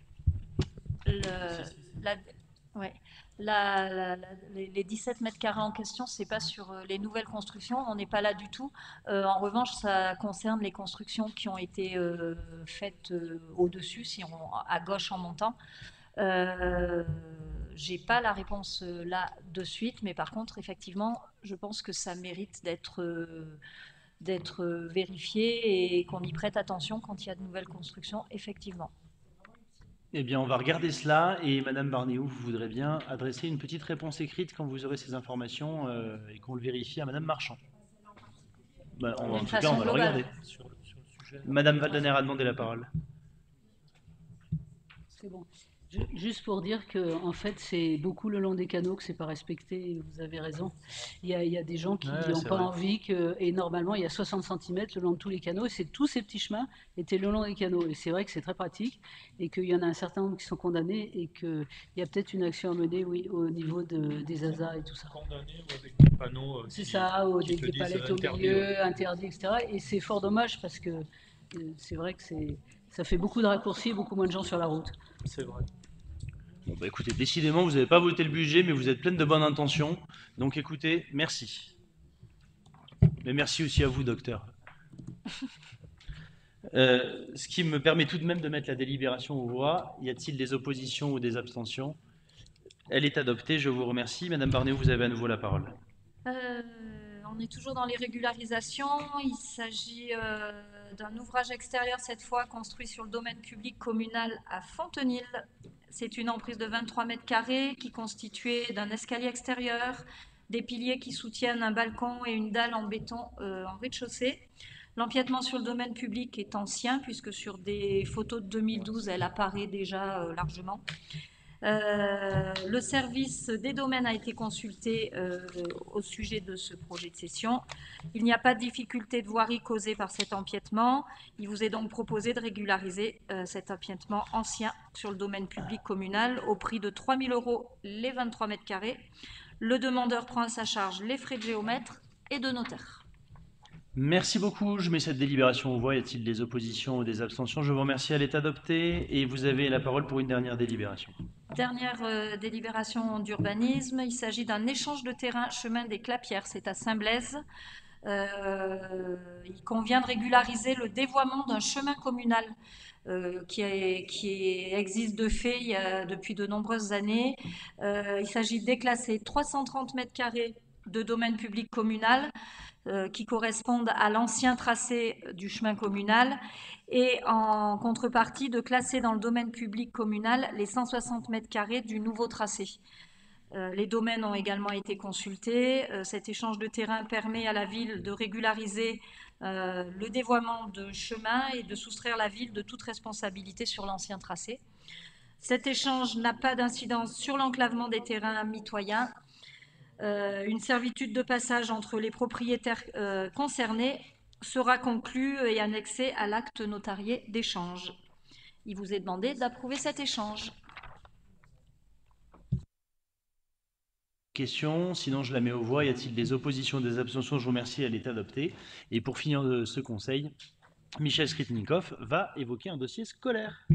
Ouais. Les 17 mètres carrés en question, c'est pas sur les nouvelles constructions, on n'est pas là du tout. En revanche, ça concerne les constructions qui ont été faites au-dessus, à gauche en montant. J'ai pas la réponse là de suite, mais par contre, effectivement, je pense que ça mérite d'être vérifié et qu'on y prête attention quand il y a de nouvelles constructions, effectivement. Eh bien, on va regarder cela et Madame Barnéou, vous voudrez bien adresser une petite réponse écrite quand vous aurez ces informations et qu'on le vérifie à Madame Marchand. En tout cas, on va le regarder. Madame Valdener a demandé la parole. C'est bon. Juste pour dire que en fait, c'est beaucoup le long des canaux que c'est pas respecté. Vous avez raison. Il y a des gens qui n'ont pas envie et normalement, il y a 60 cm le long de tous les canaux. Et tous ces petits chemins étaient le long des canaux. Et c'est vrai que c'est très pratique et qu'il y en a un certain nombre qui sont condamnés et qu'il y a peut-être une action à mener, oui, au niveau des ASA et tout ça. Condamnés ou avec des panneaux. C'est ça, ou des palettes au milieu, interdits, etc. Et c'est fort dommage parce que c'est vrai que ça fait beaucoup de raccourcis, beaucoup moins de gens sur la route. C'est vrai. Bon, écoutez, décidément, vous n'avez pas voté le budget, mais vous êtes pleine de bonnes intentions. Donc écoutez, merci. Mais merci aussi à vous, docteur. Ce qui me permet tout de même de mettre la délibération aux voix. Y a-t-il des oppositions ou des abstentions? Elle est adoptée, je vous remercie. Madame Barnéou, vous avez à nouveau la parole. On est toujours dans les régularisations. Il s'agit d'un ouvrage extérieur, cette fois construit sur le domaine public communal à Fontenil. C'est une emprise de 23 mètres carrés qui est constituée d'un escalier extérieur, des piliers qui soutiennent un balcon et une dalle en béton en rez-de-chaussée. L'empiètement sur le domaine public est ancien puisque sur des photos de 2012, elle apparaît déjà largement. Le service des domaines a été consulté au sujet de ce projet de cession. Il n'y a pas de difficulté de voirie causée par cet empiètement. Il vous est donc proposé de régulariser cet empiètement ancien sur le domaine public communal au prix de 3 000 € les 23 mètres carrés. Le demandeur prend à sa charge les frais de géomètre et de notaire. Merci beaucoup. Je mets cette délibération aux voix. Y a-t-il des oppositions ou des abstentions? Je vous remercie. Elle est adoptée. Et vous avez la parole pour une dernière délibération. Dernière délibération d'urbanisme. Il s'agit d'un échange de terrain chemin des Clapières. C'est à Saint-Blaise. Il convient de régulariser le dévoiement d'un chemin communal qui existe de fait depuis de nombreuses années. Il s'agit de déclasser 330 mètres carrés de domaine public communal qui correspondent à l'ancien tracé du chemin communal et en contrepartie de classer dans le domaine public communal les 160 mètres carrés du nouveau tracé. Les domaines ont également été consultés. Cet échange de terrain permet à la ville de régulariser le dévoiement de chemin et de soustraire la ville de toute responsabilité sur l'ancien tracé. Cet échange n'a pas d'incidence sur l'enclavement des terrains mitoyens. Une servitude de passage entre les propriétaires concernés sera conclue et annexée à l'acte notarié d'échange. Il vous est demandé d'approuver cet échange. Question, sinon je la mets aux voix. Y a-t-il des oppositions, des abstentions? Je vous remercie, elle est adoptée. Et pour finir ce conseil, Michel Skritnikov va évoquer un dossier scolaire.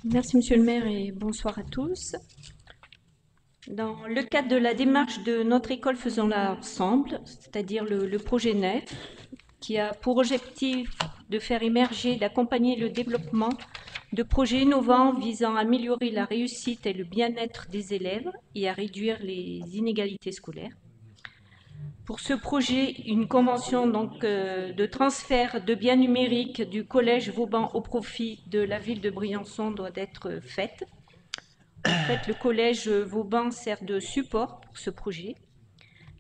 Merci Monsieur le maire et bonsoir à tous. Dans le cadre de la démarche de notre école Faisons l'ensemble, c'est-à-dire le projet NEF, qui a pour objectif de faire émerger et d'accompagner le développement de projets innovants visant à améliorer la réussite et le bien-être des élèves et à réduire les inégalités scolaires. Pour ce projet, une convention de transfert de biens numériques du collège Vauban au profit de la ville de Briançon doit être faite. En fait, le collège Vauban sert de support pour ce projet.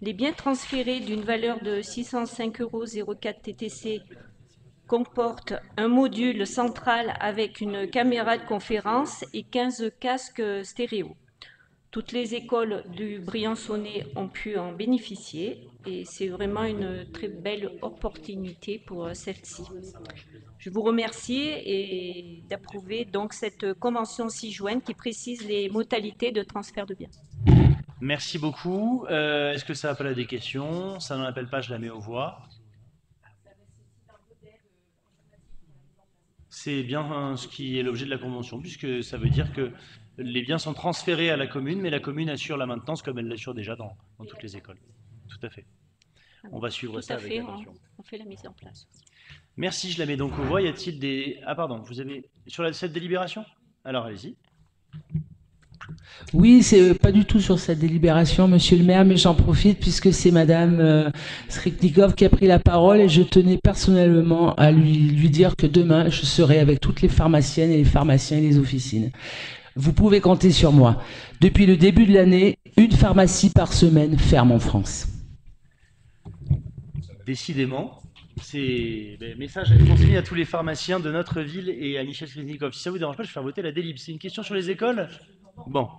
Les biens transférés d'une valeur de 605,04 € TTC comportent un module central avec une caméra de conférence et 15 casques stéréo. Toutes les écoles du Briançonnais ont pu en bénéficier et c'est vraiment une très belle opportunité pour celle-ci. Je vous remercie et d'approuver donc cette convention ci-jointe qui précise les modalités de transfert de biens. Merci beaucoup. Est-ce que ça appelle à des questions? Ça n'en appelle pas, je la mets aux voix. C'est bien ce qui est l'objet de la convention, puisque ça veut dire que les biens sont transférés à la commune, mais la commune assure la maintenance comme elle l'assure déjà dans toutes les écoles. Tout à fait. On va suivre ça avec attention. On fait la mise en place aussi. Merci, je la mets donc aux voix. Y a-t-il des... Ah pardon, vous avez... Sur cette délibération? Alors allez-y. Oui, c'est pas du tout sur cette délibération, monsieur le maire, mais j'en profite puisque c'est madame Sriknikov qui a pris la parole et je tenais personnellement à lui dire que demain, je serai avec toutes les pharmaciennes et les pharmaciens et les officines. Vous pouvez compter sur moi. Depuis le début de l'année, une pharmacie par semaine ferme en France. Décidément, c'est message à être transmis à tous les pharmaciens de notre ville et à Michel Sriknikov. Si ça vous dérange pas, je vais faire voter la délib. C'est une question sur les écoles? Bon.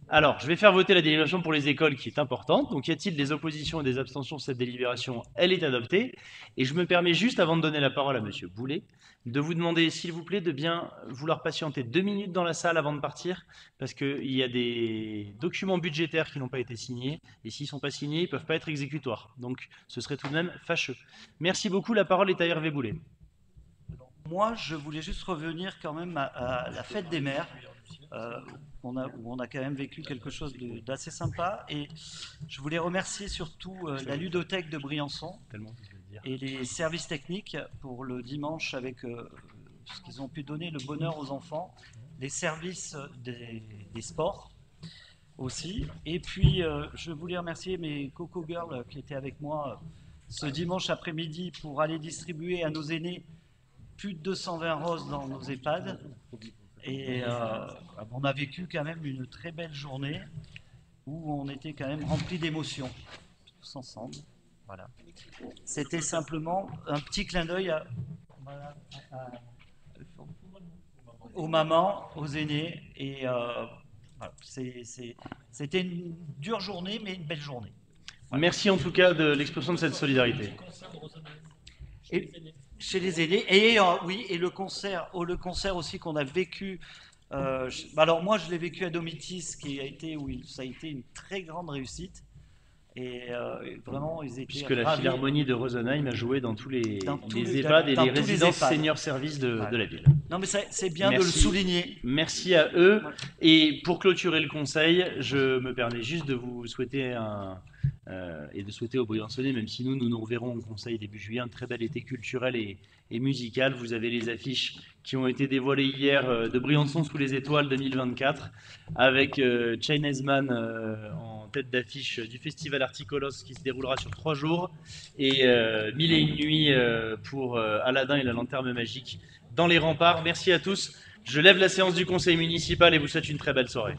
Alors, je vais faire voter la délibération pour les écoles qui est importante. Donc, y a-t-il des oppositions et des abstentions sur cette délibération? Elle est adoptée. Et je me permets juste, avant de donner la parole à monsieur Boulet, de vous demander, s'il vous plaît, de bien vouloir patienter 2 minutes dans la salle avant de partir, parce qu'il y a des documents budgétaires qui n'ont pas été signés, et s'ils ne sont pas signés, ils ne peuvent pas être exécutoires. Donc, ce serait tout de même fâcheux. Merci beaucoup. La parole est à Hervé Boulet. Moi, je voulais juste revenir quand même à la fête des mères, où on a quand même vécu quelque chose d'assez sympa. Et je voulais remercier surtout la ludothèque de Briançon et les services techniques pour le dimanche avec ce qu'ils ont pu donner le bonheur aux enfants, les services des sports aussi. Et puis, je voulais remercier mes Coco Girls qui étaient avec moi ce dimanche après-midi pour aller distribuer à nos aînés plus de 220 roses dans nos EHPAD. Et on a vécu quand même une très belle journée où on était quand même rempli d'émotions, tous ensemble. Voilà. C'était simplement un petit clin d'œil aux mamans, aux aînés. Et voilà, c'était une dure journée, mais une belle journée. Voilà. Merci en tout cas de l'expression de cette solidarité. Et, chez les aînés, et oui, et le concert aussi qu'on a vécu. Alors moi, je l'ai vécu à Domitis, ça a été une très grande réussite. Et vraiment, ils étaient puisque la ravis. Philharmonie de Rosenheim a joué dans tous les EHPAD et les résidences seniors-service de la ville. Non, mais c'est bien de le souligner. Merci à eux. Et pour clôturer le conseil, je me permets juste de vous souhaiter et de souhaiter aux Briançonnais, même si nous reverrons au conseil début juillet, un très bel été culturel et musical. Vous avez les affiches qui ont été dévoilées hier de Briançon sous les étoiles 2024 avec Chinese Man en tête d'affiche du festival Articolos qui se déroulera sur 3 jours et 1001 nuits pour Aladdin et la lanterne magique dans les remparts. Merci à tous. Je lève la séance du conseil municipal et vous souhaite une très belle soirée.